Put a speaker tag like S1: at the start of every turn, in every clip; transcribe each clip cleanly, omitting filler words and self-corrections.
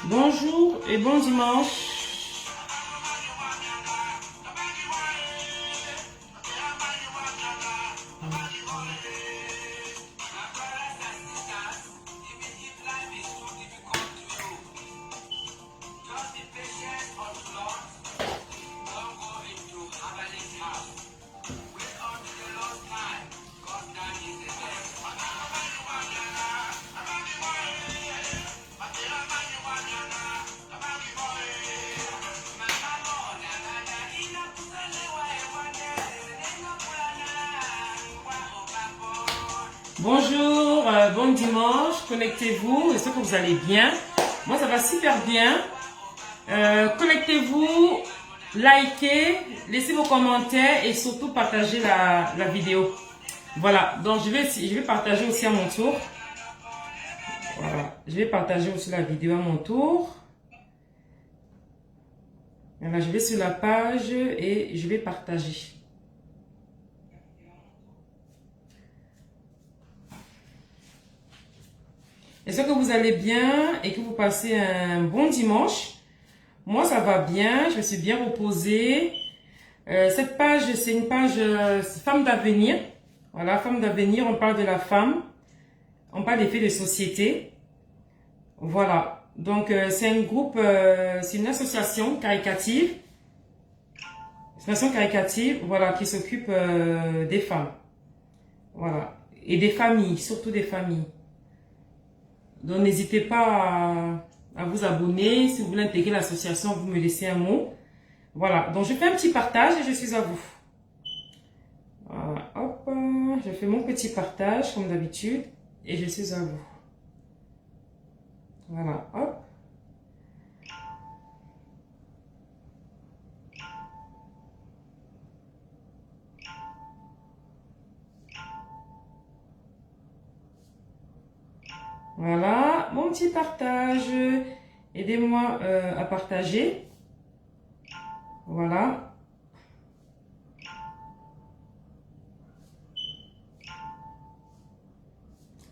S1: Bonjour et bon dimanche. Bonjour, bon dimanche, connectez-vous, j'espère que vous allez bien. Moi ça va super bien. Connectez-vous, likez, laissez vos commentaires et surtout partagez la vidéo. Voilà, donc je vais partager aussi à mon tour. Voilà, je vais partager aussi la vidéo à mon tour. Voilà, je vais sur la page et je vais partager. J'espère que vous allez bien et que vous passez un bon dimanche. Moi, ça va bien, je me suis bien reposée. Cette page, c'est une page Femmes d'avenir. Voilà, Femmes d'avenir, on parle de la femme. On parle des faits de société. Voilà, donc c'est un groupe, c'est une association caritative. C'est une association caritative, voilà, qui s'occupe des femmes. Voilà, et des familles, surtout des familles. Donc n'hésitez pas à vous abonner. Si vous voulez intégrer l'association, vous me laissez un mot. Voilà, donc je fais un petit partage et je suis à vous. Voilà, hop, je fais mon petit partage comme d'habitude et je suis à vous. Voilà, hop. Voilà, mon petit partage. Aidez-moi à partager. Voilà.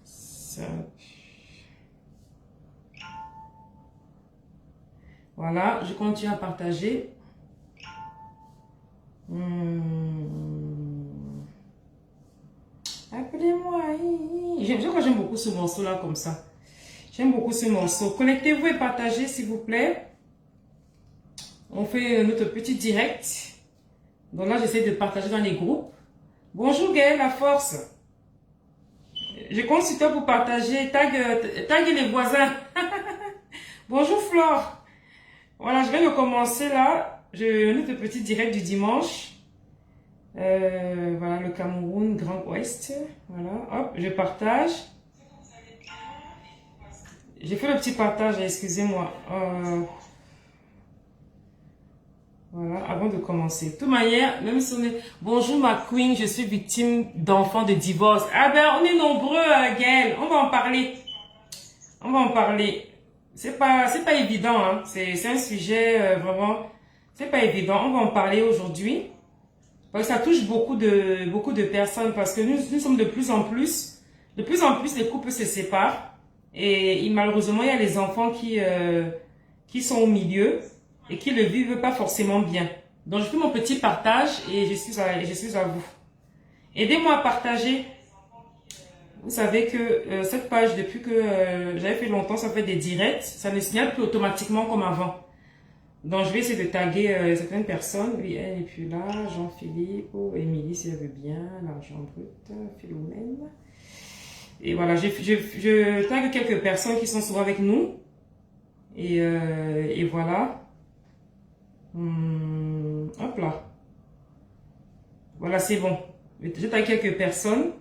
S1: Ça. Voilà, je continue à partager. Appelez-moi. J'aime beaucoup ce morceau-là comme ça. J'aime beaucoup ce morceau. Connectez-vous et partagez, s'il vous plaît. On fait notre petit direct. Donc là, j'essaie de partager dans les groupes. Bonjour Gaël, la force. Je compte sur toi pour partager. Tag les voisins. Bonjour Flore. Voilà, je viens de commencer là. Notre petit direct du dimanche. Voilà, le Cameroun, Grand Ouest. Voilà, hop, je partage. J'ai fait le petit partage, excusez-moi. Voilà, avant de commencer. De toute manière, même si on est... Bonjour ma queen, je suis victime d'enfants de divorce. Ah ben, on est nombreux, Gaël. On va en parler. On va en parler. C'est pas évident, hein. C'est un sujet vraiment... C'est pas évident. On va en parler aujourd'hui. Parce que ça touche beaucoup de personnes. Parce que nous sommes de plus en plus les couples se séparent. Et malheureusement, il y a les enfants qui sont au milieu et qui ne le vivent pas forcément bien. Donc, je fais mon petit partage et je suis à vous. Aidez-moi à partager. Vous savez que cette page, depuis que j'avais fait longtemps, ça fait des directs. Ça ne signale plus automatiquement comme avant. Donc, je vais essayer de taguer certaines personnes. Oui, elle n'est plus là. Jean-Philippe, Émilie, si elle veut bien. L'argent brut, Philomène. Et voilà, je tague quelques personnes qui sont souvent avec nous. Et voilà. Hop là. Voilà, c'est bon. Je tague quelques personnes.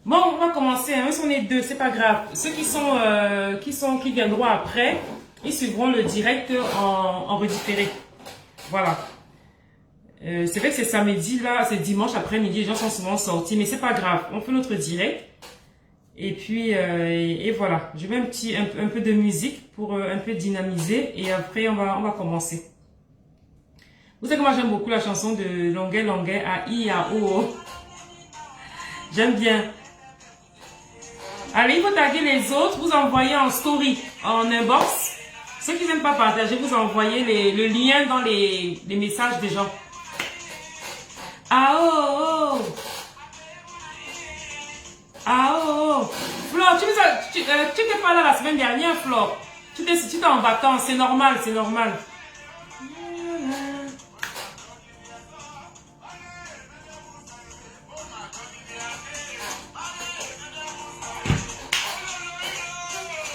S1: Bon, on va commencer. Hein. Si on est deux, c'est pas grave. Ceux qui viendront après, ils suivront le direct en redifféré. Voilà. C'est vrai que c'est samedi là, c'est dimanche après-midi, les gens sont souvent sortis, mais c'est pas grave. On fait notre direct. Et puis, et voilà. Je mets un peu de musique pour un peu dynamiser. Et après, on va commencer. Vous savez que moi, j'aime beaucoup la chanson de Longuet Longuet à I à O. J'aime bien. Allez, il faut taguer les autres. Vous envoyez en story, en inbox. Ceux qui n'aiment pas partager, vous envoyez le lien dans les messages des gens. Ah oh oh. Ah oh oh. Flore, tu n'étais pas là la semaine dernière, Flore. Tu étais en vacances, c'est normal, c'est normal.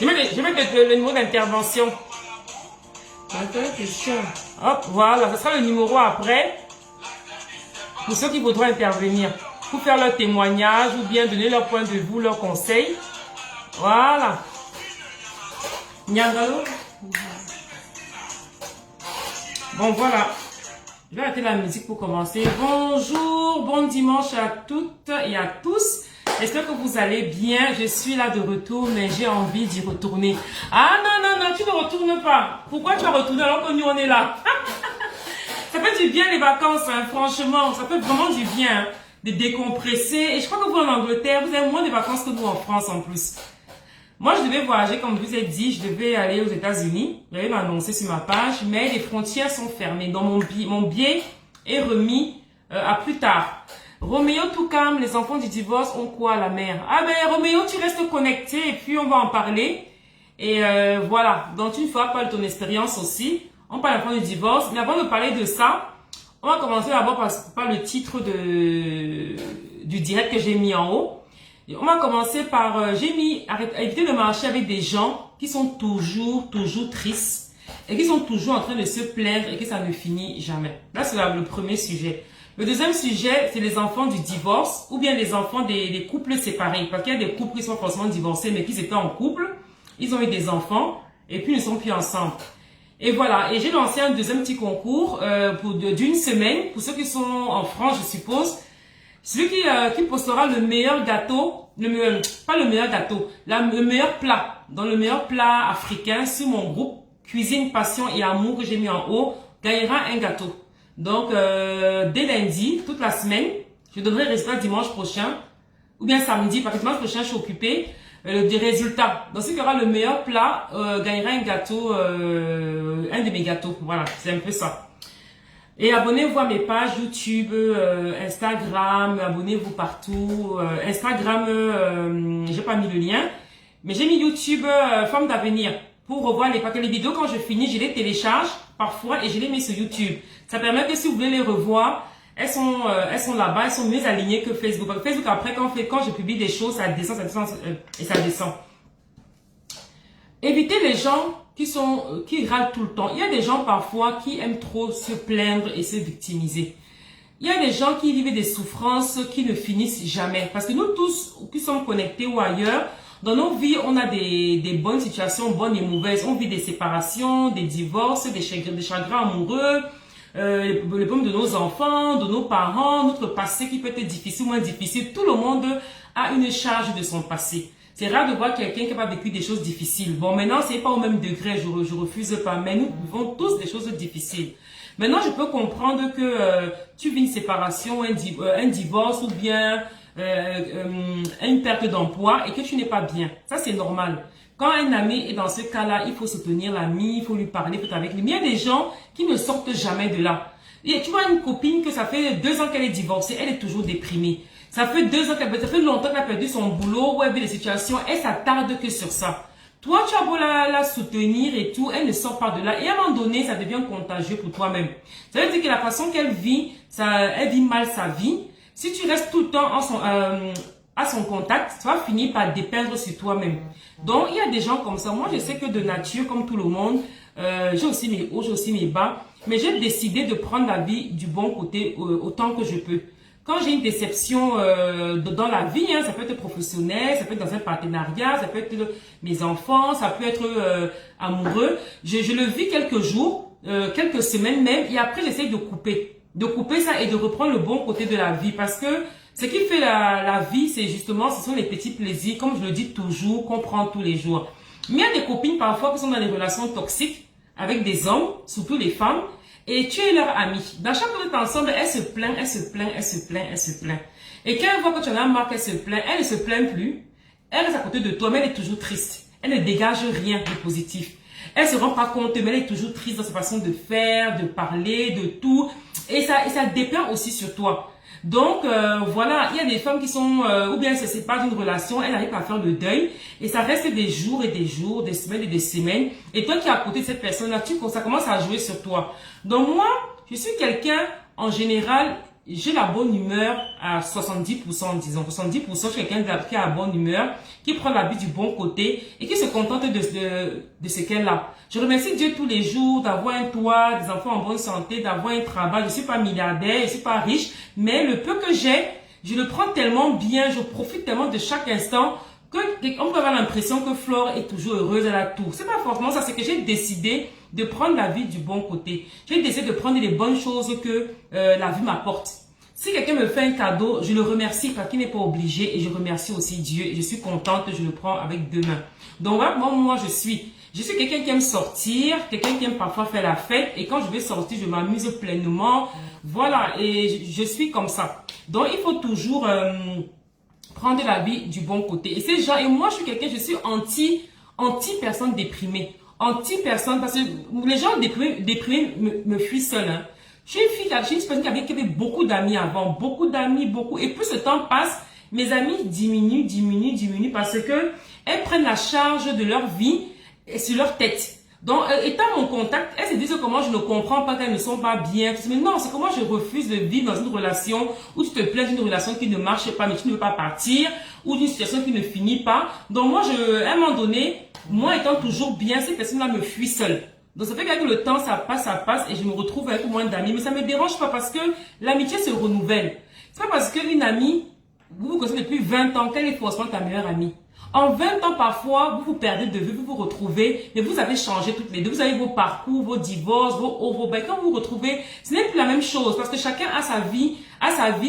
S1: Je vais mettre le numéro d'intervention. Hop, voilà, ce sera le numéro après. Pour ceux qui voudront intervenir. Pour faire leur témoignage ou bien donner leur point de vue, leur conseil. Voilà. Nyangalo. Bon, voilà. Je vais arrêter la musique pour commencer. Bonjour, bon dimanche à toutes et à tous. J'espère que vous allez bien. Je suis là de retour, mais j'ai envie d'y retourner. Ah non, non, non, tu ne retournes pas. Pourquoi tu vas retourner alors que nous, on est là? Ça fait du bien les vacances, hein, franchement. Ça fait vraiment du bien hein, de décompresser. Et je crois que vous, en Angleterre, vous avez moins de vacances que nous en France en plus. Moi, je devais voyager, comme je vous ai dit, je devais aller aux États-Unis. J'avais annoncé sur ma page, mais les frontières sont fermées. Donc, mon billet est remis à plus tard. Roméo Toukam, les enfants du divorce ont quoi à la mer? Ah ben, Roméo, tu restes connecté et puis on va en parler. Et voilà, donc tu ne feras pas de ton expérience aussi. On parle d'enfants du divorce. Mais avant de parler de ça, on va commencer d'abord par le titre du direct que j'ai mis en haut. On va commencer par, j'ai mis, éviter de marcher avec des gens qui sont toujours tristes et qui sont toujours en train de se plaindre et que ça ne finit jamais. Là, c'est le premier sujet. Le deuxième sujet, c'est les enfants du divorce ou bien les enfants des couples séparés. Parce qu'il y a des couples qui sont forcément divorcés mais qui étaient en couple. Ils ont eu des enfants et puis ils ne sont plus ensemble. Et voilà, et j'ai lancé un deuxième petit concours d'une semaine pour ceux qui sont en France, je suppose. Celui qui postera le meilleur gâteau, pas le meilleur gâteau, le meilleur plat, dans le meilleur plat africain sur mon groupe Cuisine, Passion et Amour que j'ai mis en haut, gagnera un gâteau. Donc, dès lundi, toute la semaine, je donnerai le résultat dimanche prochain, ou bien samedi, parce que dimanche prochain, je suis occupée, des résultats. Donc, celui qui aura le meilleur plat, gagnera un gâteau, un de mes gâteaux. Voilà, c'est un peu ça. Et abonnez-vous à mes pages YouTube, Instagram, abonnez-vous partout. Instagram, j'ai pas mis le lien, mais j'ai mis YouTube, Femme d'avenir, pour revoir parce que les vidéos, quand je finis, je les télécharge parfois et je les mets sur YouTube. Ça permet que si vous voulez les revoir, elles sont là-bas, elles sont mieux alignées que Facebook. Parce que Facebook, après, quand je publie des choses, ça descend, et ça descend. Évitez les gens qui râlent tout le temps. Il y a des gens parfois qui aiment trop se plaindre et se victimiser. Il y a des gens qui vivent des souffrances qui ne finissent jamais. Parce que nous tous qui sommes connectés ou ailleurs, dans nos vies, on a des bonnes situations, bonnes et mauvaises. On vit des séparations, des divorces, des chagrins amoureux, les problèmes de nos enfants, de nos parents, notre passé qui peut être difficile ou moins difficile. Tout le monde a une charge de son passé. C'est rare de voir quelqu'un qui n'a pas vécu des choses difficiles. Bon, maintenant, c'est pas au même degré, je refuse pas, mais nous vivons tous des choses difficiles. Maintenant, je peux comprendre que tu vis une séparation, un divorce ou bien une perte d'emploi et que tu n'es pas bien. Ça, c'est normal. Quand un ami est dans ce cas-là, il faut soutenir l'ami, il faut lui parler, il faut être avec lui. Mais il y a des gens qui ne sortent jamais de là. Et tu vois une copine que ça fait 2 ans qu'elle est divorcée, elle est toujours déprimée. Ça fait 2 ans ça fait longtemps qu'elle a perdu son boulot, ou elle vit des situations, elle s'attarde que sur ça. Toi, tu as beau la soutenir et tout, elle ne sort pas de là. Et à un moment donné, ça devient contagieux pour toi-même. Ça veut dire que la façon qu'elle vit, elle vit mal sa vie. Si tu restes tout le temps à son contact, tu vas finir par dépeindre sur toi-même. Donc, il y a des gens comme ça. Moi, je sais que de nature, comme tout le monde, j'ai aussi mes hauts, j'ai aussi mes bas. Mais j'ai décidé de prendre la vie du bon côté autant que je peux. Quand j'ai une déception dans la vie, hein, ça peut être professionnel, ça peut être dans un partenariat, ça peut être mes enfants, ça peut être amoureux. Je le vis quelques jours, quelques semaines même, et après j'essaie de couper ça et de reprendre le bon côté de la vie. Parce que ce qui fait la vie, c'est justement, ce sont les petits plaisirs, comme je le dis toujours, qu'on prend tous les jours. Mais il y a des copines parfois qui sont dans des relations toxiques avec des hommes, surtout les femmes, et tu es leur amie. Dans chaque fois que tu es ensemble, elle se plaint, elle se plaint, elle se plaint, elle se plaint. Et quand elle voit que tu en as marre qu'elle se plaint, elle ne se plaint plus. Elle reste à côté de toi, mais elle est toujours triste. Elle ne dégage rien de positif. Elle se rend pas compte, mais elle est toujours triste dans sa façon de faire, de parler, de tout. Et ça dépend aussi sur toi. Donc, voilà, il y a des femmes qui sont, ou bien elles se séparent d'une relation, elles n'arrivent pas à faire le deuil, et ça reste des jours et des jours, des semaines et des semaines, et toi qui es à côté de cette personne-là, ça commence à jouer sur toi. Donc moi, je suis quelqu'un, en général, j'ai la bonne humeur à 70%, disons. 70%, je suis quelqu'un qui a la bonne humeur, qui prend la vie du bon côté et qui se contente de ce qu'elle a. Je remercie Dieu tous les jours d'avoir un toit, des enfants en bonne santé, d'avoir un travail. Je suis pas milliardaire, je suis pas riche, mais le peu que j'ai, je le prends tellement bien, je profite tellement de chaque instant que on peut avoir l'impression que Flore est toujours heureuse à la tour. C'est pas forcément ça, c'est que j'ai décidé de prendre la vie du bon côté. J'ai décidé de prendre les bonnes choses que la vie m'apporte. Si quelqu'un me fait un cadeau, je le remercie parce qu'il n'est pas obligé et je remercie aussi Dieu et je suis contente, je le prends avec deux mains. Donc voilà, moi je suis quelqu'un qui aime sortir, quelqu'un qui aime parfois faire la fête et quand je vais sortir, je m'amuse pleinement. Voilà, et je suis comme ça. Donc il faut toujours prendre la vie du bon côté. Et ces gens, et moi je suis quelqu'un, je suis anti-personne déprimée. Anti-personne, parce que les gens déprimés me fuient seul. Hein. Je suis une personne qui avait beaucoup d'amis avant, beaucoup d'amis, et plus le temps passe, mes amis diminuent parce que elles prennent la charge de leur vie sur leur tête. Donc, étant mon contact, elles se disent que moi je ne comprends pas qu'elles ne sont pas bien. Mais non, c'est que moi je refuse de vivre dans une relation où tu te plains d'une relation qui ne marche pas, mais tu ne veux pas partir, ou d'une situation qui ne finit pas. Donc moi, à un moment donné, moi étant toujours bien, ces personnes-là me fuient seule. Donc ça fait qu'avec le temps, ça passe et je me retrouve avec moins d'amis. Mais ça me dérange pas parce que l'amitié se renouvelle. C'est pas parce qu'une amie, vous vous connaissez depuis 20 ans, qu'elle est forcément ta meilleure amie. En 20 ans, parfois, vous vous perdez de vue, vous vous retrouvez, mais vous avez changé toutes les deux. Vous avez vos parcours, vos divorces, vos hauts, vos bas. Quand vous vous retrouvez, ce n'est plus la même chose parce que chacun a sa vie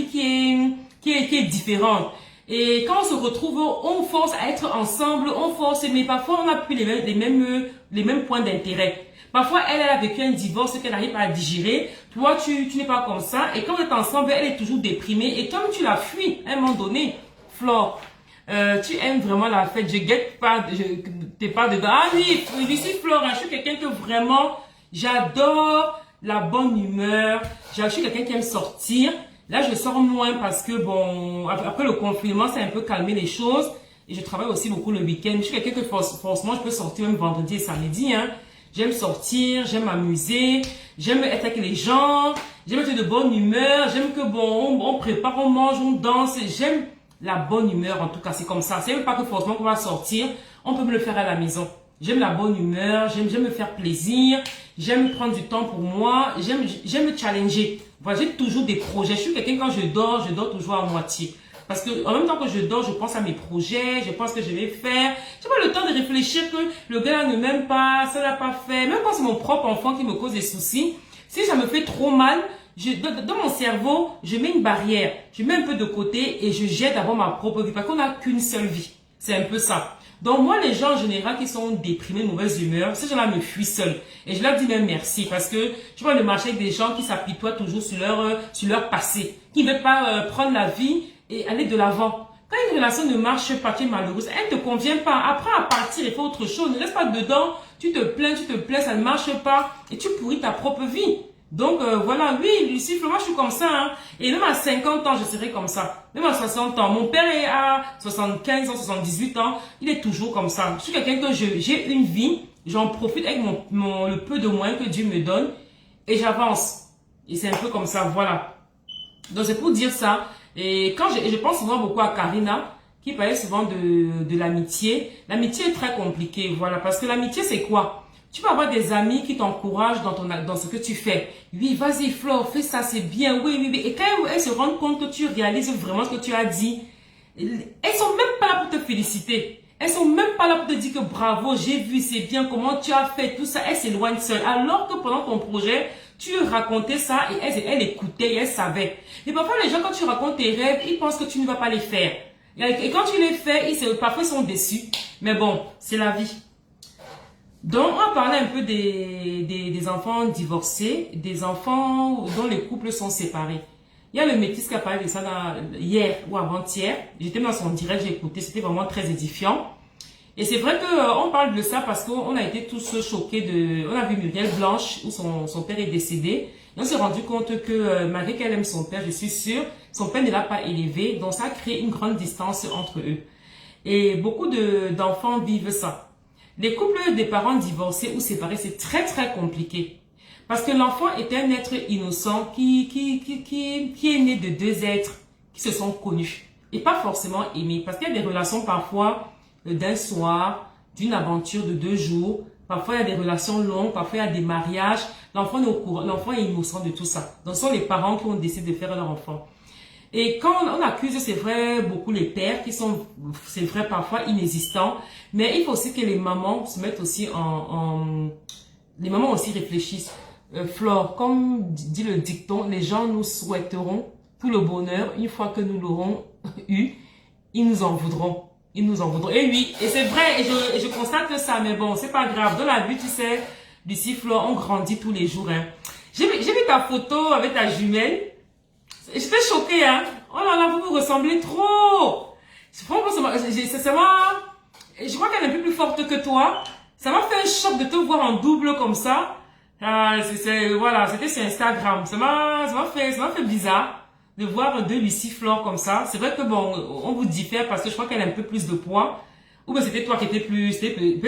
S1: qui est différente. Et quand on se retrouve, on force à être ensemble, on force, mais parfois on n'a plus les mêmes points d'intérêt. Parfois, elle a vécu un divorce qu'elle n'arrive pas à digérer. Toi, tu n'es pas comme ça. Et quand vous êtes ensemble, elle est toujours déprimée. Et comme tu la fuis, à un moment donné, Flore, tu aimes vraiment la fête. Je guette pas, t'es pas dedans. Ah oui, je suis Flore. Je suis quelqu'un que vraiment, j'adore la bonne humeur. Je suis quelqu'un qui aime sortir. Là, je sors moins parce que bon, après le confinement, ça a un peu calmé les choses. Et je travaille aussi beaucoup le week-end. Je suis quelqu'un que forcément, je peux sortir même vendredi et samedi, hein. J'aime sortir, j'aime m'amuser, j'aime être avec les gens, j'aime être de bonne humeur, j'aime que bon, on prépare, on mange, on danse, j'aime la bonne humeur en tout cas, c'est comme ça. C'est même pas que forcément qu'on va sortir, on peut me le faire à la maison. J'aime la bonne humeur, j'aime me faire plaisir, j'aime prendre du temps pour moi, j'aime me challenger. Voilà, j'ai toujours des projets, je suis quelqu'un quand je dors toujours à moitié. Parce que en même temps que je dors, je pense à mes projets, je pense que je vais faire. J'ai pas le temps de réfléchir que le gars ne m'aime pas, ça l'a pas fait. Même quand c'est mon propre enfant qui me cause des soucis, si ça me fait trop mal, dans mon cerveau, je mets une barrière. Je mets un peu de côté et je jette d'abord ma propre vie. Parce qu'on n'a qu'une seule vie. C'est un peu ça. Donc moi, les gens en général qui sont déprimés, de mauvaise humeur, ces gens-là me fuient seuls. Et je leur dis même merci parce que je vois le marché avec des gens qui s'apitoient toujours sur leur passé, qui ne veulent pas prendre la vie et aller de l'avant. Quand une relation ne marche pas, tu es malheureuse, elle ne te convient pas. Après, à partir, il faut autre chose. Ne reste pas dedans, tu te plains, ça ne marche pas et tu pourris ta propre vie. Donc voilà, oui, Lucie, moi je suis comme ça. Hein. Et même à 50 ans, je serai comme ça. Même à 60 ans. Mon père est à 75 ans, 78 ans. Il est toujours comme ça. Je suis quelqu'un que j'ai une vie, j'en profite avec le peu de moyens que Dieu me donne et j'avance. Et c'est un peu comme ça, voilà. Donc c'est pour dire ça. Et quand je pense souvent beaucoup à Karina, qui parlait souvent de l'amitié. L'amitié est très compliquée, voilà. Parce que l'amitié, c'est quoi? Tu peux avoir des amis qui t'encouragent dans ce que tu fais. Oui, vas-y Flore, fais ça, c'est bien. Oui, oui, oui. Et quand elles se rendent compte que tu réalises vraiment ce que tu as dit, elles sont même pas là pour te féliciter. Elles sont même pas là pour te dire que bravo, j'ai vu, c'est bien, comment tu as fait, tout ça. Elles s'éloignent seules. Alors que pendant ton projet, tu racontais ça et elles écoutaient et elles savaient. Et parfois, les gens, quand tu racontes tes rêves, ils pensent que tu ne vas pas les faire. Et quand tu les fais, parfois ils sont déçus. Mais bon, c'est la vie. Donc, on va parler un peu des enfants divorcés, des enfants dont les couples sont séparés. Il y a le métis qui a parlé de ça hier ou avant-hier. J'étais dans son direct, j'ai écouté, c'était vraiment très édifiant. Et c'est vrai que on parle de ça parce qu'on a été tous choqués on a vu Muriel Blanche où son père est décédé. Et on s'est rendu compte que malgré qu'elle aime son père, je suis sûre, son père ne l'a pas élevé, donc ça a créé une grande distance entre eux. Et beaucoup d'enfants vivent ça. Les couples des parents divorcés ou séparés, c'est très très compliqué. Parce que l'enfant est un être innocent qui est né de deux êtres qui se sont connus et pas forcément aimés. Parce qu'il y a des relations parfois d'un soir, d'une aventure de 2 jours. Parfois, il y a des relations longues, parfois, il y a des mariages. L'enfant est au courant, l'enfant est innocent de tout ça. Donc, ce sont les parents qui ont décidé de faire leur enfant. Et quand on accuse, c'est vrai, beaucoup les pères qui sont, c'est vrai, parfois inexistants. Mais il faut aussi que les mamans se mettent aussi les mamans aussi réfléchissent. Flore, comme dit le dicton, les gens nous souhaiteront tout le bonheur. Une fois que nous l'aurons eu, ils nous en voudront. Ils nous en voudront. Et oui, et c'est vrai, et je constate ça, mais bon, c'est pas grave. Dans la vie, tu sais, Lucie Flore, on grandit tous les jours. Hein. J'ai vu ta photo avec ta jumelle. J'étais choquée, hein. Oh là là, vous ressemblez trop. Franchement, je crois qu'elle est un peu plus forte que toi. Ça m'a fait un choc de te voir en double comme ça. Voilà, c'était sur Instagram. Ça m'a fait bizarre de voir deux Lucie Flore comme ça. C'est vrai que bon, on vous diffère parce que je crois qu'elle a un peu plus de poids. Ou bien c'était toi qui étais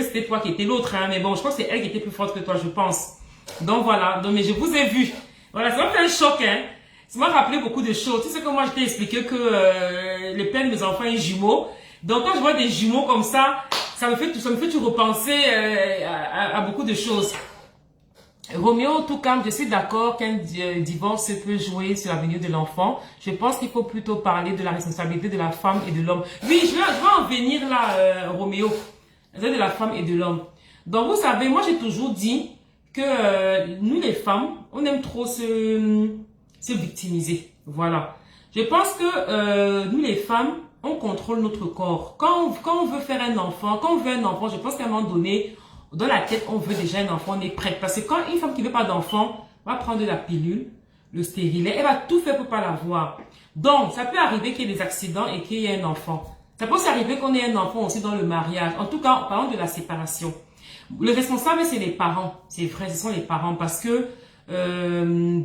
S1: c'était toi qui étais l'autre, hein. Mais bon, je crois que c'est elle qui était plus forte que toi, je pense. Donc voilà. Donc, mais je vous ai vu. Voilà, ça m'a fait un choc, hein. Ça m'a rappelé beaucoup de choses. Tu sais que moi, je t'ai expliqué que le père de mes enfants est jumeau. Donc quand je vois des jumeaux comme ça me fait tout repenser à beaucoup de choses. Roméo, tout comme je suis d'accord qu'un divorce peut jouer sur l'avenir de l'enfant. Je pense qu'il faut plutôt parler de la responsabilité de la femme et de l'homme. Oui, je vais en venir là, Roméo. De la femme et de l'homme. Donc, vous savez, moi, j'ai toujours dit que nous, les femmes, on aime trop se victimiser. Voilà. Je pense que nous, les femmes, on contrôle notre corps. Quand on veut faire un enfant, je pense qu'à un moment donné, dans la tête, on veut déjà un enfant, on est prête. Parce que quand une femme qui veut pas d'enfant va prendre la pilule, le stérilet, elle va tout faire pour pas l'avoir. Donc, ça peut arriver qu'il y ait des accidents et qu'il y ait un enfant. Ça peut aussi arriver qu'on ait un enfant aussi dans le mariage. En tout cas, parlons de la séparation. Le responsable, c'est les parents. C'est vrai, ce sont les parents. Parce que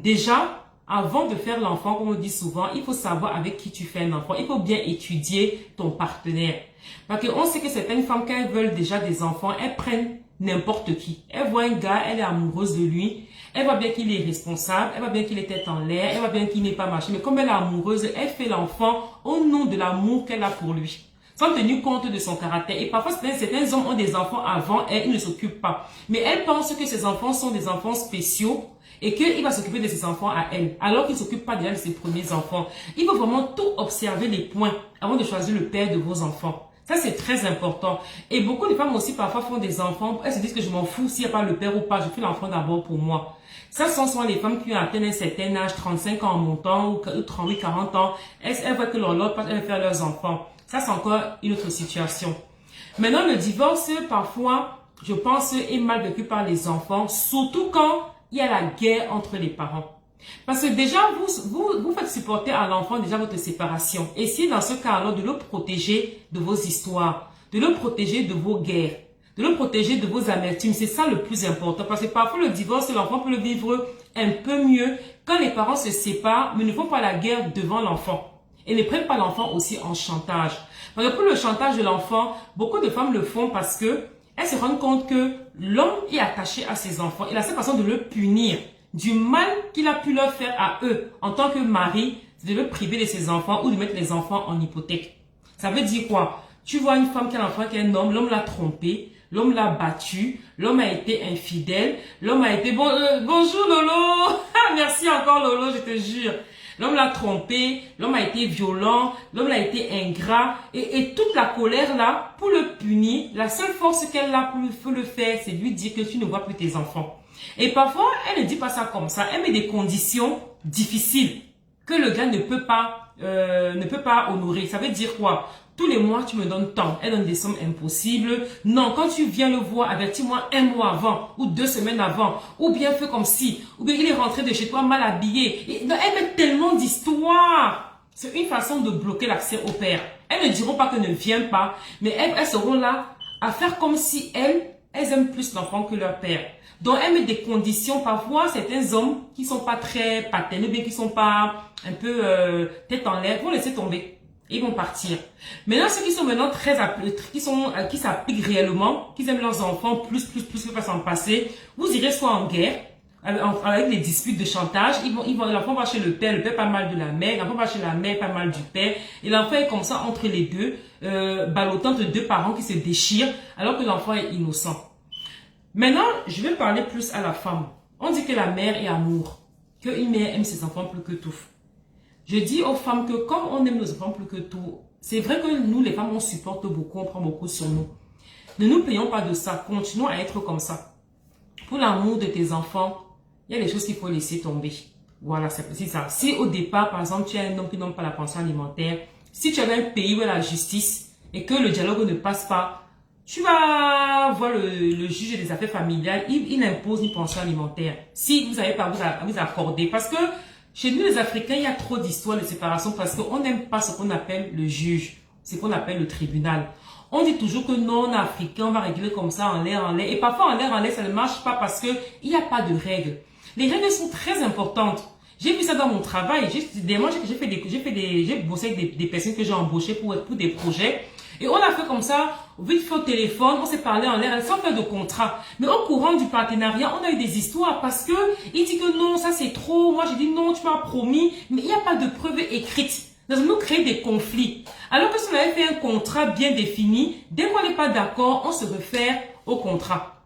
S1: déjà, avant de faire l'enfant, comme on dit souvent, il faut savoir avec qui tu fais un enfant. Il faut bien étudier ton partenaire. Parce qu'on sait que certaines femmes, quand elles veulent déjà des enfants, elles prennent n'importe qui. Elle voit un gars, elle est amoureuse de lui, elle voit bien qu'il est responsable, elle voit bien qu'il est tête en l'air, elle voit bien qu'il n'est pas machin, mais comme elle est amoureuse, elle fait l'enfant au nom de l'amour qu'elle a pour lui, sans tenir compte de son caractère. Et parfois, certains hommes ont des enfants avant elle, ils ne s'occupent pas. Mais elle pense que ces enfants sont des enfants spéciaux et qu'il va s'occuper de ses enfants à elle, alors qu'il ne s'occupe pas déjà de ses premiers enfants. Il faut vraiment tout observer les points avant de choisir le père de vos enfants. Ça, c'est très important. Et beaucoup de femmes aussi, parfois, font des enfants. Elles se disent que je m'en fous s'il n'y a pas le père ou pas. Je fais l'enfant d'abord pour moi. Ça, ce sont souvent les femmes qui ont atteint un certain âge, 35 ans en montant, ou 38, 40 ans. Elles voient que leur passe, elles faire leurs enfants. Ça, c'est encore une autre situation. Maintenant, le divorce, parfois, je pense, est mal vécu par les enfants, surtout quand il y a la guerre entre les parents. Parce que déjà, vous faites supporter à l'enfant déjà votre séparation. Essayez dans ce cas alors de le protéger de vos histoires, de le protéger de vos guerres, de le protéger de vos amertumes. C'est ça le plus important. Parce que parfois le divorce, l'enfant peut le vivre un peu mieux quand les parents se séparent, mais ne font pas la guerre devant l'enfant. Et ne prennent pas l'enfant aussi en chantage. Parce que pour le chantage de l'enfant, beaucoup de femmes le font parce que elles se rendent compte que l'homme est attaché à ses enfants. Et la seule façon de le punir du mal qu'il a pu leur faire à eux en tant que mari, c'est de le priver de ses enfants ou de mettre les enfants en hypothèque. Ça veut dire quoi? Tu vois une femme qui a un enfant qui est un homme, l'homme l'a trompé, l'homme l'a battu, l'homme a été infidèle, l'homme a été... bonjour Lolo. Merci encore Lolo, je te jure. L'homme l'a trompé, l'homme a été violent, l'homme a été ingrat. Et toute la colère là, pour le punir, la seule force qu'elle a pour le faire, c'est de lui dire que tu ne vois plus tes enfants. Et parfois, elle ne dit pas ça comme ça. Elle met des conditions difficiles que le gars ne peut pas honorer. Ça veut dire quoi? Tous les mois, tu me donnes tant. Elle donne des sommes impossibles. Non, quand tu viens le voir, avertis-moi 1 mois avant ou 2 semaines avant. Ou bien fais comme si. Ou bien il est rentré de chez toi mal habillé. Et, non, elle met tellement d'histoires. C'est une façon de bloquer l'accès au père. Elles ne diront pas que ne viens pas, mais elles seront là à faire comme si elles aiment plus l'enfant que leur père. Donc, elles mettent des conditions. Parfois, certains hommes qui sont pas très paternels, bien qui sont pas un peu tête en l'air, vont laisser tomber. Ils vont partir. Maintenant, ceux qui sont maintenant qui s'appliquent réellement, qui aiment leurs enfants plus que pas s'en passer, vous irez soit en guerre, avec les disputes de chantage, l'enfant va chez le père pas mal de la mère, l'enfant va chez la mère, pas mal du père, et l'enfant est comme ça entre les deux, ballottant de deux parents qui se déchirent, alors que l'enfant est innocent. Maintenant, je vais parler plus à la femme. On dit que la mère est amour, qu'une mère aime ses enfants plus que tout. Je dis aux femmes que comme on aime nos enfants plus que tout, c'est vrai que nous, les femmes, on supporte beaucoup, on prend beaucoup sur nous. Ne nous payons pas de ça, continuons à être comme ça. Pour l'amour de tes enfants, il y a des choses qu'il faut laisser tomber. Voilà, c'est ça. Si au départ, par exemple, tu as un homme qui n'a pas la pension alimentaire, si tu avais un pays où il y a la justice et que le dialogue ne passe pas, tu vas voir le juge des affaires familiales, il impose une pension alimentaire. Si vous n'avez pas à vous accorder, parce que chez nous les Africains, il y a trop d'histoires de séparation parce qu'on n'aime pas ce qu'on appelle le juge, ce qu'on appelle le tribunal. On dit toujours que non, Africain, on va régler comme ça en l'air. Et parfois en l'air, ça ne marche pas parce que il n'y a pas de règles. Les règles sont très importantes. J'ai vu ça dans mon travail. J'ai bossé avec des personnes que j'ai embauchées pour des projets. Et on a fait comme ça, vite fait au téléphone, on s'est parlé en l'air, sans faire de contrat. Mais au courant du partenariat, on a eu des histoires parce que il dit que non, ça c'est trop. Moi j'ai dit non, tu m'as promis, mais il n'y a pas de preuve écrite. Nous allons créer des conflits. Alors que si on avait fait un contrat bien défini, dès qu'on n'est pas d'accord, on se réfère au contrat.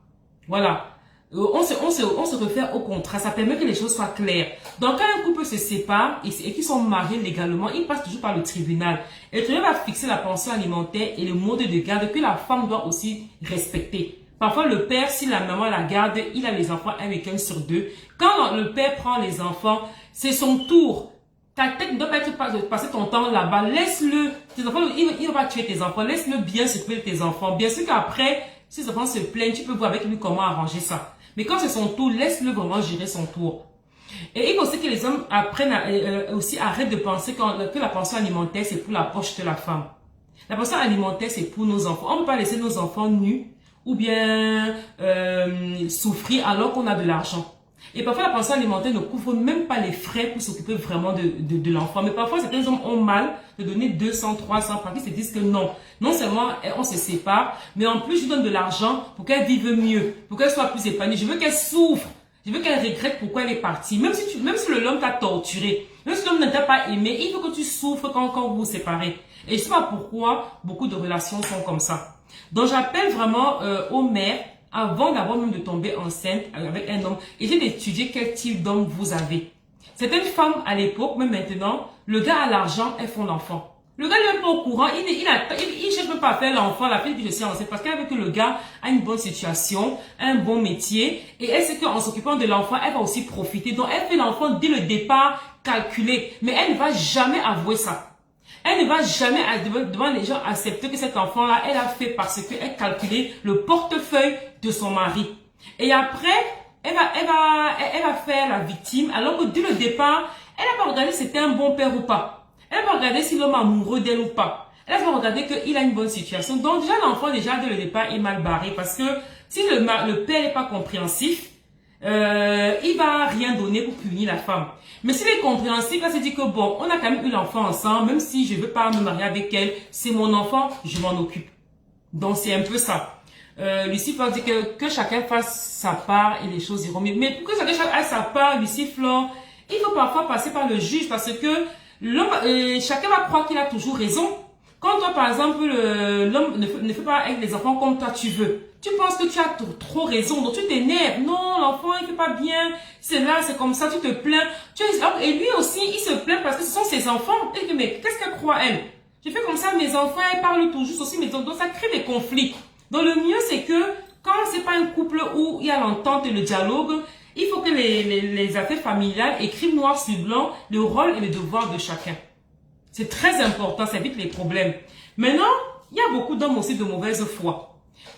S1: Voilà. On se réfère au contrat. Ça permet que les choses soient claires. Donc, quand un couple se sépare et qu'ils sont mariés légalement, ils passent toujours par le tribunal. Et le tribunal va fixer la pension alimentaire et le mode de garde que la femme doit aussi respecter. Parfois, le père, si la maman la garde, il a les enfants un week-end sur deux. Quand le père prend les enfants, c'est son tour. Ta tête ne doit pas être de passer ton temps là-bas. Laisse-le. Tes enfants, il va pas tuer tes enfants. Laisse-le bien s'occuper de tes enfants. Bien sûr qu'après, si les enfants se plaignent, tu peux voir avec lui comment arranger ça. Mais quand c'est son tour, laisse-le vraiment gérer son tour. Et il faut aussi que les hommes apprennent aussi arrêtent de penser que la pension alimentaire, c'est pour la poche de la femme. La pension alimentaire, c'est pour nos enfants. On ne peut pas laisser nos enfants nus ou bien souffrir alors qu'on a de l'argent. Et parfois, la pension alimentaire ne couvre même pas les frais pour s'occuper vraiment de l'enfant. Mais parfois, certains hommes ont mal de donner 200, 300 parce qu'ils se disent que non. Non seulement on se sépare, mais en plus, je lui donne de l'argent pour qu'elle vive mieux, pour qu'elle soit plus épanouie. Je veux qu'elle souffre. Je veux qu'elle regrette pourquoi elle est partie. Même si l'homme t'a torturé, même si l'homme ne t'a pas aimé, il faut que tu souffres quand vous vous séparez. Et je sais pas pourquoi beaucoup de relations sont comme ça. Donc, j'appelle vraiment aux mères, avant d'abord même de tomber enceinte avec un homme, essayez d'étudier quel type d'homme vous avez. Certaines femmes à l'époque, même maintenant, le gars a l'argent, elles font l'enfant. Le gars n'est même pas au courant, il cherche même pas à faire l'enfant, la fille dit je suis enceinte, parce qu'elle veut que le gars a une bonne situation, un bon métier, et elle sait qu'en s'occupant de l'enfant, elle va aussi profiter. Donc elle fait l'enfant dès le départ calculé, mais elle ne va jamais avouer ça. Elle ne va jamais devant les gens accepter que cet enfant-là, elle a fait parce qu'elle calculait le portefeuille de son mari. Et après, elle va faire la victime, alors que dès le départ, elle n'a pas regardé si c'était un bon père ou pas. Elle va regarder si l'homme est amoureux d'elle ou pas. Elle va regarder qu'il a une bonne situation. Donc déjà, l'enfant, déjà, dès le départ, est mal barré parce que si le père n'est pas compréhensif, il va rien donner pour punir la femme. Mais s'il est compréhensif, là, c'est dit que bon, on a quand même eu l'enfant ensemble, même si je veux pas me marier avec elle, c'est mon enfant, je m'en occupe. Donc c'est un peu ça. Lucifer dit que chacun fasse sa part et les choses iront mieux. Mais pour que chacun fasse sa part, Lucifer, il faut parfois passer par le juge parce que chacun va croire qu'il a toujours raison. Quand toi, par exemple, l'homme ne fait pas avec les enfants comme toi tu veux, tu penses que tu as trop raison, donc tu t'énerves. Non, l'enfant, il fait pas bien. C'est là, c'est comme ça, tu te plains. Et lui aussi, il se plaint parce que ce sont ses enfants. Et que, mais qu'est-ce qu'elle croit, elle? Je fais comme ça, mes enfants, elles parlent toujours aussi, mais donc ça crée des conflits. Donc le mieux, c'est que quand c'est pas un couple où il y a l'entente et le dialogue, il faut que les affaires familiales écrivent noir sur blanc le rôle et le devoir de chacun. C'est très important, ça évite les problèmes. Maintenant, il y a beaucoup d'hommes aussi de mauvaise foi.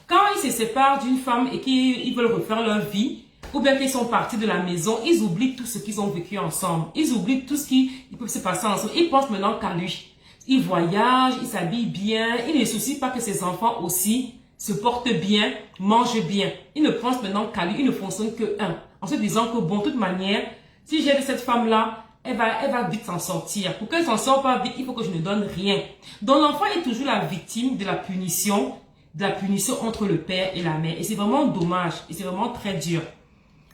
S1: Quand ils se séparent d'une femme et qu'ils veulent refaire leur vie, ou bien qu'ils sont partis de la maison, ils oublient tout ce qu'ils ont vécu ensemble. Ils oublient tout ce qui peut se passer ensemble. Ils pensent maintenant qu'à lui. Ils voyagent, ils s'habillent bien, ils ne soucient pas que ses enfants aussi se porte bien, mange bien. Ils ne pensent maintenant qu'à lui, ils ne fonctionnent que un. En se disant que bon, de toute manière, si j'aide cette femme-là, elle va vite s'en sortir. Pour qu'elle s'en sorte pas vite, il faut que je ne donne rien. Donc l'enfant est toujours la victime de la punition entre le père et la mère. Et c'est vraiment dommage. Et c'est vraiment très dur.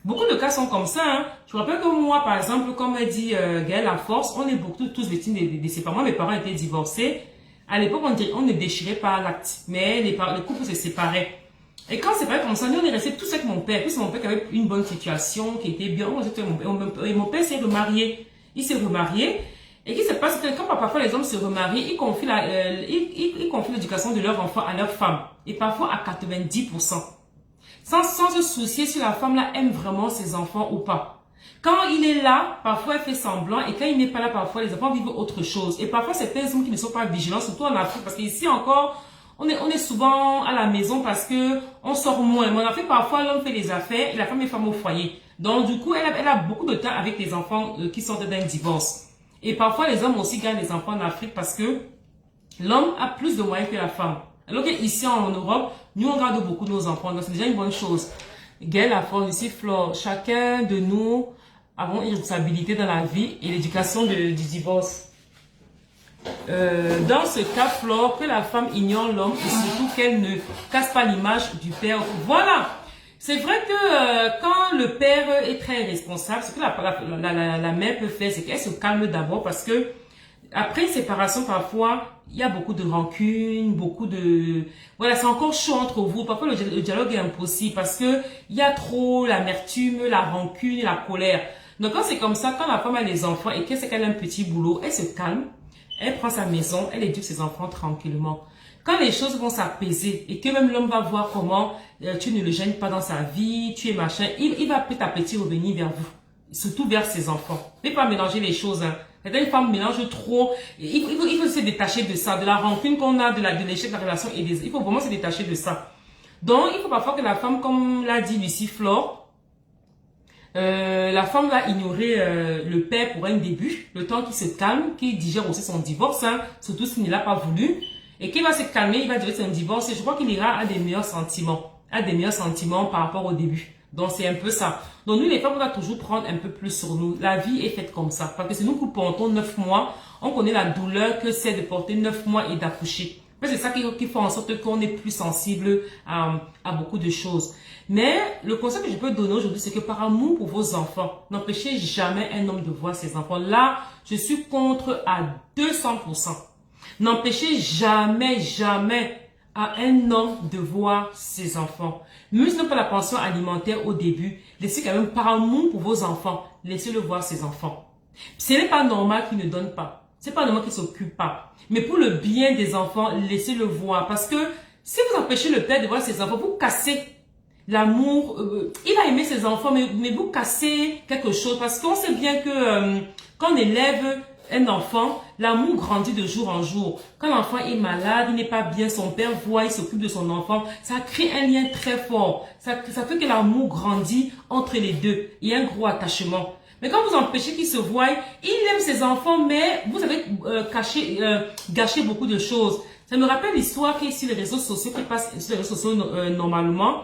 S1: Beaucoup de cas sont comme ça. Hein. Je me rappelle que moi, par exemple, comme elle dit Gaëlle Laforce, on est beaucoup tous victimes de ses parents. Mes parents étaient divorcés. À l'époque, on ne déchirait pas l'acte. Mais les couples se séparaient. Et quand c'est pas comme ça, nous on est restés tous avec mon père. Puis c'est mon père qui avait une bonne situation, qui était bien. Et mon père s'est remarié. Il s'est remarié. Et qu'est-ce qui se passe? Que quand parfois les hommes se remarient, ils confient l'éducation de leur enfant à leur femme. Et parfois à 90%. Sans se soucier si la femme là aime vraiment ses enfants ou pas. Quand il est là, parfois elle fait semblant. Et quand il n'est pas là, parfois les enfants vivent autre chose. Et parfois certains hommes qui ne sont pas vigilants, surtout en Afrique. Parce qu'ici encore, on est souvent à la maison parce que on sort moins. Mais en Afrique, parfois l'homme fait les affaires et la femme est femme au foyer. Donc du coup, elle a beaucoup de temps avec les enfants qui sortent d'un divorce. Et parfois, les hommes aussi gagnent les enfants en Afrique parce que l'homme a plus de moyens que la femme. Alors qu'ici en Europe, nous on garde beaucoup nos enfants. Donc c'est déjà une bonne chose. Gaëlle Laforce, ici Flore, chacun de nous avons une responsabilité dans la vie et l'éducation du divorce. Dans ce cas, Flore, que la femme ignore l'homme et surtout qu'elle ne casse pas l'image du père. Voilà. C'est vrai que quand le père est très responsable, ce que la mère peut faire, c'est qu'elle se calme d'abord parce que après une séparation, parfois, il y a beaucoup de rancune, voilà, c'est encore chaud entre vous. Parfois, le dialogue est impossible parce que il y a trop l'amertume, la rancune, la colère. Donc, quand c'est comme ça, quand la femme a les enfants et qu'elle sait qu'elle a un petit boulot, elle se calme, elle prend sa maison, elle éduque ses enfants tranquillement. Quand les choses vont s'apaiser et que même l'homme va voir comment tu ne le gênes pas dans sa vie, tu es machin, il va petit à petit revenir vers vous, surtout vers ses enfants. Ne pas mélanger les choses. Hein. Certaines femmes mélangent trop. Il faut se détacher de ça, de la rancune qu'on a, de l'échec de la relation. Il faut vraiment se détacher de ça. Donc, il faut parfois que la femme, comme l'a dit Lucie Flore, la femme va ignorer le père pour un début, le temps qu'il se calme, qu'il digère aussi son divorce, hein, surtout s'il ne l'a pas voulu. Et qu'il va se calmer, il va dire son divorce et je crois qu'il ira à des meilleurs sentiments. Par rapport au début. Donc c'est un peu ça. Donc nous les femmes on doit toujours prendre un peu plus sur nous. La vie est faite comme ça. Parce que si nous portons 9 mois, on connaît la douleur que c'est de porter 9 mois et d'accoucher. C'est ça qui fait en sorte qu'on est plus sensible à beaucoup de choses. Mais le conseil que je peux donner aujourd'hui, c'est que par amour pour vos enfants, n'empêchez jamais un homme de voir ses enfants. Là, je suis contre à 200%. N'empêchez jamais à un homme de voir ses enfants. Même si ce n'est pas la pension alimentaire au début, laissez quand même par amour pour vos enfants, laissez-le voir ses enfants. Ce n'est pas normal qu'il ne donne pas. C'est pas normal qu'il ne s'occupe pas. Mais pour le bien des enfants, laissez-le voir. Parce que si vous empêchez le père de voir ses enfants, vous cassez l'amour. Il a aimé ses enfants, mais vous cassez quelque chose. Parce qu'on sait bien que quand on élève un enfant, l'amour grandit de jour en jour. Quand l'enfant est malade, il n'est pas bien, son père voit, il s'occupe de son enfant. Ça crée un lien très fort. Ça fait que l'amour grandit entre les deux. Il y a un gros attachement. Mais quand vous empêchez qu'il se voie, il aime ses enfants, mais vous avez gâché beaucoup de choses. Ça me rappelle l'histoire qui est sur les réseaux sociaux, qui passe sur les réseaux sociaux normalement.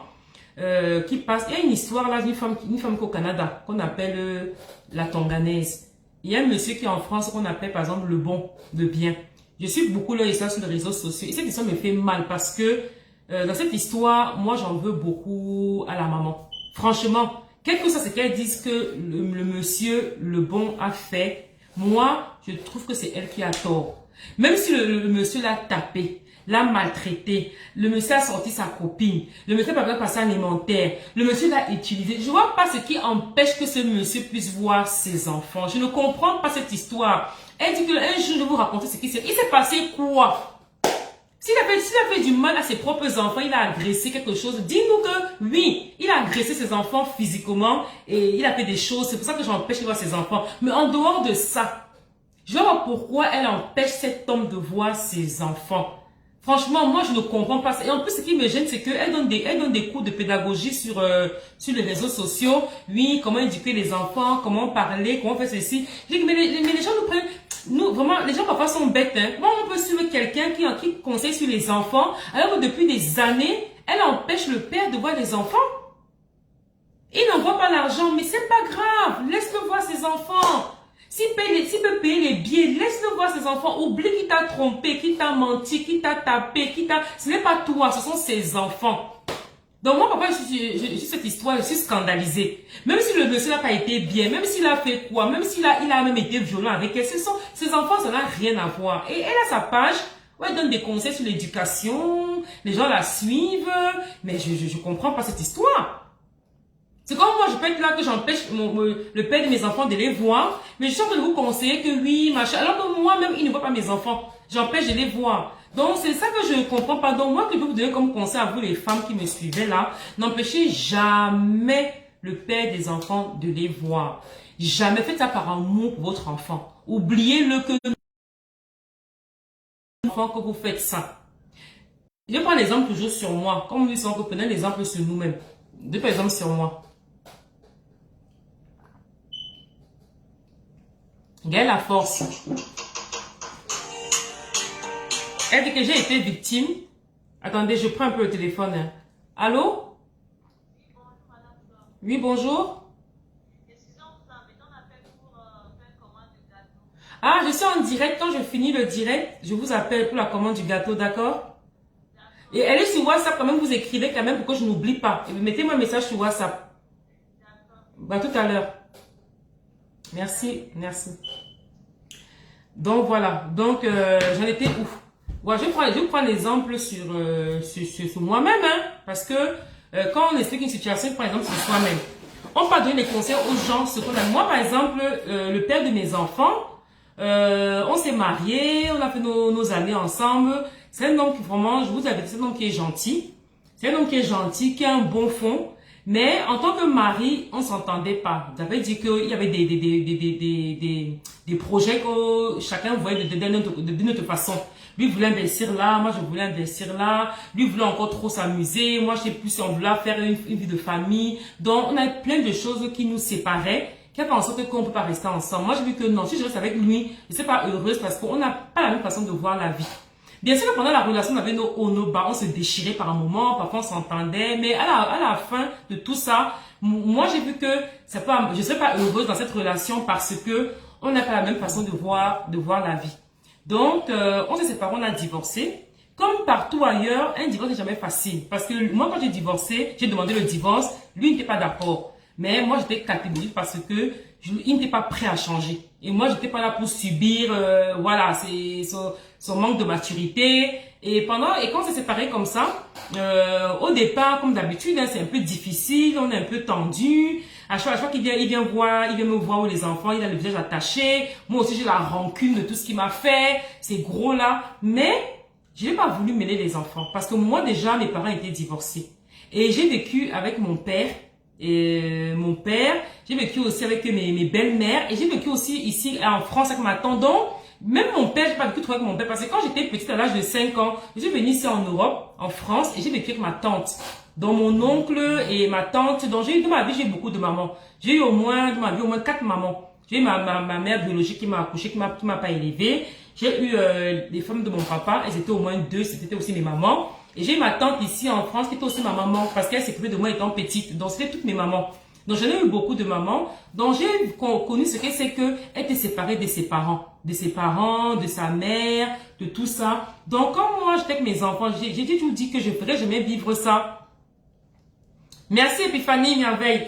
S1: Qui passe. Il y a une histoire là d'une femme qui est au Canada, qu'on appelle la Tonganaise. Il y a un monsieur qui est en France qu'on appelle par exemple le bon, le bien. Je suis beaucoup leur histoire sur les réseaux sociaux. Et cette histoire me fait mal parce que dans cette histoire, moi j'en veux beaucoup à la maman. Franchement, quelque chose c'est qu'elle dise que le monsieur, le bon a fait. Moi, je trouve que c'est elle qui a tort. Même si le monsieur l'a tapé, l'a maltraité, le monsieur a sorti sa copine, le monsieur n'a pas passé alimentaire, le monsieur l'a utilisé. Je ne vois pas ce qui empêche que ce monsieur puisse voir ses enfants. Je ne comprends pas cette histoire. Elle dit qu'un jour, je vais vous raconter ce qui s'est... Il s'est passé quoi? S'il a fait du mal à ses propres enfants, il a agressé quelque chose, dis-nous que oui, il a agressé ses enfants physiquement et il a fait des choses. C'est pour ça que j'empêche de voir ses enfants. Mais en dehors de ça, je vois pas pourquoi elle empêche cet homme de voir ses enfants. Franchement, moi, je ne comprends pas ça. Et en plus, ce qui me gêne, c'est qu'elle donne des cours de pédagogie sur les réseaux sociaux. Oui, comment éduquer les enfants, comment parler, comment faire ceci. Je dis, mais les gens nous prennent... Nous, vraiment, les gens parfois sont bêtes. Hein. Comment on peut suivre quelqu'un qui conseille sur les enfants, alors que depuis des années, elle empêche le père de voir les enfants. Il n'envoie pas l'argent, mais c'est pas grave. Laisse-le voir ses enfants. S'il peut payer les billets, laisse-le voir ses enfants. Oublie qu'il t'a trompé, qu'il t'a menti, qu'il t'a tapé, Ce n'est pas toi, ce sont ses enfants. Donc moi, papa, je suis cette histoire, je suis scandalisée. Même si le monsieur n'a pas été bien, même s'il a fait quoi, même s'il a même été violent avec elle, ses enfants, ça n'a rien à voir. Et elle a sa page où elle donne des conseils sur l'éducation, les gens la suivent, mais je comprends pas cette histoire. C'est comme moi, je peux être là que j'empêche le père de mes enfants de les voir, mais je suis en train de vous conseiller que oui, machin, alors que moi-même, il ne voit pas mes enfants. J'empêche de les voir. Donc, c'est ça que je ne comprends pas. Donc, moi, que je peux vous donner comme conseil à vous, les femmes qui me suivez là, n'empêchez jamais le père des enfants de les voir. Jamais faites ça par amour pour votre enfant. Oubliez-le que l'enfant que vous faites ça. Je prends l'exemple toujours sur moi. Comme nous sommes, prenez l'exemple sur nous-mêmes. Deux par exemple sur moi. Gaëlle la force. Elle dit que j'ai été victime. Attendez, je prends un peu le téléphone. Hein. Allô? Oui, bonjour. Ah, je suis en direct. Quand je finis le direct, je vous appelle pour la commande du gâteau, d'accord? Et elle est sur WhatsApp quand même, vous écrivez quand même pour que je n'oublie pas. Et mettez-moi un message sur WhatsApp. Bah, tout à l'heure. Merci, merci. Donc voilà, donc j'en étais ouf. Ouais, je prends l'exemple sur moi-même, hein, parce que quand on explique une situation, par exemple sur soi-même, on peut donner des conseils aux gens, ce qu'on a. Moi, par exemple, le père de mes enfants, on s'est mariés, on a fait nos années ensemble. C'est un homme qui vraiment, je vous avais dit, c'est un homme qui est gentil. C'est un homme qui est gentil, qui a un bon fond. Mais en tant que mari, on s'entendait pas. J'avais dit qu'il y avait des projets que chacun voyait d'une autre façon. Lui voulait investir là, moi je voulais investir là. Lui voulait encore trop s'amuser. Moi je sais plus si on voulait faire une vie de famille. Donc on avait plein de choses qui nous séparaient, qui a fait en sorte qu'on ne peut pas rester ensemble. Moi j'ai vu que non, si je reste avec lui, je ne suis pas heureuse parce qu'on n'a pas la même façon de voir la vie. Bien sûr que pendant la relation, on avait nos hauts, nos bas, on se déchirait par un moment, parfois on s'entendait, mais à la fin de tout ça, moi j'ai vu que je ne serais pas heureuse dans cette relation parce que on n'a pas la même façon de voir la vie. Donc, on s'est séparés, on a divorcé. Comme partout ailleurs, un divorce n'est jamais facile. Parce que moi, quand j'ai divorcé, j'ai demandé le divorce, lui n'était pas d'accord. Mais moi, j'étais catégorique parce que il n'était pas prêt à changer. Et moi, j'étais pas là pour subir, voilà, c'est son manque de maturité. Et quand on s'est séparés comme ça, au départ, comme d'habitude, hein, c'est un peu difficile, on est un peu tendu. À chaque fois qu'il vient me voir où les enfants, il a le visage attaché. Moi aussi, j'ai la rancune de tout ce qu'il m'a fait, ces gros là. Mais je n'ai pas voulu mêler les enfants parce que moi déjà, mes parents étaient divorcés. Et j'ai vécu avec mon père. J'ai vécu aussi avec mes belles-mères et j'ai vécu aussi ici en France avec ma tante. Donc, même mon père, j'ai pas vécu trop avec mon père parce que quand j'étais petite à l'âge de 5 ans, je suis venue ici en Europe, en France et j'ai vécu avec ma tante. Donc mon oncle et ma tante, donc dans ma vie j'ai beaucoup de mamans. J'ai eu dans ma vie au moins 4 mamans. J'ai eu ma mère biologique qui m'a accouché, qui m'a pas élevée. J'ai eu les femmes de mon papa, elles étaient au moins 2, c'était aussi mes mamans. Et j'ai ma tante ici en France qui était aussi ma maman parce qu'elle s'occupait de moi étant petite. Donc c'était toutes mes mamans. Donc j'en ai eu beaucoup de mamans. Donc j'ai connu ce que c'est que elle était séparée de ses parents. De ses parents, de sa mère, de tout ça. Donc quand moi j'étais avec mes enfants, j'ai toujours dit que je ferais jamais vivre ça. Merci Epiphanie Merveille.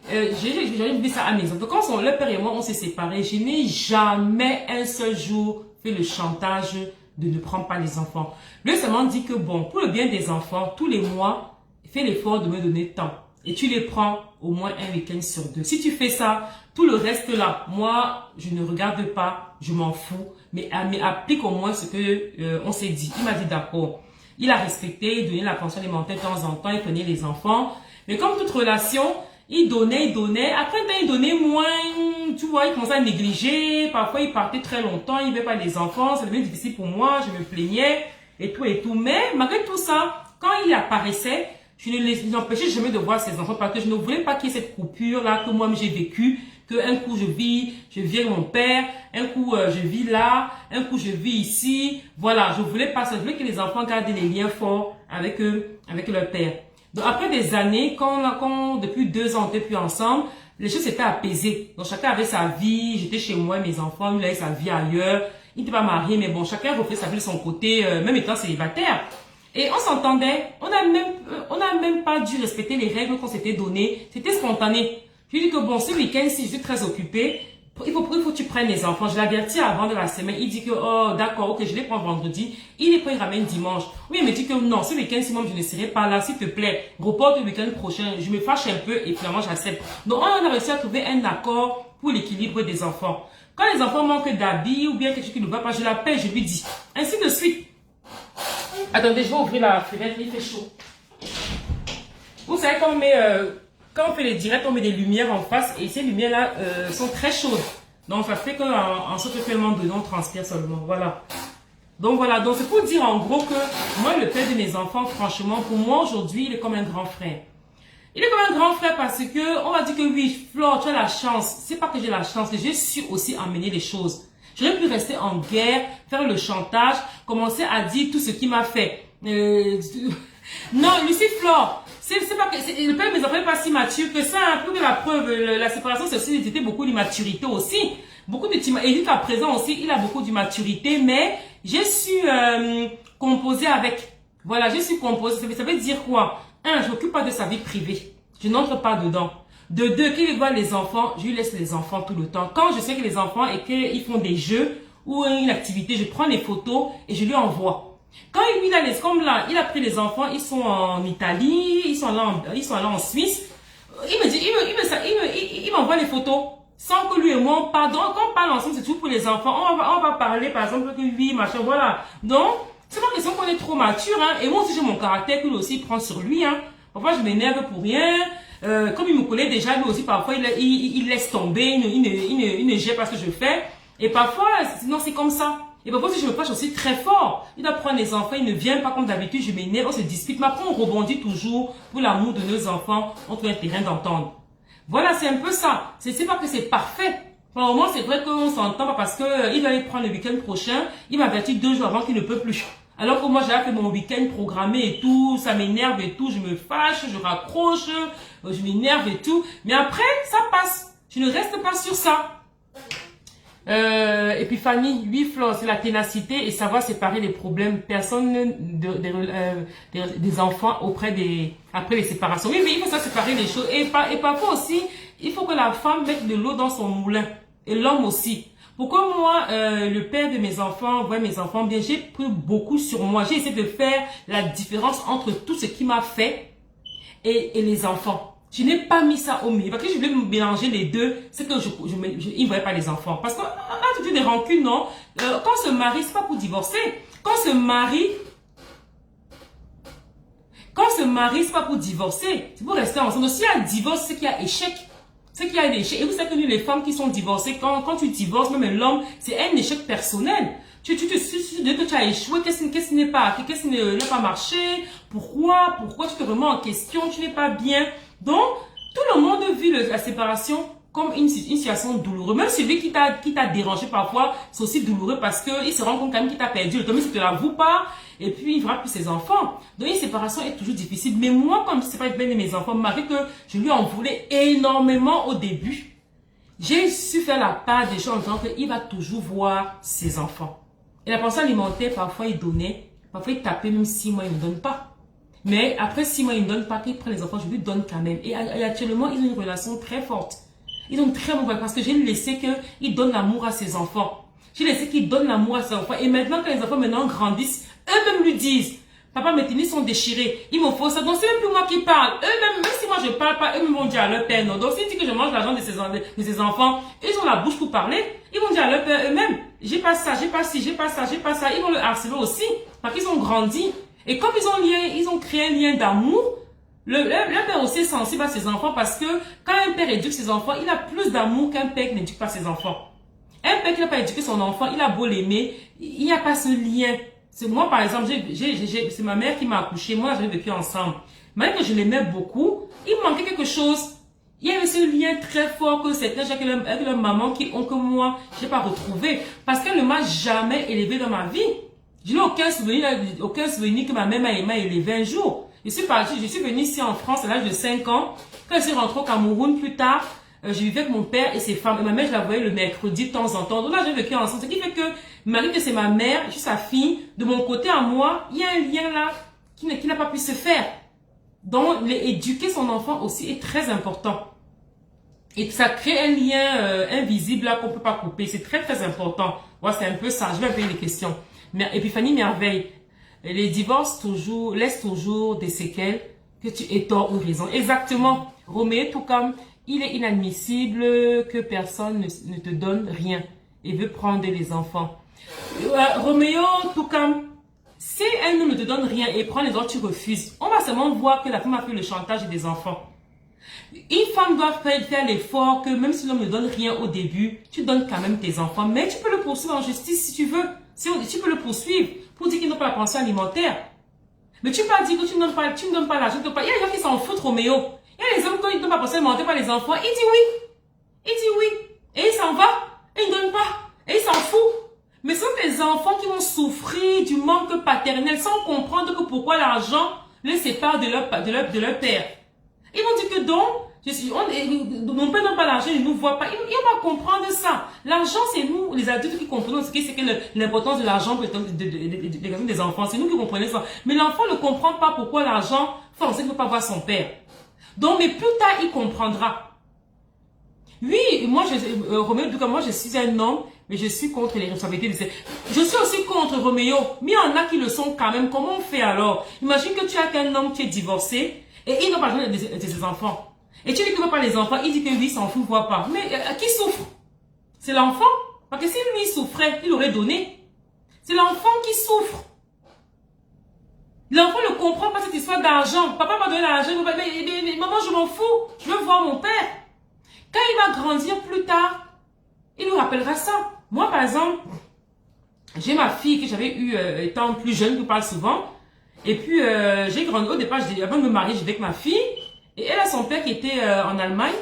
S1: J'ai dit ça à mes enfants. Quand le père et moi on s'est séparés, je n'ai jamais un seul jour fait le chantage de ne prendre pas les enfants. Lui seulement dit que bon, pour le bien des enfants, tous les mois, fais l'effort de me donner tant. Et tu les prends au moins un week-end sur 2. Si tu fais ça, tout le reste là, moi, je ne regarde pas, je m'en fous. Mais applique au moins ce que on s'est dit. Il m'a dit d'accord. Il a respecté, il donnait la pension alimentaire de temps en temps, il prenait les enfants. Mais comme toute relation, il donnait. Après, il donnait moins, tu vois, il commençait à négliger. Parfois, il partait très longtemps, il ne veut pas les enfants. Ça devenait difficile pour moi, je me plaignais et tout. Mais malgré tout ça, quand il apparaissait, je ne l'empêchais jamais de voir ses enfants parce que je ne voulais pas qu'il y ait cette coupure-là que moi j'ai vécue. que un coup je vis avec mon père, un coup je vis là, un coup je vis ici. Voilà, je voulais pas ça. Je voulais que les enfants gardent les liens forts avec eux, avec leur père. Donc après des années, quand depuis 2 ans on était plus ensemble, les choses s'étaient apaisées. Donc chacun avait sa vie, j'étais chez moi, mes enfants, lui il avait sa vie ailleurs. Il n'était pas marié, mais bon, chacun refait sa vie de son côté, même étant célibataire. Et on s'entendait, on n'a même pas dû respecter les règles qu'on s'était données. C'était spontané. Je lui ai dit que bon, ce week-end, si je suis très occupée, il faut que tu prennes les enfants. Je l'avertis avant de la semaine. Il dit que, oh, d'accord, ok, je les prends vendredi. Il les prend, il ramène dimanche. Oui, il me dit que non, ce week-end, si moi, je ne serai pas là, s'il te plaît, reporte le week-end prochain. Je me fâche un peu et finalement, j'accepte. Donc, on a réussi à trouver un accord pour l'équilibre des enfants. Quand les enfants manquent d'habits ou bien quelque chose qui ne va pas, je l'appelle, je lui dis. Ainsi de suite. Attendez, je vais ouvrir la fenêtre, il fait chaud. Vous savez, quand on fait les directs, on met des lumières en face et ces lumières-là sont très chaudes. Donc, ça fait qu'en sorte que le monde de on transpire seulement. Voilà. Donc, voilà. Donc, c'est pour dire en gros que moi, le père de mes enfants, franchement, pour moi, aujourd'hui, il est comme un grand frère. Il est comme un grand frère parce que, on va dire que oui, Flore, tu as la chance. C'est pas que j'ai la chance, j'ai su aussi emmener les choses. J'aurais pu rester en guerre, faire le chantage, commencer à dire tout ce qui m'a fait. Non, Lucie Flore, c'est pas que le père de mes enfants n'est pas si mature que ça. Pour que la preuve, la séparation, c'est aussi c'était beaucoup d'immaturité aussi. Beaucoup de et jusqu'à présent aussi, il a beaucoup d'immaturité, mais j'ai su composer avec. Voilà, j'ai su composer. Ça veut dire quoi? Un, je m'occupe pas de sa vie privée. Je n'entre pas dedans. De deux, qu'il voit les enfants, je lui laisse les enfants tout le temps. Quand je sais que les enfants et qu'ils font des jeux ou une activité, je prends les photos et je lui envoie. Quand il a comme là, il a pris les enfants, ils sont en Italie, ils sont là en Suisse. Il me dit, il m'envoie les photos sans que lui et moi on parle. Donc, quand on parle ensemble, c'est toujours pour les enfants. On va parler, par exemple, que oui, machin, voilà. Donc, c'est pas question qu'on est trop mature, hein. Et moi aussi, j'ai mon caractère que lui aussi prend sur lui, hein. Parfois, je m'énerve pour rien. Comme il me connaît déjà, lui aussi, parfois, il laisse tomber, il ne gère pas ce que je fais. Et parfois, sinon, c'est comme ça. Et parfois, si je me fâche aussi très fort, il doit prendre les enfants, il ne vient pas comme d'habitude, je m'énerve, on se dispute. Mais après, on rebondit toujours pour l'amour de nos enfants, on trouve un terrain d'entendre. Voilà, c'est un peu ça. C'est pas que c'est parfait. Enfin, au moins, c'est vrai qu'on s'entend pas parce que il va aller prendre le week-end prochain, il m'a averti 2 jours avant qu'il ne peut plus. Alors que moi, j'ai fait mon week-end programmé et tout, ça m'énerve et tout, je me fâche, je raccroche, je m'énerve et tout. Mais après, ça passe. Je ne reste pas sur ça. Et puis Fanny, 8 Flore, c'est la ténacité et savoir séparer les problèmes personne des enfants après les séparations. Oui, mais il faut ça séparer les choses. Et parfois aussi, il faut que la femme mette de l'eau dans son moulin. Et l'homme aussi. Pourquoi moi, le père de mes enfants, voit mes enfants bien, j'ai pris beaucoup sur moi. J'ai essayé de faire la différence entre tout ce qui m'a fait et les enfants. Je n'ai pas mis ça au milieu. Parce que je voulais mélanger les deux. C'est que il ne voyait pas les enfants. Parce qu'on a toujours des rancunes, non? Quand on se marie, c'est pas pour divorcer. Quand on se marie, c'est pas pour divorcer. C'est pour rester ensemble. Donc, s'il y a divorce, c'est qu'il y a échec. C'est qu'il y a des échecs. Et vous savez que nous, les femmes qui sont divorcées, quand tu divorces, même l'homme, c'est un échec personnel. Tu te dis que tu as échoué, qu'est-ce qui n'est pas, qu'est-ce qui n'a pas marché, pourquoi tu te remets en question, tu n'es pas bien. Donc, tout le monde vit la séparation comme une situation douloureuse. Même celui qui t'a dérangé parfois, c'est aussi douloureux parce qu'il se rend compte quand même qu'il t'a perdu. Le temps, il ne te l'avoue pas. Et puis, il verra plus ses enfants. Donc, une séparation est toujours difficile. Mais moi, comme je ne sais pas être bien de mes enfants, malgré que je lui en voulais énormément au début, j'ai su faire la part des choses en disant qu'il va toujours voir ses enfants. Et la pension alimentaire, parfois, il donnait. Parfois, il tapait même 6 mois, il ne donne pas. Mais après 6 mois, il ne donne pas. Qu'il prend les enfants, je lui donne quand même. Et actuellement, ils ont une relation très forte. Ils ont très bon parce que j'ai laissé qu'il donne l'amour à ses enfants. J'ai laissé qu'il donne l'amour à ses enfants. Et maintenant, quand les enfants maintenant grandissent, eux-mêmes lui disent, papa, mes tennis sont déchirés. Il me faut ça. Donc, c'est même plus moi qui parle. Eux-mêmes, même si moi je parle pas, eux-mêmes vont dire à leur père non. Donc, s'ils disent que je mange l'argent de ses enfants, ils ont la bouche pour parler. Ils vont dire à leur père eux-mêmes, j'ai pas ça, j'ai pas ci, j'ai pas ça, j'ai pas ça. Ils vont le harceler aussi. Parce qu'ils ont grandi. Et comme ils ont créé un lien d'amour, le père aussi est sensible à ses enfants parce que quand un père éduque ses enfants, il a plus d'amour qu'un père qui n'éduque pas ses enfants. Un père qui n'a pas éduqué son enfant, il a beau l'aimer, il n'y a pas ce lien. C'est moi, par exemple, c'est ma mère qui m'a accouché, moi, j'avais vécu ensemble. Malgré que je l'aimais beaucoup, il me manquait quelque chose. Il y avait ce lien très fort que certains gens avec leur maman qui ont que moi, je n'ai pas retrouvé. Parce qu'elle ne m'a jamais élevé dans ma vie. Je n'ai aucun souvenir que ma mère m'a élevé un jour. Je suis venue ici en France à l'âge de 5 ans. Quand je suis rentrée au Cameroun plus tard, je vivais avec mon père et ses femmes. Et ma mère, je la voyais le mercredi de temps en temps. Donc là, j'ai vécu ensemble. Ce qui fait que, malgré que c'est ma mère, je suis sa fille, de mon côté à moi, il y a un lien là qui n'a pas pu se faire. Donc, éduquer son enfant aussi est très important. Et ça crée un lien invisible là qu'on ne peut pas couper. C'est très très important. Ouais, c'est un peu ça. Je vais poser des questions. Mais Épiphanie Merveille, les divorces laissent toujours des séquelles que tu aies tort ou raison. Exactement. Roméo, tout comme il est inadmissible que personne ne te donne rien et veut prendre les enfants. Roméo, tout comme si un homme ne te donne rien et prend les autres, tu refuses. On va seulement voir que la femme a fait le chantage des enfants. Une femme doit faire l'effort que même si l'homme ne donne rien au début, tu donnes quand même tes enfants. Mais tu peux le poursuivre en justice si tu veux. Tu peux le poursuivre pour dire qu'il n'a pas la pension alimentaire. Mais tu peux pas dire que tu ne donnes pas l'argent. Il y a des gens qui s'en foutent, Roméo. Il y a des hommes qui ne donnent pas la pension alimentaire par les enfants. Il dit oui. Il dit oui. Et il s'en va. Et il ne donne pas. Et il s'en fout. Mais ce sont des enfants qui vont souffrir du manque paternel sans comprendre que pourquoi l'argent les sépare de leur père. Ils vont dire que donc, mon père n'a pas l'argent, il ne nous voit pas. Il va comprendre ça. L'argent, c'est nous, les adultes, qui comprenons ce qu'est l'importance de l'argent pour des enfants. C'est nous qui comprenons ça. Mais l'enfant ne comprend pas pourquoi l'argent fait en sorte qu'il ne peut pas voir son père. Donc, mais plus tard, il comprendra. Oui, Roméo, moi, je suis un homme, mais je suis contre les responsabilités. Je suis aussi contre Roméo. Mais il y en a qui le sont quand même. Comment on fait alors? Imagine que tu as qu'un homme qui est divorcé. Et il n'a pas besoin de ses enfants. Et tu dis qu'il ne veut pas les enfants, il dit que lui, il s'en fout, il ne voit pas. Mais qui souffre? C'est l'enfant. Parce que si lui souffrait, il aurait donné. C'est l'enfant qui souffre. L'enfant ne comprend pas cette histoire d'argent. Papa m'a donné l'argent, mais maman, je m'en fous. Je veux voir mon père. Quand il va grandir plus tard, il nous rappellera ça. Moi, par exemple, j'ai ma fille que j'avais eue étant plus jeune, je vous parle souvent. Et puis, j'ai grandi. Au départ, avant de me marier, j'étais avec ma fille. Et elle a son père qui était en Allemagne.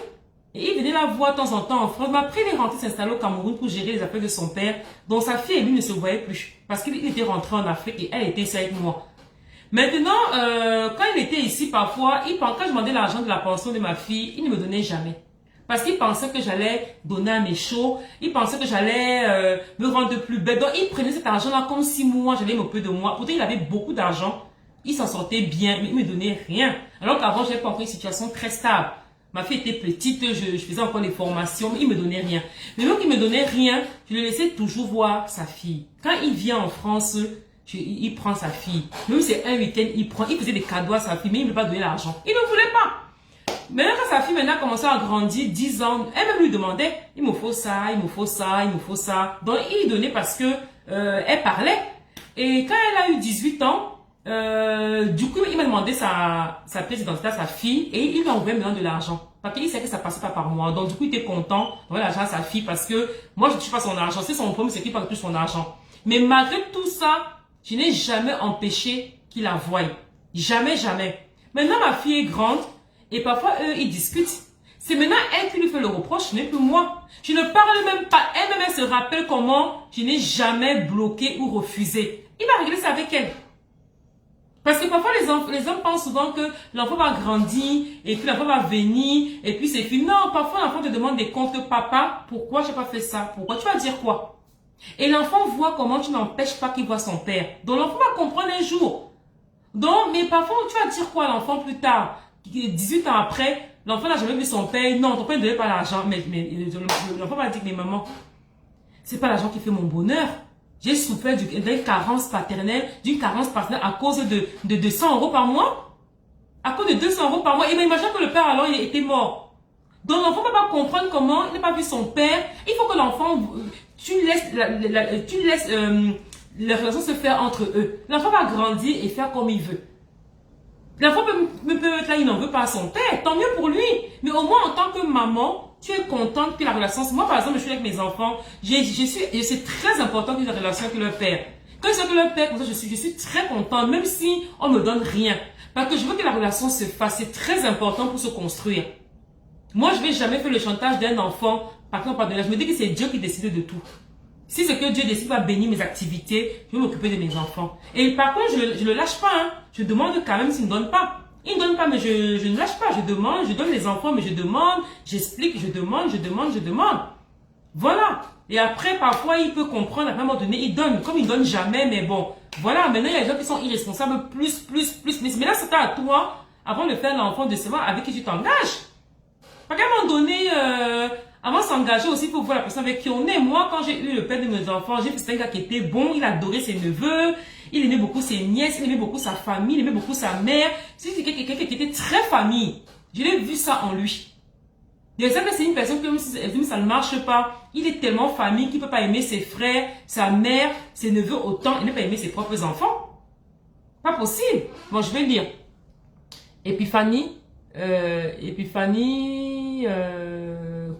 S1: Et il venait la voir de temps en temps en France. Mais après, il est rentré s'installer au Cameroun pour gérer les affaires de son père. Donc, sa fille et lui ne se voyaient plus. Parce qu'il était rentré en Afrique et elle était ici avec moi. Maintenant, quand il était ici, parfois, quand je demandais l'argent de la pension de ma fille, il ne me donnait jamais. Parce qu'il pensait que j'allais donner à mes shows. Il pensait que j'allais me rendre plus belle. Donc, il prenait cet argent-là comme si moi, j'allais m'occuper de moi. Pourtant, il avait beaucoup d'argent. Il s'en sortait bien, mais il ne me donnait rien. Alors qu'avant, j'avais pas encore une situation très stable. Ma fille était petite, je faisais encore des formations, mais il ne me donnait rien. Mais même qu'il ne me donnait rien, je le laissais toujours voir sa fille. Quand il vient en France, il prend sa fille. Même si c'est un week-end, il faisait des cadeaux à sa fille, mais il ne me pas donner l'argent. Il ne voulait pas. Maintenant, quand sa fille a commencé à grandir, 10 ans, elle-même lui demandait, il me faut ça, il me faut ça, il me faut ça. Donc, il donnait parce que elle parlait. Et quand elle a eu 18 ans, du coup, il m'a demandé sa pièce d'identité à sa fille et il lui a envoyé maintenant de l'argent. Parce qu'il sait que ça passait pas par moi. Donc, du coup, il était content d'envoyer l'argent à sa fille parce que moi, je ne touche pas son argent. C'est son problème, c'est qu'il ne parle plus son argent. Mais malgré tout ça, je n'ai jamais empêché qu'il la voie. Jamais, jamais. Maintenant, ma fille est grande. Et parfois, eux, ils discutent. C'est maintenant elle qui lui fait le reproche, ce n'est plus moi. Je ne parle même pas. Elle-même, elle se rappelle comment je n'ai jamais bloqué ou refusé. Il va régler ça avec elle. Parce que parfois, les hommes pensent souvent que l'enfant va grandir, et puis l'enfant va venir, et puis c'est fini. Non, parfois, l'enfant te demande des comptes. Papa, pourquoi je n'ai pas fait ça? Pourquoi? Tu vas dire quoi? Et l'enfant voit comment tu n'empêches pas qu'il voit son père. Donc, l'enfant va comprendre un jour. Donc, mais parfois, tu vas dire quoi à l'enfant plus tard? 18 ans après, l'enfant n'a jamais vu son père. Non, ton père ne donnait pas l'argent. Mais l'enfant va dire, mais maman, c'est pas l'argent qui fait mon bonheur. J'ai souffert d'une carence paternelle, à cause de 200 € par mois. À cause de 200 € par mois. Et imagine que le père alors, il était mort. Donc l'enfant ne va pas comprendre comment il n'a pas vu son père. Il faut que l'enfant, tu laisses les relations se faire entre eux. L'enfant va grandir et faire comme il veut. L'enfant peut être là, il n'en veut pas à son père, tant mieux pour lui. Mais au moins, en tant que maman, tu es contente que la relation... Moi, par exemple, je suis avec mes enfants, c'est très important qu'ils aient une relation avec leur père. Quand je suis avec leur père, comme ça, je suis très contente, même si on me donne rien. Parce que je veux que la relation se fasse, c'est très important pour se construire. Moi, je vais jamais faire le chantage d'un enfant. Par contre, pardon, je me dis que c'est Dieu qui décide de tout. Si ce que Dieu décide va bénir mes activités, je vais m'occuper de mes enfants. Et par contre, je le lâche pas. Hein. Je demande quand même s'il ne donne pas. Il ne donne pas, mais je ne lâche pas. Je demande, je donne les enfants, mais je demande, j'explique, je demande. Voilà. Et après, parfois, il peut comprendre, à un moment donné, il donne. Comme il donne jamais, mais bon. Voilà, maintenant, il y a des gens qui sont irresponsables, plus. Mais là, c'est à toi, avant de faire l'enfant, de savoir avec qui tu t'engages. Parce qu'à un moment donné, avant de s'engager aussi, il faut voir la personne avec qui on est. Moi, quand j'ai eu le père de mes enfants, j'ai vu que c'était un gars qui était bon, il adorait ses neveux, il aimait beaucoup ses nièces, il aimait beaucoup sa famille, il aimait beaucoup sa mère. C'est quelqu'un qui était très famille. Je l'ai vu ça en lui. Je sais que c'est une personne que même si ça ne marche pas, il est tellement famille qu'il ne peut pas aimer ses frères, sa mère, ses neveux autant, il ne peut pas aimer ses propres enfants. Pas possible. Bon, je vais lire. Épiphanie,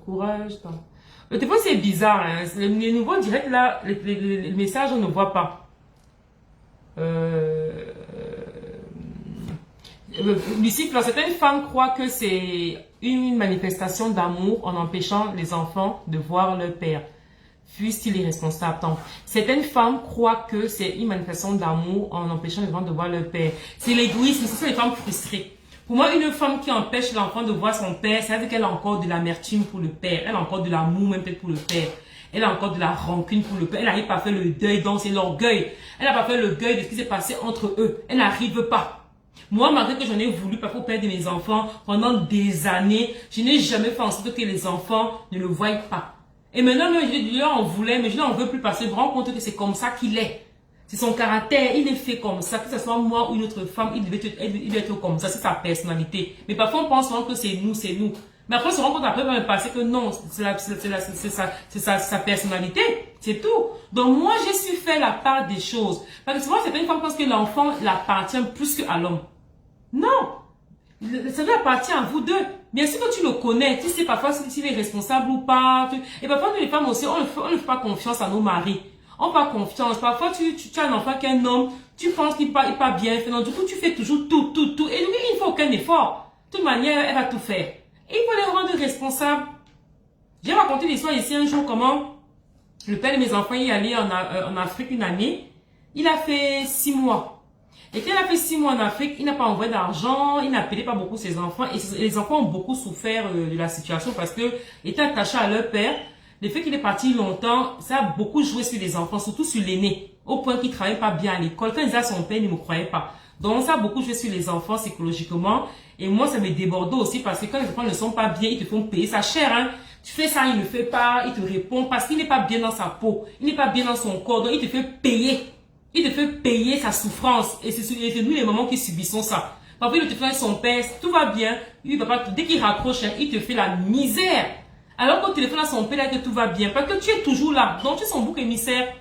S1: courage. Le téléphone, c'est bizarre. Hein. Les nouveaux directs, là, les messages, on ne voit pas. Lucifer, certaines femmes croient que c'est une manifestation d'amour en empêchant les enfants de voir leur père. Fussent-ils irresponsables? Certaines femmes croient que c'est une manifestation d'amour en empêchant les enfants de voir leur père. C'est l'égoïsme, ce sont les femmes frustrées. Pour moi, une femme qui empêche l'enfant de voir son père, c'est-à-dire qu'elle a encore de l'amertume pour le père, elle a encore de l'amour même peut-être pour le père. Elle a encore de la rancune pour le père. Elle n'arrive pas à faire le deuil, donc c'est l'orgueil. Elle n'a pas fait le deuil de ce qui s'est passé entre eux. Elle n'arrive pas. Moi, malgré que j'en ai voulu parfois au père de mes enfants pendant des années, je n'ai jamais fait en sorte que les enfants ne le voient pas. Et maintenant, je leur en voulais, mais je n'en veux plus parce que je me rends compte que c'est comme ça qu'il est. C'est son caractère, il est fait comme ça, que ce soit moi ou une autre femme, il doit être comme ça, c'est sa personnalité. Mais parfois on pense que c'est nous. Mais après on se rend compte après dans le passé que non, c'est sa personnalité, c'est tout. Donc moi j'ai su faire la part des choses. Parce que souvent certaines femmes pensent que l'enfant l'appartient plus qu'à l'homme. Non, ça lui appartient à vous deux. Bien sûr que tu le connais, tu sais parfois s'il est responsable ou pas. Et parfois nous les femmes aussi, on ne fait pas confiance à nos maris. On n'a pas confiance. Parfois, tu as un enfant qui est un homme, tu penses qu'il n'est pas bien fait. Donc, du coup, tu fais toujours tout. Et lui, il ne fait aucun effort. De toute manière, elle va tout faire. Et il faut les rendre responsables. J'ai raconté l'histoire ici un jour comment le père de mes enfants est allé en Afrique une année. Il a fait 6 mois. Et quand il a fait 6 mois en Afrique, il n'a pas envoyé d'argent, il n'appelait pas beaucoup ses enfants. Et les enfants ont beaucoup souffert de la situation parce que étaient attachés à leur père. Le fait qu'il est parti longtemps, ça a beaucoup joué sur les enfants, surtout sur l'aîné, au point qu'il ne travaillait pas bien à l'école. Quand il disait à son père, il ne me croyait pas. Donc ça a beaucoup joué sur les enfants psychologiquement. Et moi, ça me débordait aussi parce que quand les enfants ne sont pas bien, ils te font payer ça cher. Hein. Tu fais ça, il ne fait pas, il te répond parce qu'il n'est pas bien dans sa peau, il n'est pas bien dans son corps, donc il te fait payer. Il te fait payer sa souffrance. Et c'est nous les mamans qui subissons ça. Parfois, il te fait son père, tout va bien. Lui, papa, dès qu'il raccroche, hein, il te fait la misère. Alors qu'au téléphone à son père, là, que tout va bien. Parce que tu es toujours là. Donc, tu es son bouc émissaire.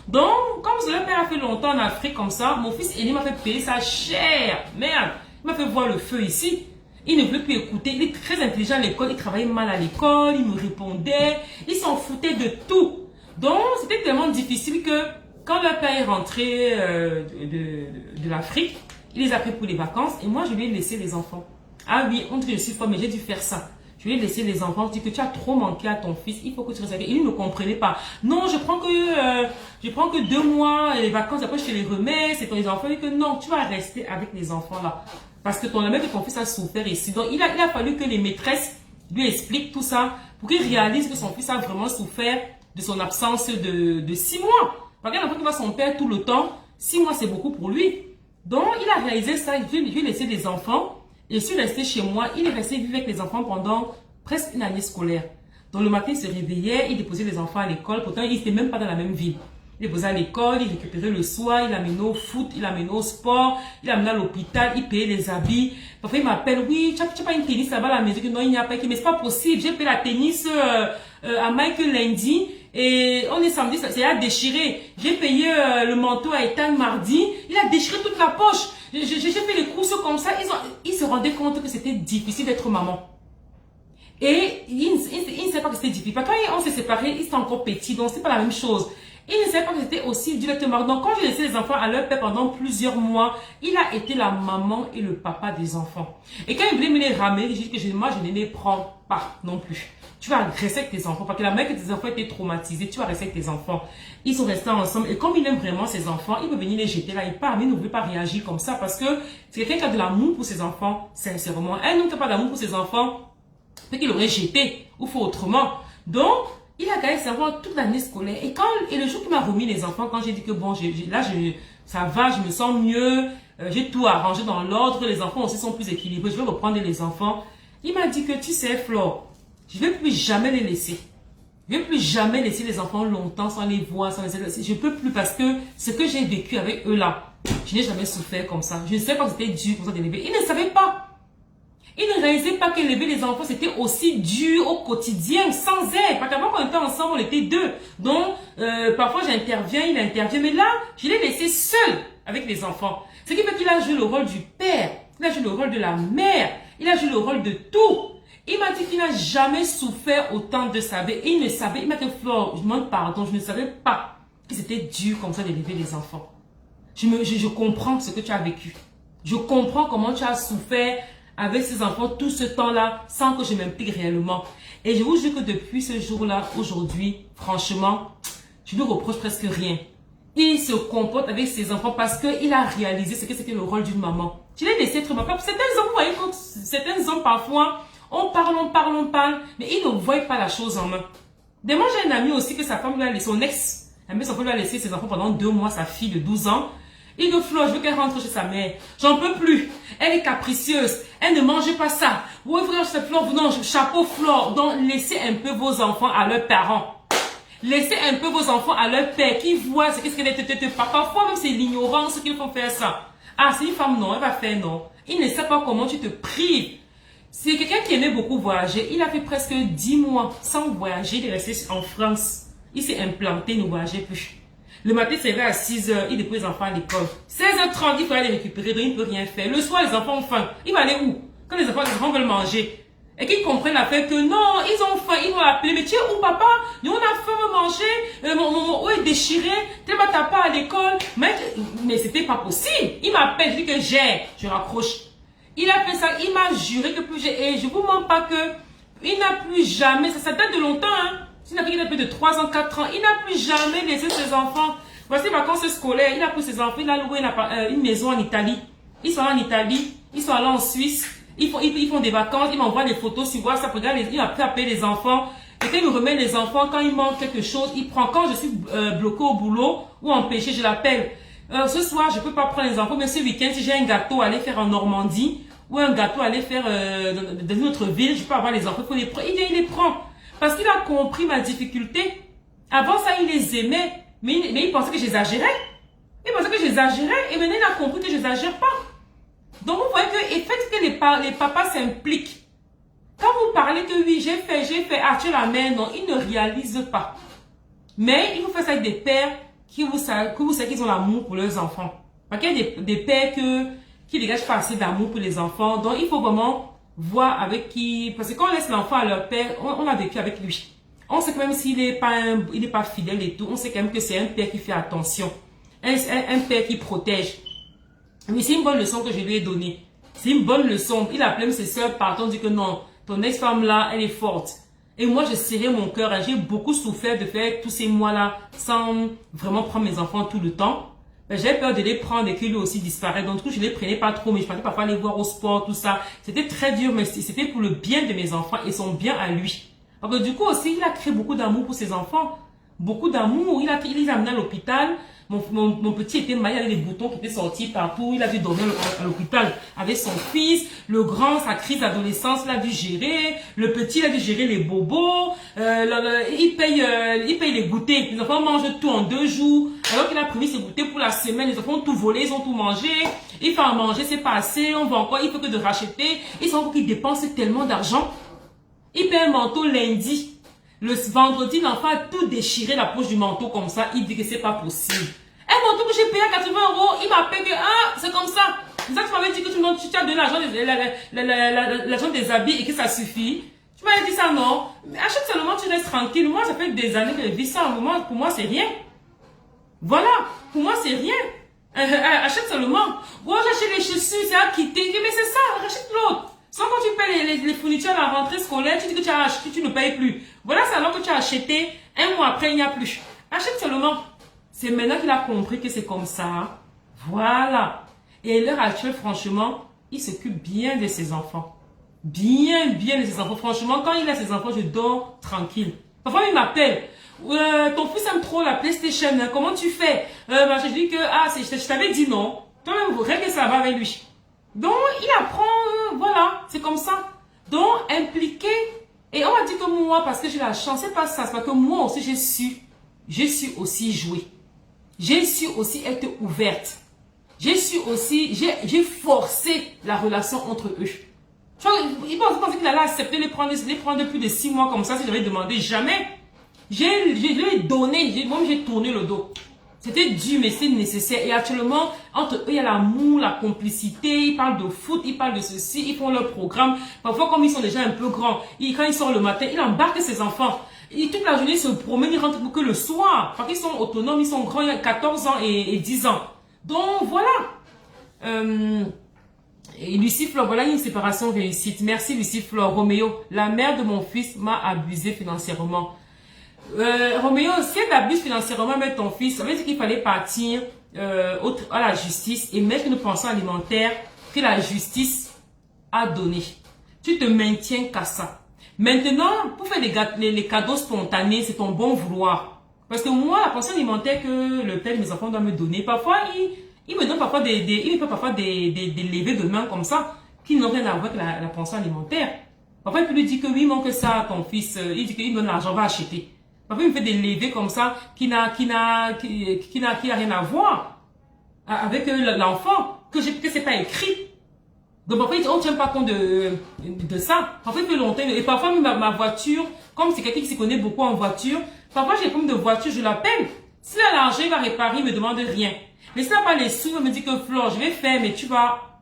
S1: Donc, comme le père a fait longtemps en Afrique comme ça, mon fils Elie m'a fait payer ça cher. Merde. Il m'a fait voir le feu ici. Il ne voulait plus écouter. Il est très intelligent à l'école. Il travaillait mal à l'école. Il me répondait. Il s'en foutait de tout. Donc, c'était tellement difficile que quand le père est rentré de l'Afrique, il les a pris pour les vacances. Et moi, je lui ai laissé les enfants. Ah oui, on dit que je suis folle, mais j'ai dû faire ça. Je lui ai laissé les enfants, je dis que tu as trop manqué à ton fils, il faut que tu restes avec. Il ne comprenait pas. Non, je prends que 2 mois, les vacances, après je te les remets, c'est pour les enfants. Il dit que non, tu vas rester avec les enfants là. Parce que ton mère de ton fils a souffert ici. Donc il a fallu que les maîtresses lui expliquent tout ça pour qu'il réalise que son fils a vraiment souffert de son absence de 6 mois. Parce qu'un enfant qui voit son père tout le temps, 6 mois c'est beaucoup pour lui. Donc il a réalisé ça, je lui ai laissé des enfants. Je suis restée chez moi, il est resté vivre avec les enfants pendant presque une année scolaire. Donc le matin, il se réveillait, il déposait les enfants à l'école, pourtant il n'était même pas dans la même ville. Il déposait à l'école, il récupérait le soir, il l'amenait au foot, il l'amenait au sport, il l'amenait à l'hôpital, il payait les habits. Parfois il m'appelle, oui, tu n'as pas une tennis là-bas à la maison? Non, il n'y a pas, mais c'est pas possible, j'ai payé la tennis à Mike lundi. Et on est samedi, c'est à déchirer. J'ai payé le manteau à Ethan mardi, il a déchiré toute la poche. J'ai fait les courses comme ça. Ils se rendaient compte que c'était difficile d'être maman. Et ils ne savaient pas que c'était difficile. Quand on s'est séparés, ils étaient encore petits, donc c'est pas la même chose. Il ne savait pas que c'était aussi directement. Donc, quand j'ai laissé les enfants à leur père pendant plusieurs mois, il a été la maman et le papa des enfants. Et quand il voulait me les ramener, j'ai dit que moi, je ne les prends pas non plus. Tu vas rester avec tes enfants. Parce que la mère que tes enfants étaient traumatisés, tu vas rester avec tes enfants. Ils sont restés ensemble. Et comme il aime vraiment ses enfants, il peut venir les jeter là. Il part, mais il ne veut pas réagir comme ça. Parce que c'est quelqu'un qui a de l'amour pour ses enfants, sincèrement. Un homme qui n'a pas d'amour pour ses enfants, peut-être qu'il aurait jeté ou fait autrement. Donc, il a gardé ses enfants toute l'année scolaire. Et le jour qu'il m'a remis les enfants, quand j'ai dit que bon, ça va, je me sens mieux, j'ai tout arrangé dans l'ordre, les enfants aussi sont plus équilibrés, je vais reprendre les enfants. Il m'a dit que tu sais, Flore, je ne vais plus jamais les laisser. Je ne vais plus jamais laisser les enfants longtemps sans les voir, sans les laisser. Je ne peux plus parce que ce que j'ai vécu avec eux là, je n'ai jamais souffert comme ça. Je ne sais pas que c'était dur pour ça d'élever. Ils ne savaient pas. Ils ne réalisaient pas qu'élever les enfants, c'était aussi dur au quotidien, sans aide. Parce qu'avant, quand on était ensemble, on était deux. Donc, parfois, j'interviens, il intervient. Mais là, je l'ai laissé seul avec les enfants. Ce qui fait qu'il a joué le rôle du père. Il a joué le rôle de la mère. Il a joué le rôle de tout. Il m'a dit qu'il n'a jamais souffert autant de sa vie. Et il ne savait, il m'a dit, Flore, je demande pardon, je ne savais pas que c'était dur comme ça d'élever les enfants. Je comprends ce que tu as vécu. Je comprends comment tu as souffert avec ces enfants tout ce temps-là, sans que je m'implique réellement. Et je vous jure que depuis ce jour-là, aujourd'hui, franchement, je ne reproche presque rien. Il se comporte avec ses enfants parce qu'il a réalisé ce que c'était le rôle d'une maman. Je l'ai laissé être maman. Certains hommes, vous voyez, certains hommes parfois, on parle, mais ils ne voient pas la chose en main. Demain, j'ai un ami aussi que sa femme lui a laissé, son ex, sa femme lui a laissé ses enfants pendant 2 mois, sa fille de 12 ans. Il dit, Flo, je veux qu'elle rentre chez sa mère. J'en peux plus. Elle est capricieuse. Elle ne mange pas ça. Oui, frère, c'est Flo. Non, chapeau Flo. Donc, laissez un peu vos enfants à leurs parents. Laissez un peu vos enfants à leur père qui voit ce qu'est-ce qu'elle est. Parfois, même c'est l'ignorance qu'il faut faire ça. Ah, c'est une femme, non, elle va faire non. Il ne sait pas comment tu te prives. C'est quelqu'un qui aimait beaucoup voyager. Il a fait presque 10 mois sans voyager. Il est resté en France. Il s'est implanté, il ne voyageait plus. Le matin, c'est à 6 h, il dépose les enfants à l'école. 16 h 30, il faut aller les récupérer, donc il ne peut rien faire. Le soir, les enfants ont faim. Il va aller où? Quand les enfants veulent manger. Et qu'ils comprennent la fait que non, ils ont faim, ils vont appeler. Mais tu es où, papa? Nous, on a faim, on va manger. Mon eau est déchirée. Tellement t'as pas à l'école. Mais c'était pas possible. Il m'appelle, je dis que je raccroche. Il a fait ça, il m'a juré que plus j'ai. Et je vous mens pas que il n'a plus jamais, ça date de longtemps, hein. Il n'a plus de 3 ans, 4 ans. Il n'a plus jamais laissé ses enfants. Voici les vacances scolaires. Il a pris ses enfants. Il a loué une maison en Italie. Ils sont en Italie. Ils sont allés en Suisse. Ils font des vacances. Ils m'envoient des photos sur WhatsApp. Regarde, il a pu appeler les enfants. Et quand il me remet les enfants, quand il manque quelque chose, il prend. Quand je suis bloqué au boulot ou empêché, je l'appelle. Ce soir, je ne peux pas prendre les enfants. Mais ce week-end, si j'ai un gâteau à aller faire en Normandie ou un gâteau à aller faire dans une autre ville, je peux avoir les enfants. Il vient, il les prend. Parce qu'il a compris ma difficulté. Avant ça, il les aimait. Mais il pensait que j'exagérais. Il pensait que j'exagérais. Et maintenant, il a compris que j'exagère pas. Donc, vous voyez que le fait que les papas s'impliquent. Quand vous parlez que oui, j'ai fait, ah, tu es la mère, non, ils ne réalisent pas. Mais il faut faire ça avec des pères que vous savez qu'ils ont l'amour pour leurs enfants. Parce qu'il y a des pères qui dégagent pas assez d'amour pour les enfants. Donc, il faut vraiment voir avec qui, parce que quand on laisse l'enfant à leur père, on a vécu avec lui. On sait que même s'il n'est pas fidèle et tout, on sait quand même que c'est un père qui fait attention. Un père qui protège. Mais c'est une bonne leçon que je lui ai donnée. C'est une bonne leçon. Il a appelé même ses soeurs partant, dit que non, ton ex-femme là, elle est forte. Et moi, je serrais mon cœur. J'ai beaucoup souffert de faire tous ces mois-là sans vraiment prendre mes enfants tout le temps. J'avais peur de les prendre et que lui aussi disparaît. Donc, du coup, je les prenais pas trop, mais je partais parfois les voir au sport, tout ça. C'était très dur, mais c'était pour le bien de mes enfants et son bien à lui. Parce que du coup aussi, il a créé beaucoup d'amour pour ses enfants. Beaucoup d'amour. Il les a amenés à l'hôpital. Mon petit était malade, il avait des boutons qui étaient sortis partout. Il a dû dormir à l'hôpital avec son fils. Le grand, sa crise d'adolescence, il a dû gérer. Le petit, il a dû gérer les bobos. Il paye les goûters. Les enfants mangent tout en 2 jours. Alors qu'il a prévu ses goûters pour la semaine, les enfants ont tout volé, ils ont tout mangé. Il fait à manger, c'est pas assez. On va encore, il faut que de racheter. Ils sont qu'il dépense tellement d'argent. Il paye un manteau lundi. Le vendredi, l'enfant a tout déchiré la poche du manteau comme ça. Il dit que c'est pas possible. Un manteau que j'ai payé à 80 €, il m'appelle que, ah, c'est comme ça. C'est ça que tu m'avais dit que tu as donné l'argent des habits et que ça suffit. Tu m'avais dit ça, non. Mais achète seulement, tu restes tranquille. Moi, ça fait des années que je vis ça. Pour moi, c'est rien. Voilà, pour moi, c'est rien. Achète seulement. Bon, j'achète les chaussures, c'est à quitter. Mais c'est ça, achète l'autre. Sans quand tu payes les fournitures à la rentrée scolaire, tu dis que tu as acheté, tu ne payes plus. Voilà, c'est alors que tu as acheté, un mois après, il n'y a plus. Achète seulement. C'est maintenant qu'il a compris que c'est comme ça. Voilà. Et à l'heure actuelle, franchement, il s'occupe bien de ses enfants. Bien de ses enfants. Franchement, quand il a ses enfants, je dors tranquille. Parfois, il m'appelle. Ton fils aime trop la PlayStation. Hein, comment tu fais? Je dis que, je t'avais dit non. Toi-même, rien que ça va avec lui. Donc, il apprend, voilà, c'est comme ça. Donc, impliqué. Et on m'a dit que moi, parce que j'ai la chance, c'est pas ça, c'est parce que moi aussi, j'ai su aussi jouer. J'ai su aussi être ouverte. J'ai su aussi, j'ai forcé la relation entre eux. Tu vois, il pensait qu'il allait accepter les prendre plus de 6 mois comme ça si j'avais demandé. Jamais. Je lui ai donné, moi j'ai tourné le dos. C'était dur, mais c'est nécessaire. Et actuellement, entre eux, il y a l'amour, la complicité. Ils parlent de foot, ils parlent de ceci, ils font leur programme. Parfois, comme ils sont déjà un peu grands, quand ils sortent le matin, ils embarquent ses enfants. Et toute la journée, ils se promènent, ils rentrent que le soir. Parce qu'ils sont autonomes, ils sont grands, il y a 14 ans et 10 ans. Donc, voilà. Et Lucie Flore, voilà une séparation réussite. Merci Lucie Flore. Roméo, la mère de mon fils m'a abusé financièrement. Roméo, si elle abuse financièrement avec ton fils, ça veut dire qu'il fallait partir à la justice et mettre une pension alimentaire que la justice a donnée. Tu te maintiens qu'à ça. Maintenant, pour faire les cadeaux spontanés, c'est ton bon vouloir. Parce que moi, la pension alimentaire que le père de mes enfants doit me donner, parfois, il me donne parfois il me fait parfois des levées de main comme ça, qui n'ont rien à voir avec la pension alimentaire. Parfois, il peut lui dire que oui, il manque ça à ton fils. Il dit qu'il donne l'argent, va acheter. Parfois, il me fait des levées comme ça, qui n'a rien à voir avec l'enfant, que c'est pas écrit. Donc, parfois, on ne tient pas compte de ça. Parfois, il fait longtemps. Et parfois, ma voiture, comme c'est quelqu'un qui s'y connaît beaucoup en voiture, parfois, j'ai des problèmes de voiture, je l'appelle. S'il a l'argent, il va réparer, il me demande rien. Mais s'il n'a pas les sous, il me dit que Flore, je vais faire, mais tu vas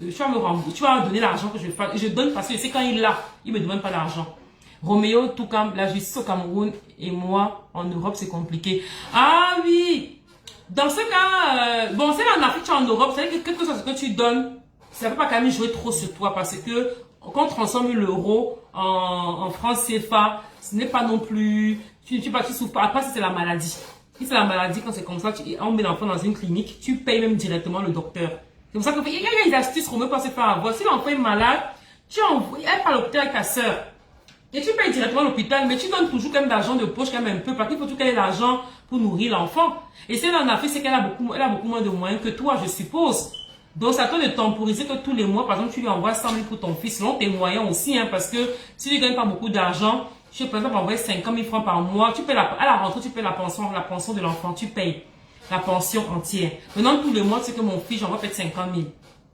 S1: me rembourser, tu vas me donner l'argent que je fais. Je donne parce que je sais quand il l'a, il me demande pas l'argent. Roméo, tout comme la justice au Cameroun et moi, en Europe, c'est compliqué. Ah oui! Dans ce cas, bon, c'est en Afrique, tu es en Europe, c'est que quelque chose que tu donnes, ça ne peut pas quand même jouer trop sur toi parce que quand on transforme l'euro en francs CFA, ce n'est pas non plus, tu souffres pas, à part si c'est la maladie. Si c'est la maladie, quand c'est comme ça, on met l'enfant dans une clinique, tu payes même directement le docteur. C'est pour ça qu'il y a des astuces qu'on ne peut pas se faire avoir. Si l'enfant est malade, tu envoies, elle part à l'hôpital avec ta soeur. Et tu payes directement à l'hôpital, mais tu donnes toujours quand même d'argent de poche quand même un peu, parce qu'il faut toujours qu'elle ait l'argent pour nourrir l'enfant. Et si elle en a fait, c'est qu'elle a beaucoup moins de moyens que toi, je suppose. Donc, ça te de temporiser que tous les mois, par exemple, tu lui envoies 100 000 pour ton fils, selon tes moyens aussi, hein, parce que si tu ne gagnes pas beaucoup d'argent, tu peux par exemple envoyer 50 000 francs par mois, tu payes à la rentrée, tu payes la pension de l'enfant, tu payes la pension entière. Maintenant, tous les mois, tu sais que mon fils, j'envoie peut-être 50 000.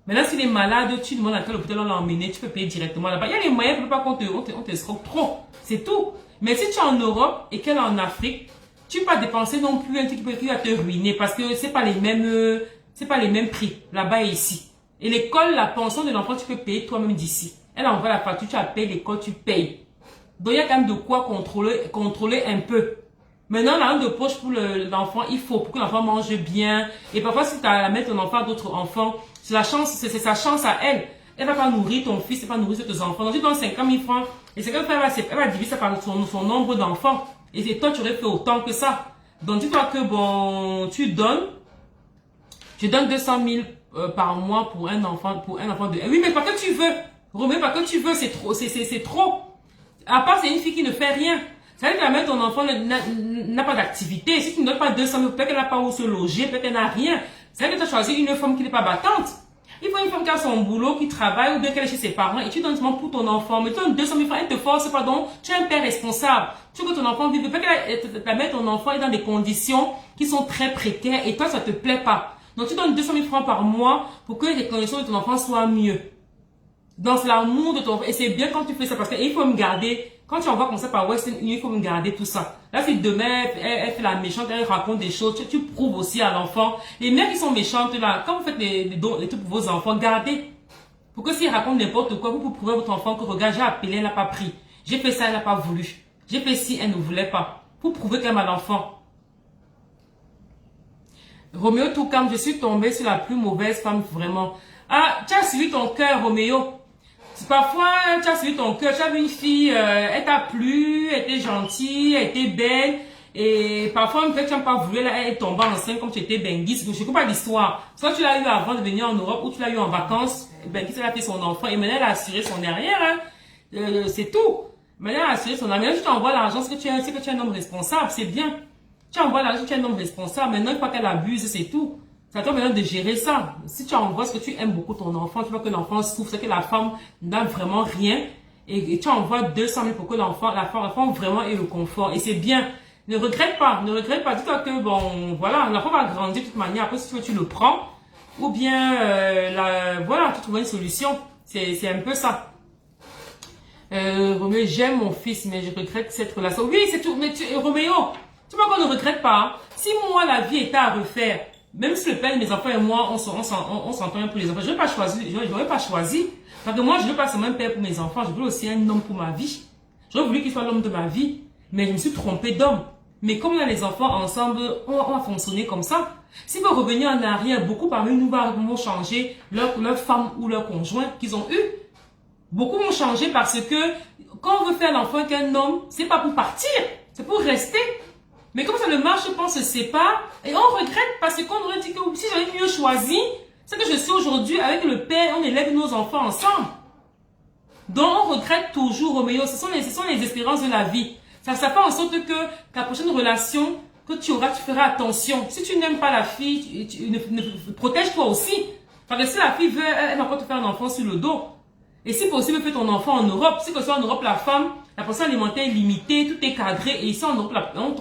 S1: Maintenant, s'il est malade, tu demandes à quel hôpital on l'a emmené, tu peux payer directement là-bas. Il y a les moyens, tu ne peux pas qu'on te escroque trop. C'est tout. Mais si tu es en Europe et qu'elle est en Afrique, tu ne peux pas dépenser non plus un truc qui va te ruiner parce que c'est pas les mêmes prix là-bas et ici. Et l'école, la pension de l'enfant, tu peux payer toi-même d'ici. Elle envoie la facture, tu as payé l'école, tu payes. Donc, il y a quand même de quoi contrôler un peu. Maintenant, la langue de poche pour l'enfant, il faut pour que l'enfant mange bien. Et parfois, si tu as à mettre ton enfant à d'autres enfants, c'est sa chance à elle. Elle va pas nourrir ton fils, elle va pas nourrir tes enfants. Donc, tu donnes 50 000 francs. Et 50 000 francs, elle va diviser ça par son nombre d'enfants. Et toi, tu aurais fait autant que ça. Donc, dis-toi que bon, tu donnes 200 000 par mois pour un enfant de... Oui, mais pas que tu veux. Romain, pas que tu veux, c'est trop. À part, c'est une fille qui ne fait rien. Ça veut dire que ton enfant n'a pas d'activité. Si tu ne donnes pas 200 000, peut-être qu'elle n'a pas où se loger, peut-être qu'elle n'a rien. C'est vrai que tu as choisi une femme qui n'est pas battante. Il faut une femme qui a son boulot, qui travaille, ou bien qu'elle est chez ses parents, et tu donnes seulement pour ton enfant. Mais tu donnes 200 000 francs, elle te force, pardon, tu es un père responsable. Tu veux que ton enfant vive, peut-être qu'elle met ton enfant dans des conditions qui sont très précaires, et toi, ça te plaît pas. Donc, tu donnes 200 000 francs par mois pour que les conditions de ton enfant soient mieux. Donc, c'est l'amour de ton enfant. Et c'est bien quand tu fais ça, parce qu'il faut me garder. Quand tu envoies comme ça par Western Union, il faut me garder tout ça. Là, si demain, elle fait la méchante, elle raconte des choses, tu prouves aussi à l'enfant. Les mères qui sont méchantes, là, quand vous faites les trucs pour vos enfants, gardez. Pour que s'ils racontent n'importe quoi, vous pouvez prouver à votre enfant que, regarde, j'ai appelé, elle n'a pas pris. J'ai fait ça, elle n'a pas voulu. J'ai fait ci, elle ne voulait pas. Pour prouver qu'elle m'a l'enfant. Roméo tout calme, je suis tombée sur la plus mauvaise femme, vraiment. Ah, tu as suivi ton cœur, Roméo. Parfois, tu as suivi ton cœur, tu as vu une fille, elle t'a plu, elle était gentille, elle était belle. Et parfois, peut-être tu n'as pas voulu, elle est tombée enceinte comme tu étais Benguis. Je ne sais pas l'histoire. Soit tu l'as eu avant de venir en Europe, ou tu l'as eu en vacances. Benguis, elle a fait son enfant et maintenant elle a assuré son derrière. Hein. C'est tout. Maintenant elle a assuré son derrière. Maintenant, tu t'envoies l'argent, c'est que tu es un homme responsable, c'est bien. Tu envoies l'argent, tu es un homme responsable. Maintenant, une fois qu'elle abuse, c'est tout. C'est à toi maintenant de gérer ça. Si tu envoies ce que tu aimes beaucoup ton enfant, tu vois que l'enfant souffre, c'est que la femme n'a vraiment rien. Et tu envoies 200 000 pour que la femme vraiment ait le confort. Et c'est bien. Ne regrette pas, ne regrette pas. Dis-toi que bon, voilà, l'enfant va grandir de toute manière. Après, si tu veux, tu le prends. Ou bien, voilà, tu trouves une solution. C'est un peu ça. Roméo, j'aime mon fils, mais je regrette cette relation. Oui, c'est tout. Mais Roméo, tu vois qu'on ne regrette pas. Hein. Si moi, la vie était à refaire, même si le père de mes enfants et moi, on s'entend pour les enfants, je n'aurais pas choisi. Parce que moi, je ne veux pas seulement un père pour mes enfants, je veux aussi un homme pour ma vie. J'aurais voulu qu'il soit l'homme de ma vie, mais je me suis trompée d'homme. Mais comme on a les enfants ensemble, on va fonctionner comme ça. Si vous revenez en arrière, beaucoup parmi nous vont changer leur femme ou leur conjoint qu'ils ont eu. Beaucoup vont changer parce que quand on veut faire l'enfant avec un homme, c'est pas pour partir, c'est pour rester. Mais comme ça ne marche pas, on se sépare et on regrette parce qu'on aurait dit que si j'avais mieux choisi, c'est que je suis aujourd'hui avec le père, on élève nos enfants ensemble. Donc on regrette toujours, Roméo, ce sont les espérances de la vie. Ça fait en sorte que ta prochaine relation que tu auras, tu feras attention. Si tu n'aimes pas la fille, protège-toi aussi. Parce que si la fille veut, elle va pas te faire un enfant sur le dos. Et si possible, fais ton enfant en Europe. Si que soit en Europe, la femme, la portion alimentaire est limitée, tout est cadré. Et ici en Europe,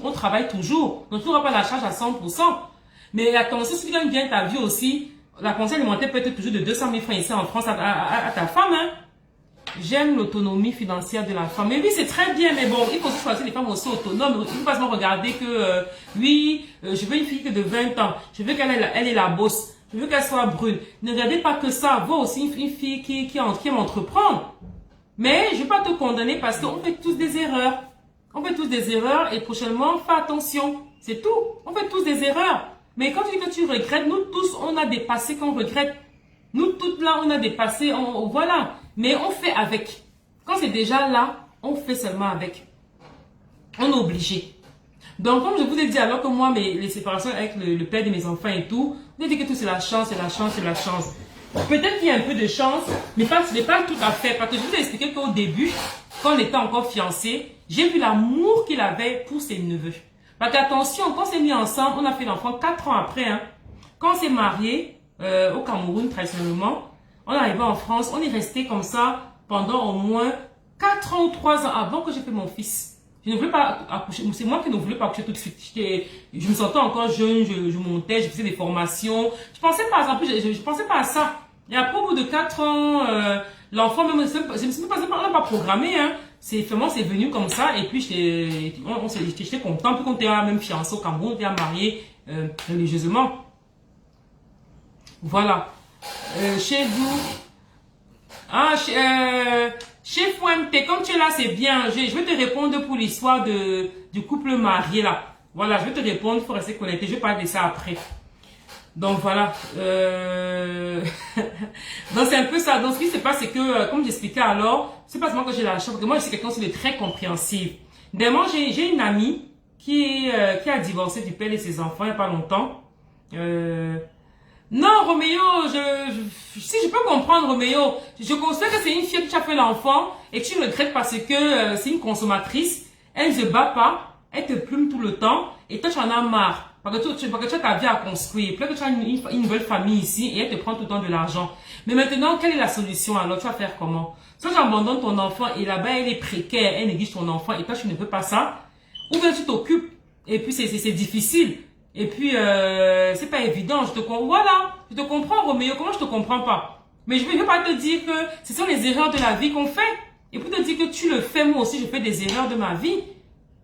S1: on travaille toujours. Donc tu n'auras pas la charge à 100%. Mais attention, si tu gagnes bien ta vie aussi, la pension alimentaire peut être toujours de 200 000 francs ici en France à ta femme. Hein. J'aime l'autonomie financière de la femme. Mais oui, c'est très bien, mais bon, il faut aussi choisir les femmes aussi autonomes. Il ne faut pas seulement regarder que, oui, je veux une fille que de 20 ans. Je veux qu'elle ait la bosse. Je veux qu'elle soit brune. Ne regardez pas que ça. Vois aussi une fille qui aime entreprendre. Mais je ne vais pas te condamner parce qu'on fait tous des erreurs. On fait tous des erreurs et prochainement, fais attention. C'est tout. On fait tous des erreurs. Mais quand tu dis que tu regrettes, nous tous, on a dépassé qu'on regrette. Nous toutes là, on a dépassé, voilà. Mais on fait avec. Quand c'est déjà là, on fait seulement avec. On est obligé. Donc, comme je vous ai dit, alors que moi, les séparations avec le père de mes enfants et tout, vous avez dit que tout c'est la chance, c'est la chance, c'est la chance. Peut-être qu'il y a un peu de chance, mais pas tout à fait. Parce que je vous ai expliqué qu'au début, quand on était encore fiancés, j'ai vu l'amour qu'il avait pour ses neveux. Parce qu'attention, quand on s'est mis ensemble, on a fait l'enfant 4 ans après. Hein. Quand on s'est mariés, au Cameroun, traditionnellement, on est arrivé en France, on est resté comme ça pendant au moins 4 ans ou 3 ans avant que j'ai fait mon fils. Je ne voulais pas accoucher, c'est moi qui ne voulais pas accoucher tout de suite. Je me sentais encore jeune, je montais, je faisais des formations. Je pensais pas, en plus, je pensais pas à ça. Et après, au bout de 4 ans, l'enfant, même, je me suis pas, on n'a pas programmé, hein. C'est vraiment, c'est venu comme ça, et puis j'étais content, puis qu'on était même fiancés au Cameroun, on était mariés religieusement. Voilà. Chez vous. Ah, chez Fuente, comme tu es là, c'est bien. Je vais te répondre pour l'histoire du couple marié là. Voilà, je vais te répondre, il faut rester connecté. Je vais parler de ça après. Donc voilà. Donc c'est un peu ça. Donc ce qui se passe, c'est que, comme j'expliquais alors, c'est pas seulement que j'ai la chance, parce que moi je suis quelqu'un aussi de très compréhensif. D'ailleurs, j'ai une amie qui a divorcé du père de ses enfants il n'y a pas longtemps. Non, Roméo, si je peux comprendre, Roméo, je considère que c'est une fille qui a fait l'enfant et tu regrettes parce que c'est une consommatrice, elle ne se bat pas, elle te plume tout le temps et toi tu en as marre. Parce que tu as ta vie à construire, peut-être que tu as une nouvelle famille ici et elle te prend tout le temps de l'argent. Mais maintenant, quelle est la solution alors? Tu vas faire comment? Soit tu abandonnes ton enfant et là-bas elle est précaire, elle néglige ton enfant et toi tu ne veux pas ça. Ou bien tu t'occupes et puis c'est difficile. Et puis, c'est pas évident, voilà, je te comprends, Roméo, comment je te comprends pas? Mais je vais pas te dire que ce sont les erreurs de la vie qu'on fait. Et pour te dire que tu le fais, moi aussi, je fais des erreurs de ma vie.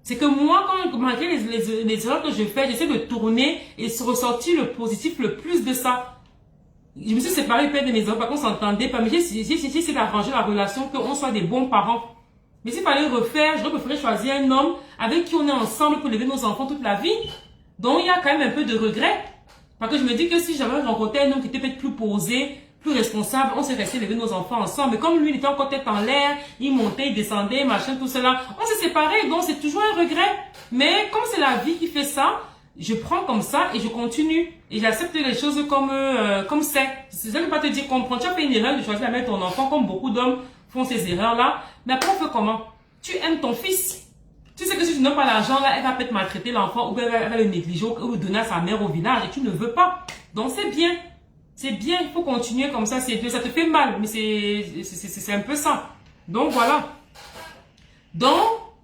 S1: C'est que moi, malgré les erreurs que je fais, j'essaie de tourner et se ressortir le positif le plus de ça. Je me suis séparée peut-être de mes enfants, qu'on s'entendait pas, mais j'ai essayé d'arranger la relation, qu'on soit des bons parents. Mais s'il fallait refaire, j'aurais préféré choisir un homme avec qui on est ensemble pour élever nos enfants toute la vie. Donc, il y a quand même un peu de regret. Parce que je me dis que si j'avais rencontré un homme qui était peut-être plus posé, plus responsable, on s'est resté élever nos enfants ensemble. Mais comme lui, il était encore tête en l'air, il montait, il descendait, machin, tout cela, on s'est séparés, donc c'est toujours un regret. Mais comme c'est la vie qui fait ça, je prends comme ça et je continue. Et j'accepte les choses comme c'est. Je ne vais pas te dire comprends. Tu as fait une erreur de choisir de mettre ton enfant, comme beaucoup d'hommes font ces erreurs-là. Mais après, on fait comment? Tu aimes ton fils. Tu sais que si tu n'as pas l'argent, là, elle va peut-être maltraiter l'enfant, ou bien elle va le négliger, ou le donner à sa mère au village, et tu ne veux pas. Donc c'est bien. C'est bien, il faut continuer comme ça. Ça te fait mal, mais c'est un peu ça. Donc voilà. Donc,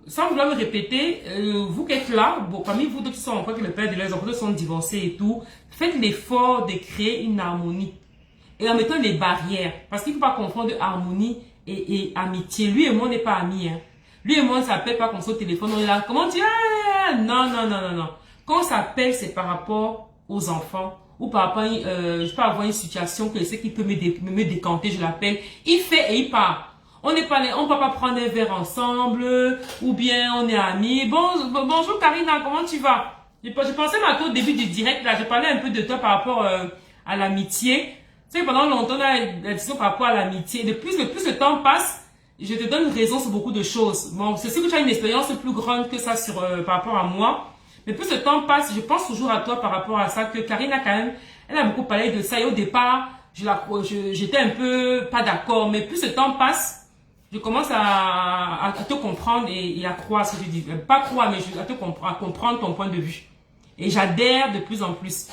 S1: sans vouloir me répéter, vous qui êtes là, bon, parmi vous d'autres qui sont en que le père de leurs enfants sont divorcés et tout, faites l'effort de créer une harmonie. Et en mettant les barrières. Parce qu'il ne faut pas confondre harmonie et amitié. Lui et moi, on n'est pas amis. Hein. Lui et moi, on ne s'appelle pas comme ça au téléphone. On est là, comment tu dis? Non, non, non, non, non. Quand on s'appelle, c'est par rapport aux enfants. Ou par rapport, je peux avoir une situation que je sais qu'il peut me décanter, je l'appelle. Il fait et il part. On n'est pas, on peut pas prendre un verre ensemble, ou bien on est amis. Bonjour Karina, comment tu vas? Je pensais au début du direct, là, je parlais un peu de toi par rapport à l'amitié. Tu sais, pendant longtemps, on a la discussion par rapport à l'amitié. Le plus le temps passe, je te donne raison sur beaucoup de choses. Bon, c'est sûr que tu as une expérience plus grande que ça par rapport à moi. Mais plus le temps passe, je pense toujours à toi par rapport à ça, que Karina, quand même, elle a beaucoup parlé de ça. Et au départ, j'étais un peu pas d'accord. Mais plus le temps passe, je commence à te comprendre et à croire ce que tu dis. Pas croire, mais à comprendre ton point de vue. Et j'adhère de plus en plus.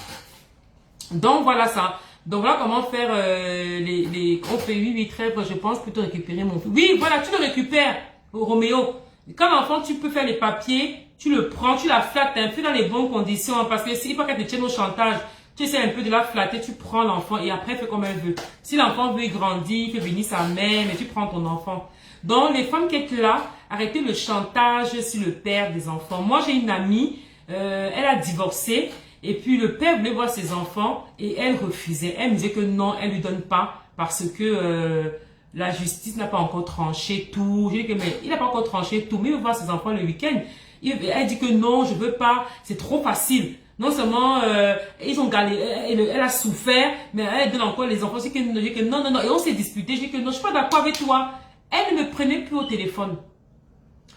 S1: Donc voilà ça. Donc voilà comment faire on fait 8 trêves, je pense plutôt récupérer mon fils. Oui, voilà, tu le récupères, Roméo. Comme enfant, tu peux faire les papiers, tu le prends, tu la flattes un peu dans les bonnes conditions, hein, parce que s'il faut qu'elle te tienne au chantage, tu essaies un peu de la flatter, tu prends l'enfant et après, fais comme elle veut. Si l'enfant veut grandir, il fait venir sa mère, mais tu prends ton enfant. Donc, les femmes qui sont là, arrêtez le chantage sur le père des enfants. Moi, j'ai une amie, elle a divorcé. Et puis le père voulait voir ses enfants et elle refusait. Elle me disait que non, elle lui donne pas parce que la justice n'a pas encore tranché tout. J'ai dit que mais il n'a pas encore tranché tout, mais il veut voir ses enfants le week-end. Elle dit que non, je veux pas, c'est trop facile. Non seulement ils ont galéré, elle a souffert, mais elle donne encore les enfants. Je dis que non, non, non. Et on s'est disputé. Je dis que non, je suis pas d'accord avec toi. Elle ne me prenait plus au téléphone.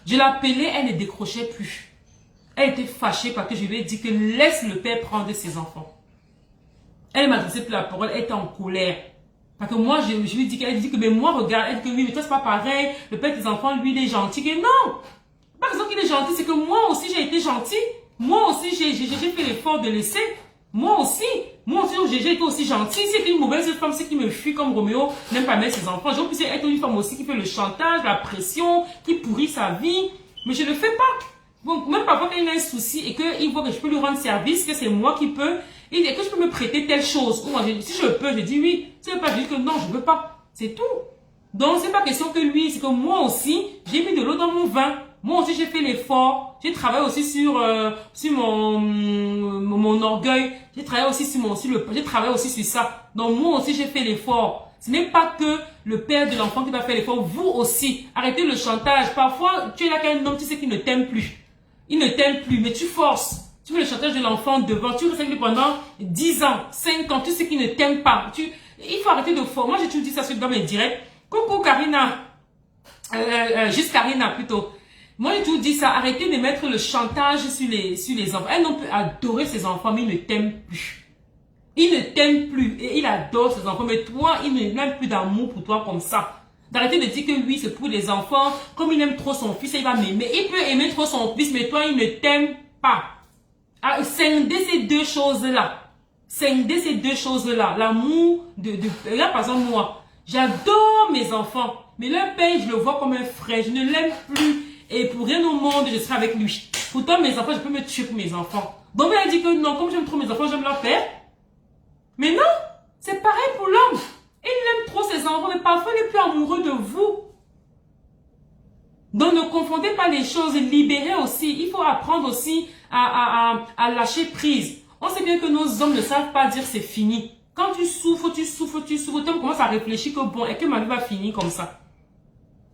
S1: Je l'appelais, elle ne décrochait plus. Elle était fâchée parce que je lui ai dit que laisse le père prendre ses enfants. Elle m'a adressé plus la parole, elle était en colère. Parce que moi, je lui ai dit qu'elle dit que mais moi, regarde, elle dit que oui, mais toi, c'est pas pareil. Le père de tes enfants, lui, il est gentil. Que non! Pas raison qu'il est gentil, c'est que moi aussi, j'ai été gentil. Moi aussi, j'ai fait l'effort de laisser. Moi aussi, j'ai été aussi gentil. Si c'est une mauvaise femme, c'est qui me fuit comme Roméo, n'aime pas mettre ses enfants. J'ai pu être une femme aussi qui fait le chantage, la pression, qui pourrit sa vie. Mais je ne le fais pas. Donc, même parfois quand il a un souci et qu'il voit que je peux lui rendre service, que c'est moi qui peux, et que je peux me prêter telle chose. Ou moi, si je peux, je dis oui. Si je ne veux pas, je dis que non, je ne veux pas. C'est tout. Donc, c'est pas question que lui, c'est que moi aussi, j'ai mis de l'eau dans mon vin. Moi aussi, j'ai fait l'effort. J'ai travaillé aussi sur mon orgueil. J'ai travaillé aussi j'ai travaillé aussi sur ça. Donc, moi aussi, j'ai fait l'effort. Ce n'est pas que le père de l'enfant qui va faire l'effort. Vous aussi. Arrêtez le chantage. Parfois, tu es là qu'un homme, tu sais qu'il ne t'aime plus. Il ne t'aime plus, mais tu forces. Tu fais le chantage de l'enfant devant. Tu restes avec lui pendant 10 ans, 5 ans. Tu sais qu'il ne t'aime pas. Il faut arrêter de forcer. Moi, j'ai toujours dit ça dans mes directs. Coucou Karina. Juste Karina plutôt. Moi, j'ai toujours dit ça. Arrêtez de mettre le chantage sur les enfants. Elle, on peut adorer ses enfants, mais il ne t'aime plus. Il ne t'aime plus. Et il adore ses enfants. Mais toi, il n'a plus d'amour pour toi comme ça. D'arrêter de dire que lui, c'est pour les enfants. Comme il aime trop son fils, il va m'aimer. Il peut aimer trop son fils, mais toi, il ne t'aime pas. Scindez ces deux choses-là. Scindez ces deux choses-là. L'amour là, par exemple, moi, j'adore mes enfants. Mais leur père, je le vois comme un frère. Je ne l'aime plus. Et pour rien au monde, je serai avec lui. Pourtant, mes enfants, je peux me tuer pour mes enfants. Donc, elle a dit que non, comme j'aime trop mes enfants, j'aime leur père. Mais non, c'est pareil pour l'homme. Il aime trop ses enfants, mais parfois il est plus amoureux de vous. Donc ne confondez pas les choses, libérez aussi. Il faut apprendre aussi à lâcher prise. On sait bien que nos hommes ne savent pas dire c'est fini. Quand tu souffres, tu commences à réfléchir que bon, et que ma vie va finir comme ça.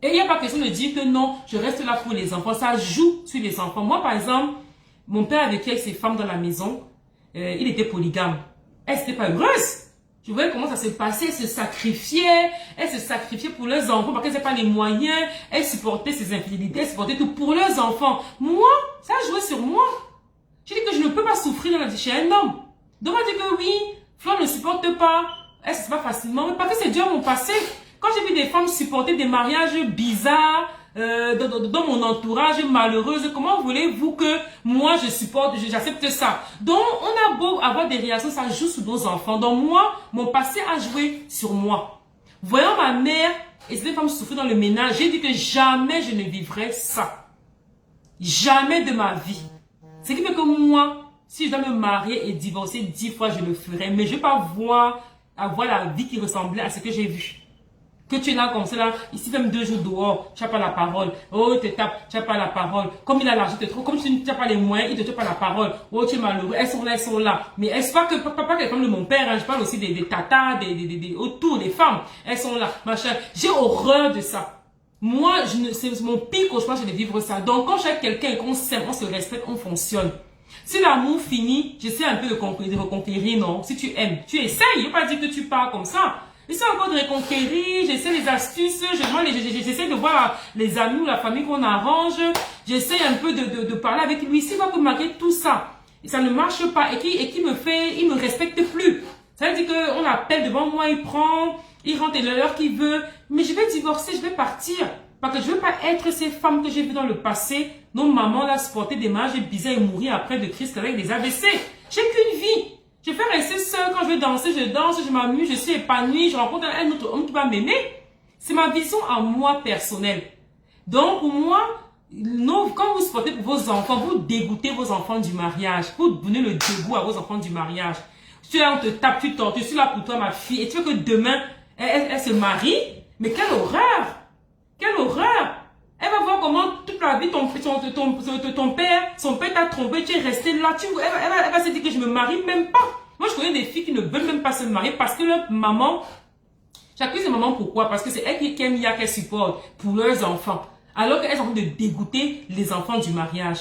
S1: Et il n'y a pas question de dire que non, je reste là pour les enfants. Ça joue sur les enfants. Moi, par exemple, mon père a vécu avec ses femmes dans la maison. Il était polygame. elle n'était pas heureuse. Je voyais comment ça se passait, elle se sacrifiait pour leurs enfants parce qu'elle n'avait pas les moyens, elle supportait ses infidélités, elle supportait tout pour leurs enfants. Moi, ça a joué sur moi. J'ai dit que je ne peux pas souffrir dans la vie chez un homme. Donc on dit que oui, Flo ne supporte pas, elle ne se passe pas facilement, mais parce que c'est dur à mon passé. Quand j'ai vu des femmes supporter des mariages bizarres, dans mon entourage malheureuse, comment voulez-vous que moi je supporte, j'accepte ça? Donc on a beau avoir des réactions, ça joue sur nos enfants. Donc moi, mon passé a joué sur moi. Voyant ma mère et ces femmes souffrir dans le ménage, j'ai dit que jamais je ne vivrai ça. Jamais de ma vie. Ce qui fait que moi, si je dois me marier et divorcer 10 fois, je le ferai. Mais je ne vais pas avoir la vie qui ressemblait à ce que j'ai vu. Que tu es là comme ça, là, ici même 2 jours dehors, tu n'as pas la parole. Oh, il te tape, tu n'as pas la parole. Comme il a l'argent, comme tu n'as pas les moyens, il ne te tape pas la parole. Oh, tu es malheureux, elles sont là, elles sont là. Mais est-ce pas que, pas que les femmes de mon père, hein, je parle aussi des tatas, autour des femmes. Elles sont là, machin. J'ai horreur de ça. Moi, c'est mon pire cauchemar, c'est de vivre ça. Donc, quand j'ai quelqu'un qu'on s'aime, on se respecte, on fonctionne. Si l'amour finit, j'essaie un peu de reconquérir, non. Si tu aimes, tu essayes. Il ne faut pas dire que tu pars comme ça. J'essaie encore de reconquérir, j'essaie les astuces, j'essaie de voir les amis ou la famille qu'on arrange. J'essaie un peu de parler avec lui. S'il va que malgré tout ça, et ça ne marche pas, et qui il me respecte plus. Ça veut dire qu'on appelle devant moi, il prend, il rentre l'heure qu'il veut. Mais je vais divorcer, je vais partir. Parce que je ne veux pas être ces femmes que j'ai vues dans le passé. Nos mamans là se portaient des mariages bizarres et mourir après de Christ avec des AVC. J'ai qu'une vie. Je fais rester seule quand je vais danser, je danse, je m'amuse, je suis épanouie, je rencontre un autre homme qui va m'aimer. C'est ma vision à moi personnelle. Donc pour moi, quand vous supportez pour vos enfants, vous dégoûtez vos enfants du mariage. Vous donnez le dégoût à vos enfants du mariage. Tu es là, on te tape, tu tortures, je suis là pour toi ma fille. Et tu veux que demain, elle se marie? Mais quelle horreur! Quelle horreur! Elle va voir comment toute la vie, ton père, son père t'a trompé, tu es resté là. Elle va se dire que je me marie même pas. Moi, je connais des filles qui ne veulent même pas se marier parce que leur maman, j'accuse les mamans pourquoi? Parce que c'est elles qui aiment, qu'elles supportent pour leurs enfants. Alors qu'elles sont en train de dégoûter les enfants du mariage.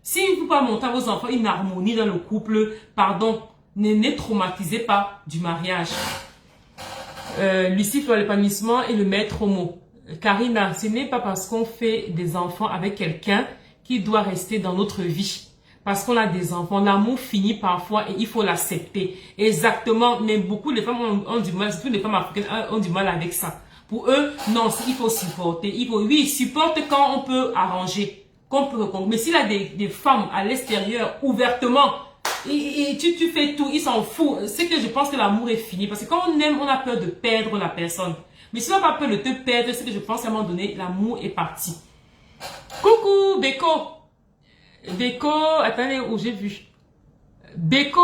S1: Si vous ne pouvez pas monter à vos enfants une harmonie dans le couple, pardon, ne traumatisez pas du mariage. Lucie pour l'épanouissement et le maître homo. Karina, ce n'est pas parce qu'on fait des enfants avec quelqu'un qui doit rester dans notre vie. Parce qu'on a des enfants, l'amour finit parfois et il faut l'accepter. Exactement, mais beaucoup de femmes ont du mal, surtout les femmes africaines ont du mal avec ça. Pour eux, non, il faut supporter. Oui, ils supportent quand on peut arranger, mais s'il y a des femmes à l'extérieur, ouvertement, et tu fais tout, ils s'en foutent. C'est que je pense que l'amour est fini. Parce que quand on aime, on a peur de perdre la personne. Mais si on n'a pas peur de te perdre, c'est que je pense qu'à un moment donné, l'amour est parti. Coucou, Beko. Beko, attendez, où j'ai vu. Beko,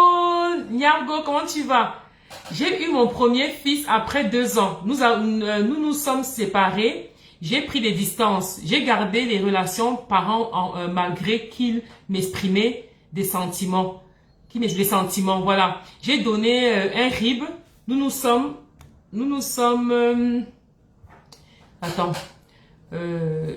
S1: Nyargo, comment tu vas? J'ai eu mon premier fils après 2 ans. Nous sommes séparés. J'ai pris des distances. J'ai gardé les relations parents malgré qu'il m'exprimait des sentiments. Des sentiments, voilà. J'ai donné un RIB. Nous sommes attends,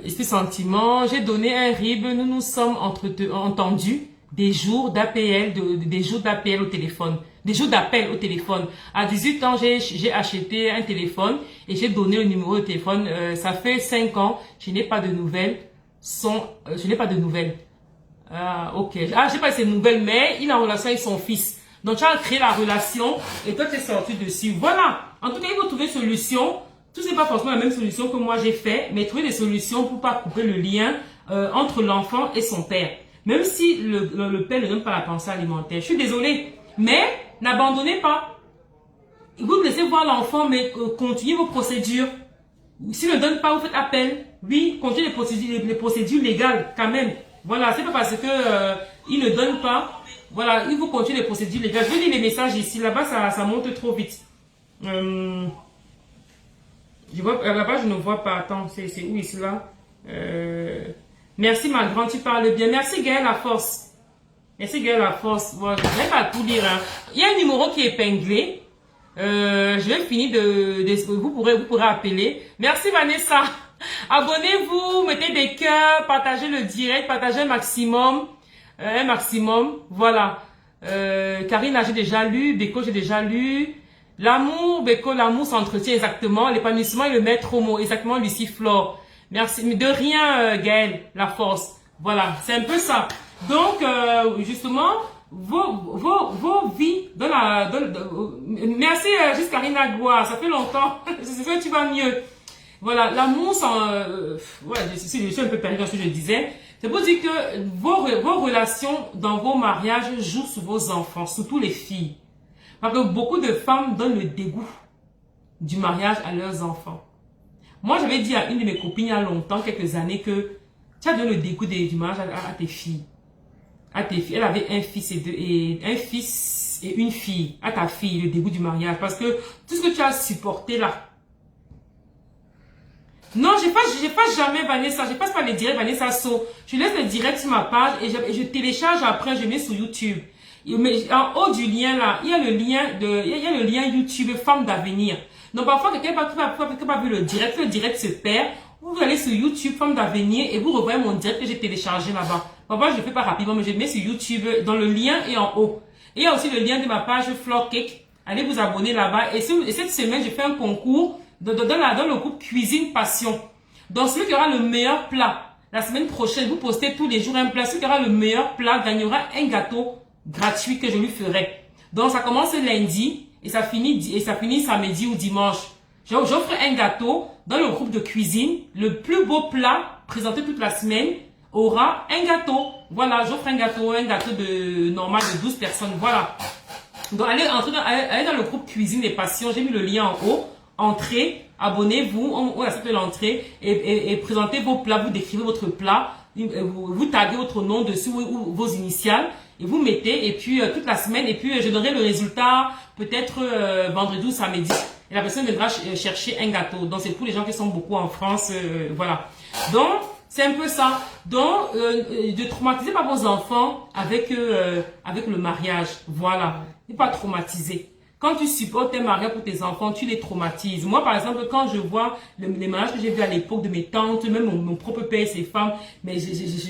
S1: esprit sentiment, j'ai donné un RIB, nous nous sommes entendus des jours d'APL, des jours d'APL au téléphone, des jours d'appel au téléphone. À 18 ans, j'ai acheté un téléphone et j'ai donné le numéro de téléphone. Ça fait 5 ans, je n'ai pas de nouvelles. Je n'ai pas de nouvelles. Ah, ok. Ah, j'ai pas ces nouvelles, mais il est en relation avec son fils. Donc, tu as créé la relation et toi, tu es sorti dessus. Voilà. En tout cas, il faut trouver une solution. Tout n'est pas forcément la même solution que moi j'ai fait, mais trouver des solutions pour pas couper le lien entre l'enfant et son père. Même si le père ne donne pas la pensée alimentaire. Je suis désolée, mais n'abandonnez pas. Vous laissez voir l'enfant, mais continuez vos procédures. S'il ne donne pas, vous faites appel. Oui, continuez les procédures légales quand même. Voilà, c'est pas parce que il ne donne pas. Voilà, il faut continuer les procédures légales. Je vais lire les messages ici. Là-bas, ça monte trop vite. Je vois, là-bas, je ne vois pas. Attends, c'est où ici, là? Merci, ma grande, tu parles bien. Merci, Gaëlle La Force. Merci, Gaëlle La Force. Voilà, je ne vais pas tout lire. Hein. Il y a un numéro qui est épinglé. Je vais finir vous pourrez appeler. Merci, Vanessa. Abonnez-vous, mettez des cœurs, partagez le direct, partagez un maximum. Voilà. Karine, j'ai déjà lu. Beko, j'ai déjà lu. L'amour, Beko, l'amour s'entretient exactement. L'épanouissement et le maître mot. Exactement, Lucie Flore. Merci. Mais de rien, Gaëlle, la force. Voilà, c'est un peu ça. Donc, justement, vos vies merci, juste Karine Agua. Ça fait longtemps. C'est que tu vas mieux. Voilà, l'amour sans... ouais, je suis un peu perdu dans ce que je disais. C'est pour dire que vos relations dans vos mariages jouent sur vos enfants, surtout les filles. Parce que beaucoup de femmes donnent le dégoût du mariage à leurs enfants. Moi, j'avais dit à une de mes copines il y a longtemps, quelques années, que tu as donné le dégoût du mariage à tes filles. À tes filles. Elle avait un fils un fils et une fille. À ta fille, le dégoût du mariage. Parce que tout ce que tu as supporté là. Non, j'ai pas jamais Vanessa. Je passe pas les directs Vanessa So. Je laisse les directs sur ma page et je télécharge après, je mets sur YouTube. Mais en haut du lien là, il y a le lien YouTube Femme d'avenir. Donc parfois quelqu'un pas vu le direct se perd. Vous allez sur YouTube Femme d'avenir et vous revoyez mon direct que j'ai téléchargé là-bas. Parfois je fais pas rapidement, mais je mets sur YouTube dans le lien et en haut. Et il y a aussi le lien de ma page Floor Cake. Allez vous abonner là-bas. Et cette semaine, j'ai fait un concours dans le groupe Cuisine Passion. Donc celui qui aura le meilleur plat, la semaine prochaine, vous postez tous les jours un plat. Celui qui aura le meilleur plat gagnera un gâteau gratuit que je lui ferai. Donc ça commence lundi et ça finit samedi ou dimanche. J'offre un gâteau dans le groupe de cuisine. Le plus beau plat présenté toute la semaine aura un gâteau. Voilà, j'offre un gâteau de normal de 12 personnes. Voilà. Donc allez dans le groupe Cuisine des Passions. J'ai mis le lien en haut. Entrez, abonnez-vous, on accepte l'entrée et présentez vos plats, vous décrivez votre plat, vous taguez votre nom dessus ou vos initiales et vous mettez et puis toute la semaine et puis je donnerai le résultat peut-être vendredi ou samedi et la personne viendra chercher un gâteau. Donc c'est pour les gens qui sont beaucoup en France, voilà. Donc c'est un peu ça. Donc de traumatiser pas vos enfants avec le mariage, voilà. Ne pas traumatiser. Quand tu supportes un mariage pour tes enfants, tu les traumatises. Moi, par exemple, quand je vois les mariages que j'ai vus à l'époque de mes tantes, même mon propre père et ses femmes, mais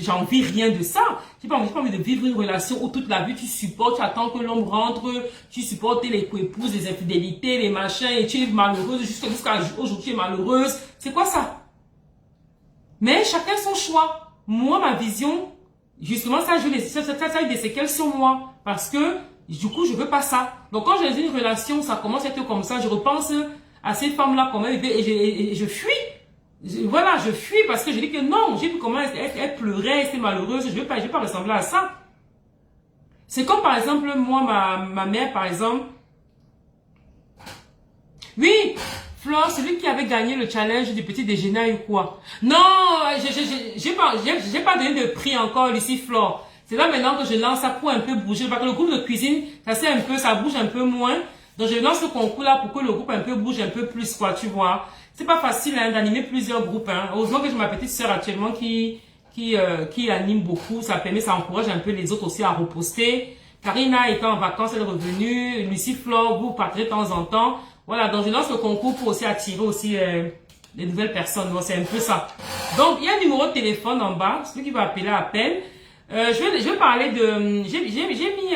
S1: j'en vis rien de ça. J'ai pas envie de vivre une relation où toute la vie tu supportes, tu attends que l'homme rentre, tu supportes les co-épouses, les infidélités, les machins, et tu es malheureuse jusqu'à aujourd'hui tu es malheureuse. C'est quoi ça? Mais chacun son choix. Moi, ma vision, justement, ça a eu des séquelles sur moi. Parce que du coup, je veux pas ça. Donc, quand j'ai une relation, ça commence à être comme ça. Je repense à ces femmes-là, comment elles vivaient, et je fuis. Voilà, je fuis parce que je dis que non, j'ai vu comment elle pleurait, elle était malheureuse. Je vais pas ressembler à ça. C'est comme, par exemple, moi, ma mère, par exemple. Oui, Flore, celui qui avait gagné le challenge du petit déjeuner ou quoi? Non, j'ai pas donné de prix encore, Lucie Flore. C'est là maintenant que je lance ça pour un peu bouger. Parce que le groupe de cuisine, ça bouge un peu moins. Donc je lance ce concours là pour que le groupe un peu bouge un peu plus, quoi, tu vois. C'est pas facile hein, d'animer plusieurs groupes. Hein. Heureusement que j'ai ma petite sœur actuellement qui anime beaucoup. Ça encourage un peu les autres aussi à reposter. Karina étant en vacances, elle est revenue. Lucie Flore, vous partez de temps en temps. Voilà, donc je lance le concours pour aussi attirer aussi les nouvelles personnes. Donc c'est un peu ça. Donc il y a un numéro de téléphone en bas. Celui qui va appeler appelle. Je vais parler de... J'ai mis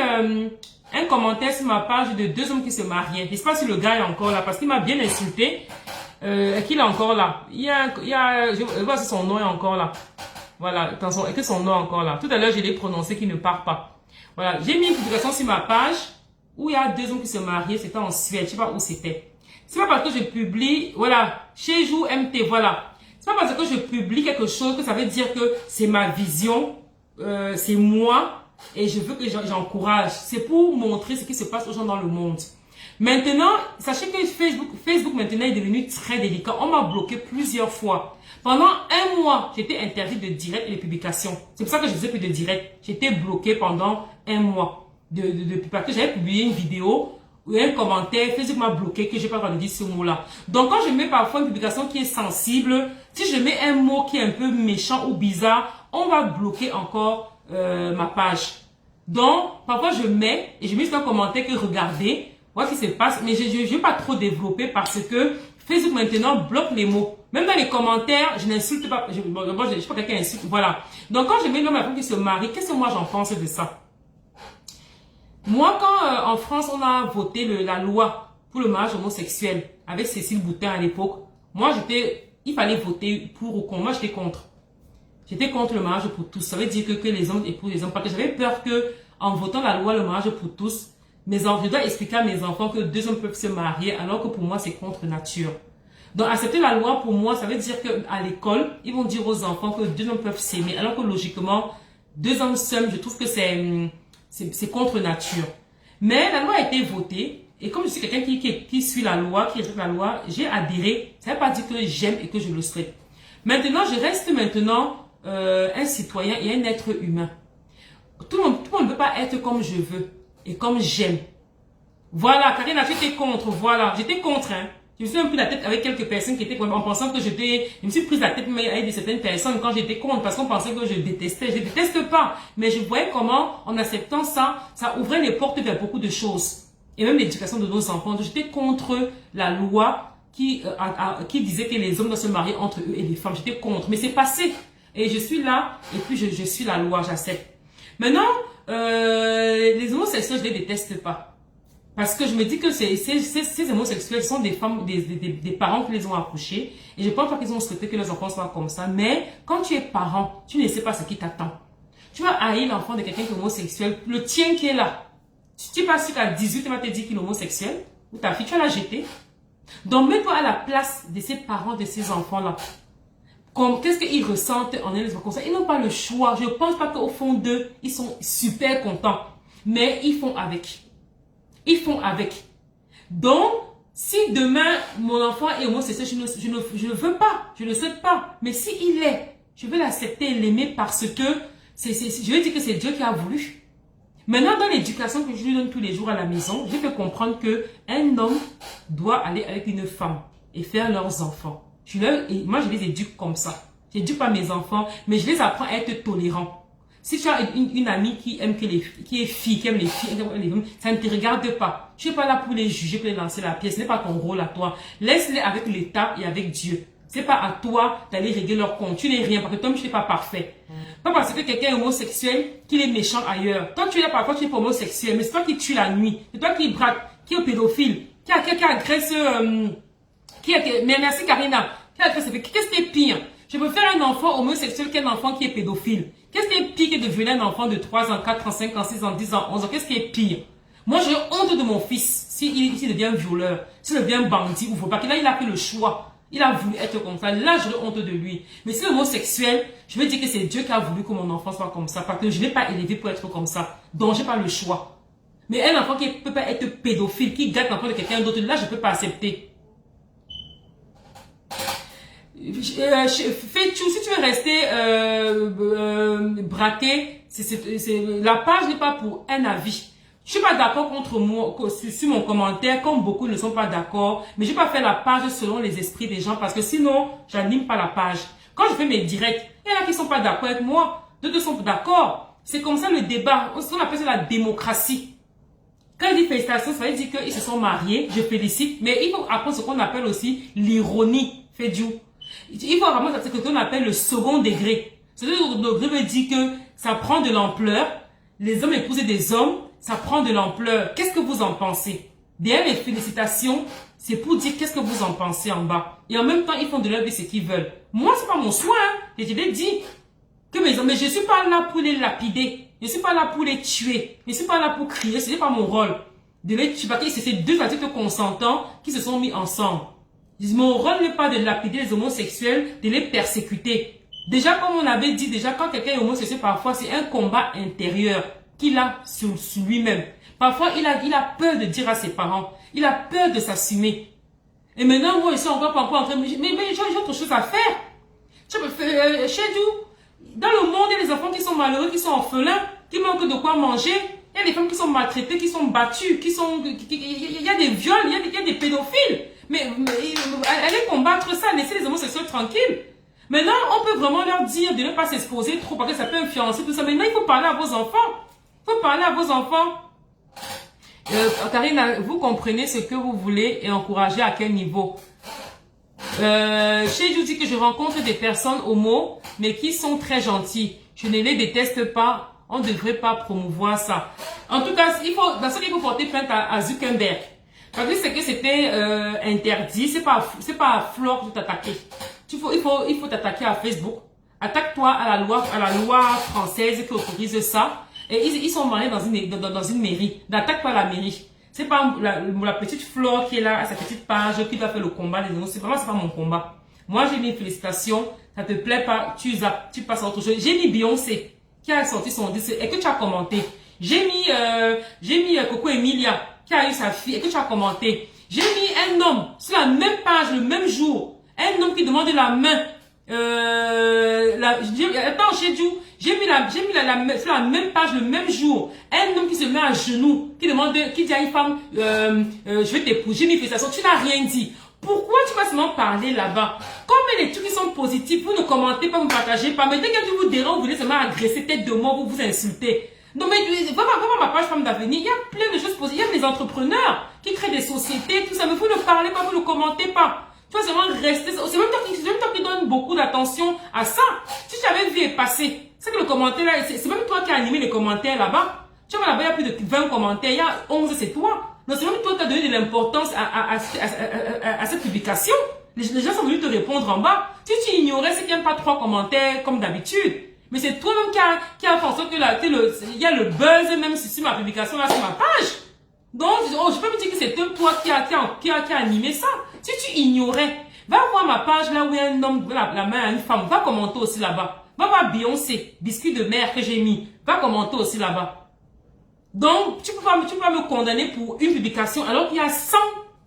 S1: un commentaire sur ma page de 2 hommes qui se mariaient. Je ne sais pas si le gars est encore là parce qu'il m'a bien insulté. Qu'il est encore là. Je vois si son nom est encore là. Voilà, attention, et que son nom est encore là. Tout à l'heure, je l'ai prononcé qu'il ne part pas. Voilà, j'ai mis une publication sur ma page où il y a 2 hommes qui se mariaient. C'était en Suède, je ne sais pas où c'était. C'est pas parce que je publie, voilà, chez Jou MT, voilà. C'est pas parce que je publie quelque chose que ça veut dire que c'est ma vision. C'est moi et je veux que j'encourage. C'est pour montrer ce qui se passe aux gens dans le monde. Maintenant, sachez que Facebook maintenant est devenu très délicat. On m'a bloqué plusieurs fois. Pendant un mois, j'étais interdite de direct et de publication. C'est pour ça que je faisais plus de direct. J'étais bloqué pendant un mois parce que j'avais publié une vidéo ou un commentaire. Facebook m'a bloqué que j'ai pas le droit de dire ce mot-là. Donc quand je mets parfois une publication qui est sensible, si je mets un mot qui est un peu méchant ou bizarre, on va bloquer encore ma page. Donc, parfois je mets et je mets un commentaire que regardez, voilà ce qui se passe, mais je ne vais pas trop développer parce que Facebook maintenant bloque les mots. Même dans les commentaires, je n'insulte pas, je sais pas quelqu'un insulte, voilà. Donc quand je mets l'homme et la femme qui se marie, qu'est-ce que moi j'en pense de ça? Moi, quand en France, on a voté la loi pour le mariage homosexuel avec Cécile Boutin à l'époque, moi, il fallait voter pour ou contre. Moi, j'étais contre. J'étais contre le mariage pour tous. Ça veut dire que les hommes épousent les hommes. Parce que j'avais peur que, en votant la loi, le mariage pour tous, je dois expliquer à mes enfants que deux hommes peuvent se marier, alors que pour moi, c'est contre nature. Donc, accepter la loi, pour moi, ça veut dire qu'à l'école, ils vont dire aux enfants que deux hommes peuvent s'aimer, alors que logiquement, deux hommes seuls, je trouve que c'est contre nature. Mais la loi a été votée, et comme je suis quelqu'un qui suit la loi, qui respecte la loi, j'ai adhéré. Ça ne veut pas dire que j'aime et que je le souhaite. Maintenant, je reste un citoyen et un être humain. Tout le monde ne peut pas être comme je veux et comme j'aime. Voilà, Karina, j'étais contre, voilà, j'étais contre, hein. Je me suis même pris la tête avec quelques personnes qui étaient contre, en pensant que je me suis pris la tête avec certaines personnes quand j'étais contre, parce qu'on pensait que je détestais. Je déteste pas, mais je voyais comment, en acceptant ça, ça ouvrait les portes vers beaucoup de choses. Et même l'éducation de nos enfants. Donc, j'étais contre la loi qui disait que les hommes doivent se marier entre eux et les femmes. J'étais contre, mais c'est passé. Et je suis là, et puis je suis la loi, j'accepte. Maintenant, les homosexuels, je les déteste pas. Parce que je me dis que ces homosexuels sont des femmes, des parents qui les ont accouchés. Et je pense pas qu'ils ont souhaité que leurs enfants soient comme ça. Mais quand tu es parent, tu ne sais pas ce qui t'attend. Tu vas haïr l'enfant de quelqu'un qui est homosexuel, le tien qui est là. Si tu passes à 18, tu vas te dire qu'il est homosexuel, ou ta fille, tu vas la jeter. Donc, mets-toi à la place de ces parents, de ces enfants-là. Qu'est-ce qu'ils ressentent en eux comme ça? Ils n'ont pas le choix. Je ne pense pas qu'au fond d'eux, ils sont super contents. Mais ils font avec. Ils font avec. Donc, si demain, mon enfant est homosexuel, je ne veux pas. Je ne souhaite pas. Mais si il est, je vais l'accepter et l'aimer parce que, je vais dire que c'est Dieu qui a voulu. Maintenant, dans l'éducation que je lui donne tous les jours à la maison, je peux comprendre qu'un homme doit aller avec une femme et faire leurs enfants. Moi, je les éduque comme ça. Je n'éduque pas mes enfants, mais je les apprends à être tolérants. Si tu as une amie qui aime qui est fille, qui aime les filles, les hommes, ça ne te regarde pas. Tu n'es pas là pour les juger, pour les lancer la pièce. Ce n'est pas ton rôle à toi. Laisse-les avec l'État et avec Dieu. C'est pas à toi d'aller régler leur compte. Tu n'es rien parce que toi, tu n'es pas parfait. Pas parce que quelqu'un est homosexuel qu'il est méchant ailleurs. Toi, tu es là parfois, tu es pas homosexuel, mais c'est toi qui tue la nuit. C'est toi qui braque, qui est pédophile, qui agresse, mais merci Karina, qui agresse. Qu'est-ce qui est pire? Je peux faire un enfant homosexuel qu'un enfant qui est pédophile. Qu'est-ce qui est pire que de devenir un enfant de 3 ans, 4 ans, 5 ans, 6 ans, 10 ans, 11 ans? Qu'est-ce qui est pire? Moi, j'ai honte de mon fils s'il devient violeur, s'il devient bandit ou faut pas. Là, il a fait le choix. Il a voulu être comme ça. Là, j'ai honte de lui. Mais si homosexuel, je veux dire que c'est Dieu qui a voulu que mon enfant soit comme ça. Parce que je ne l'ai pas élevé pour être comme ça. Donc, j'ai pas le choix. Mais un enfant qui ne peut pas être pédophile, qui gâte l'enfant de quelqu'un d'autre, là, je ne peux pas accepter. Si tu veux rester braqué, la page n'est pas pour un avis. Je suis pas d'accord contre moi sur mon commentaire, comme beaucoup ne sont pas d'accord, mais je vais pas faire la page selon les esprits des gens parce que sinon, j'anime pas la page. Quand je fais mes directs, il y en a qui sont pas d'accord avec moi, d'autres sont d'accord. C'est comme ça le débat, on appelle ça la démocratie. Quand il dit félicitations, ça veut dire qu'ils se sont mariés, je félicite, mais il faut apprendre ce qu'on appelle aussi l'ironie, fait du. Il faut vraiment ce qu'on appelle le second degré. Ce second degré veut dire que ça prend de l'ampleur, les hommes épousent des hommes, ça prend de l'ampleur. Qu'est-ce que vous en pensez? Derrière les félicitations, c'est pour dire qu'est-ce que vous en pensez en bas. Et en même temps, ils font de leur vie ce qu'ils veulent. Moi, c'est pas mon choix, hein. Et je l'ai dit. Mais je suis pas là pour les lapider. Je suis pas là pour les tuer. Je suis pas là pour crier. Ce n'est pas mon rôle. De les tuer. Parce que c'est ces deux adultes consentants qui se sont mis ensemble. Mon rôle n'est pas de lapider les homosexuels, de les persécuter. Déjà, comme on avait dit, quand quelqu'un est homosexuel, parfois, c'est un combat intérieur qu'il a sur lui-même. Parfois, il a peur de dire à ses parents. Il a peur de s'assumer. Et maintenant, moi, je suis encore en train de me dire, mais j'ai autre chose à faire. Chez nous, dans le monde, il y a des enfants qui sont malheureux, qui sont orphelins, qui manquent de quoi manger. Il y a des femmes qui sont maltraitées, qui sont battues, il y a des viols, il y a des pédophiles. Mais allez combattre ça, laissez les homosexuels tranquilles. Maintenant, on peut vraiment leur dire de ne pas s'exposer trop parce que ça peut influencer tout ça. Maintenant, il faut parler à vos enfants. Il faut parler à vos enfants. Karine, vous comprenez ce que vous voulez et encourager à quel niveau? Je dis que je rencontre des personnes homo, mais qui sont très gentilles. Je ne les déteste pas. On ne devrait pas promouvoir ça. En tout cas, dans ce qu'il faut porter plainte à Zuckerberg. Parce que c'est que c'était interdit. C'est pas à Flore de t'attaquer. Il faut t'attaquer à Facebook. Attaque-toi à la loi française qui autorise ça. Et ils sont mariés dans une mairie. N'attaque pas la mairie. C'est pas la petite Flore qui est là à sa petite page qui doit faire le combat des animaux. C'est pas mon combat. Moi, j'ai mis félicitations. Ça te plaît pas, tu passes à autre chose. J'ai mis Beyoncé qui a sorti son disque et que tu as commenté. J'ai mis Coco Emilia qui a eu sa fille et que tu as commenté. J'ai mis un homme sur la même page le même jour. Un homme qui demande la main. Attends, j'ai mis sur la même page le même jour. Un homme qui se met à genoux, qui dit à une femme, je vais t'épouser. J'ai mis félicitations. Tu n'as rien dit. Pourquoi tu vas seulement parler là-bas? Comme les trucs qui sont positifs, vous ne commentez pas, vous ne partagez pas. Mais dès que vous dérange, vous voulez seulement agresser tête de mort, vous insultez. Non mais va ma page Femme d'Avenir, il y a plein de choses positives. Il y a des entrepreneurs qui créent des sociétés, tout ça. Mais vous ne parlez pas, vous ne commentez pas. Tu vas seulement rester. C'est même toi qui donne beaucoup d'attention à ça. Si tu avais vu et passé, c'est que le commentaire là, c'est même toi qui as animé les commentaires là-bas. Tu vois là-bas, il y a plus de 20 commentaires, il y a 11, c'est toi. Non, c'est même toi qui as donné de l'importance à cette publication. Les gens sont venus te répondre en bas. Si tu ignorais, c'est qu'il n'y a pas 3 commentaires comme d'habitude. Mais c'est toi-même qui a fait en sorte que il y a le buzz même sur ma publication, là, sur ma page. Donc, je peux me dire que c'est toi qui a animé ça. Si tu ignorais, va voir ma page là où il y a un homme, la main à une femme, va commenter aussi là-bas. Va voir Beyoncé, biscuit de mer que j'ai mis, va commenter aussi là-bas. Donc, tu peux pas me condamner pour une publication alors qu'il y a 100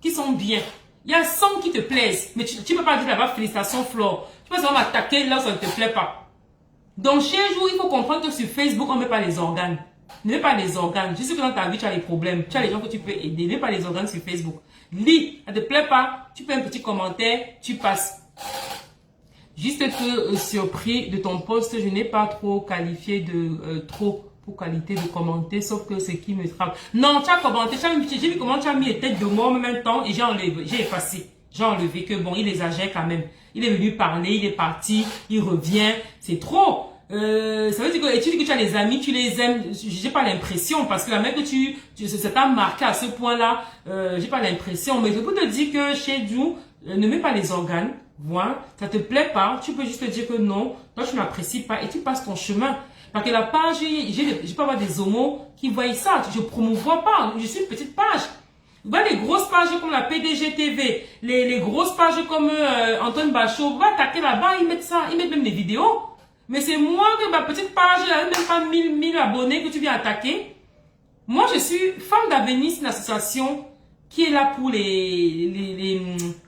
S1: qui sont bien. Il y a 100 qui te plaisent. Mais tu peux pas dire là-bas, félicitations Flore. Tu peux seulement m'attaquer là où ça ne te plaît pas. Donc, chaque jour, il faut comprendre que sur Facebook, on ne met pas les organes. Ne mets pas les organes. Je sais que dans ta vie, tu as des problèmes. Tu as les gens que tu peux aider. Ne mets pas les organes sur Facebook. Lis. Ça ne te plaît pas. Tu fais un petit commentaire. Tu passes. Juste que surpris de ton poste, je n'ai pas trop qualifié de trop pour qualité de commenter, sauf que c'est qui me frappe. Non, tu as commenté, j'ai vu comment tu as mis les têtes de mort en même temps et j'ai effacé. J'ai enlevé que bon, il exagère quand même. Il est venu parler, il est parti, il revient. C'est trop. Ça veut dire que, et tu dis que tu as les amis, tu les aimes. J'ai pas l'impression parce que la mec que ça t'a marqué à ce point-là, j'ai pas l'impression. Mais je peux te dire que chez Dieu, ne mets pas les organes. Voilà, ça te plaît pas, tu peux juste te dire que non, toi tu n'apprécies pas et tu passes ton chemin. Parce que la page, je peux avoir des homos qui voient ça, je promouvois pas, je suis une petite page. Va les grosses pages comme la PDG TV, les grosses pages comme Antoine Bachot, va attaquer là-bas, ils mettent même des vidéos. Mais c'est moi que ma petite page, elle n'a même pas 1000 abonnés que tu viens attaquer. Moi je suis Femme d'Avenir, c'est une association qui est là pour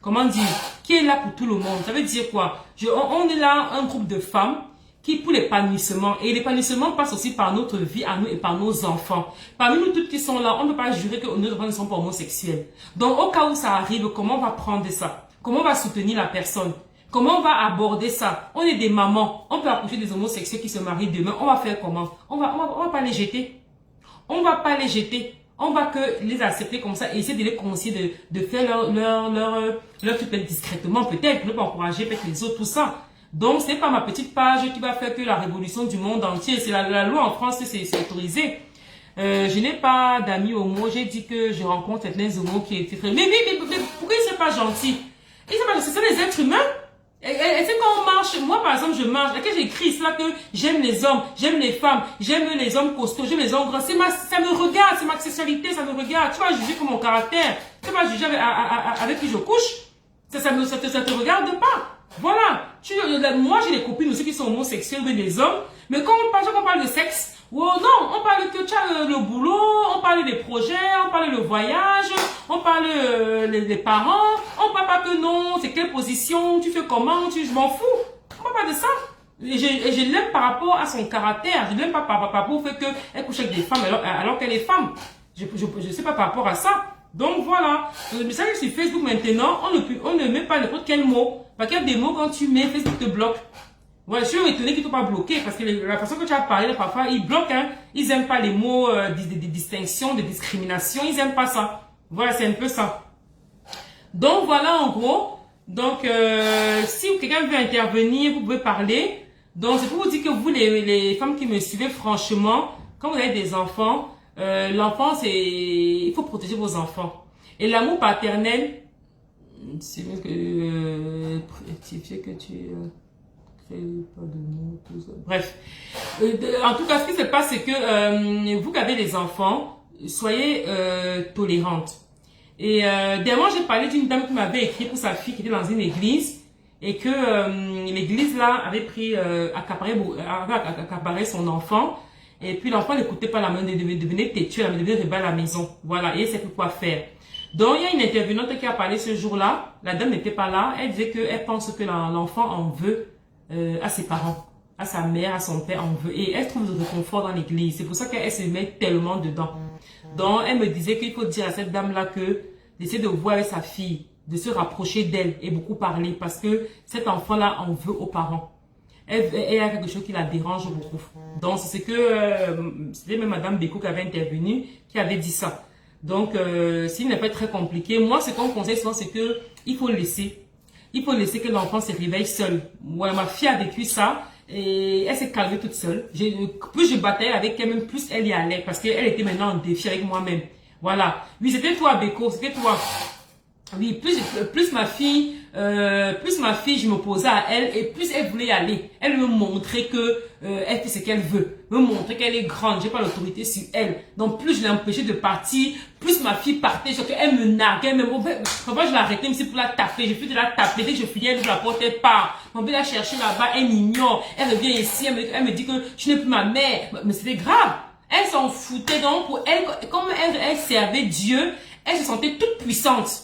S1: comment dire, qui est là pour tout le monde. Ça veut dire quoi? On est là, un groupe de femmes qui pour l'épanouissement. Et l'épanouissement passe aussi par notre vie à nous et par nos enfants. Parmi nous toutes qui sont là, on ne peut pas jurer que nos enfants ne sont pas homosexuels. Donc au cas où ça arrive, comment on va prendre ça? Comment on va soutenir la personne? Comment on va aborder ça? On est des mamans, on peut accoucher des homosexuels qui se marient demain. On va faire comment? On va pas les jeter. On va pas les jeter. On va que les accepter comme ça et essayer de les conseiller de faire leur truc discrètement peut-être, pour ne pas encourager peut-être les autres, tout ça. Donc, ce n'est pas ma petite page qui va faire que la révolution du monde entier. C'est la loi en France, c'est autorisé. Je n'ai pas d'amis homo. J'ai dit que je rencontre certains homos qui étaient très... Mais pourquoi ils ne sont pas gentils? Ils sont pas gentils, ce sont des êtres humains. Et c'est quand on marche, moi par exemple je marche, et que j'écris cela que j'aime les hommes, j'aime les femmes, j'aime les hommes costauds, j'aime les hommes grands, ça me regarde, c'est ma sexualité, ça me regarde, tu vas juger pour mon caractère, tu vas juger avec qui je couche, ça te regarde pas, voilà, moi j'ai des copines aussi qui sont homosexuelles, mais des hommes, mais quand on parle de sexe, oh non, on parle que tu as le boulot, on parle des projets, on parle le voyage, on parle les parents, on parle pas que non, c'est quelle position, tu fais comment, je m'en fous. On parle pas de ça. Et je l'aime par rapport à son caractère, je l'aime pas par rapport au fait qu'elle couche avec des femmes alors qu'elle est femme. Je sais pas par rapport à ça. Donc voilà, le message sur Facebook maintenant, on ne met pas n'importe quel mot. Parce qu'il y a des mots quand tu mets, Facebook te bloque. Ouais, je suis étonné qu'ils ne t'ont pas bloqué parce que la façon que tu as parlé, parfois, ils bloquent, hein. Ils n'aiment pas les mots de distinction, de discrimination, ils n'aiment pas ça. Voilà, c'est un peu ça. Donc, voilà, en gros. Donc, si quelqu'un veut intervenir, vous pouvez parler. Donc, c'est pour vous dire que vous, les femmes qui me suivez, franchement, quand vous avez des enfants, l'enfant, il faut protéger vos enfants. Et l'amour paternel, c'est mieux que tu crées pas de mots, tout ça. Bref. En tout cas, ce qui se passe, c'est que vous qui avez des enfants, soyez tolérantes. Et dernièrement, j'ai parlé d'une dame qui m'avait écrit pour sa fille qui était dans une église et que l'église là avait pris accaparé son enfant et puis l'enfant n'écoutait pas la main, devenait têtu, elle devenait rebelle à la maison. Voilà, et elle ne sait plus quoi faire. Donc, il y a une intervenante qui a parlé ce jour-là. La dame n'était pas là. Elle disait qu'elle pense que l'enfant en veut à ses parents, à sa mère, à son père en veut. Et elle trouve du réconfort dans l'église. C'est pour ça qu'elle se met tellement dedans. Donc, elle me disait qu'il faut dire à cette dame-là que d'essayer de voir avec sa fille, de se rapprocher d'elle et beaucoup parler parce que cet enfant-là en veut aux parents. Elle a quelque chose qui la dérange beaucoup. Donc, c'est ce que c'était même Madame Beko qui avait intervenu, qui avait dit ça. Donc, s'il n'est pas très compliqué, moi, ce qu'on conseille souvent, c'est que il faut laisser. Il faut laisser que l'enfant se réveille seul. Moi, ma fille a vécu ça et elle s'est calmée toute seule. Plus je bataillais avec elle, même plus elle y allait parce qu'elle était maintenant en défi avec moi-même. Voilà. Oui, c'était toi, Beko, c'était toi. Oui, plus ma fille, je m'opposais à elle et plus elle voulait y aller. Elle me montrait que elle fait ce qu'elle veut, me montrer qu'elle est grande, j'ai pas l'autorité sur elle. Donc plus je l'ai empêchée de partir, plus ma fille partait, elle me narguait, même parfois je l'arrêtais même si pour la taper, je faisais de la taper, dès que je finis, elle ne la portait pas. On veut la chercher là-bas, elle m'ignore, elle revient ici, elle me dit que je n'ai plus ma mère, mais c'était grave. Elle s'en foutait donc pour elle, comme elle servait Dieu, elle se sentait toute puissante.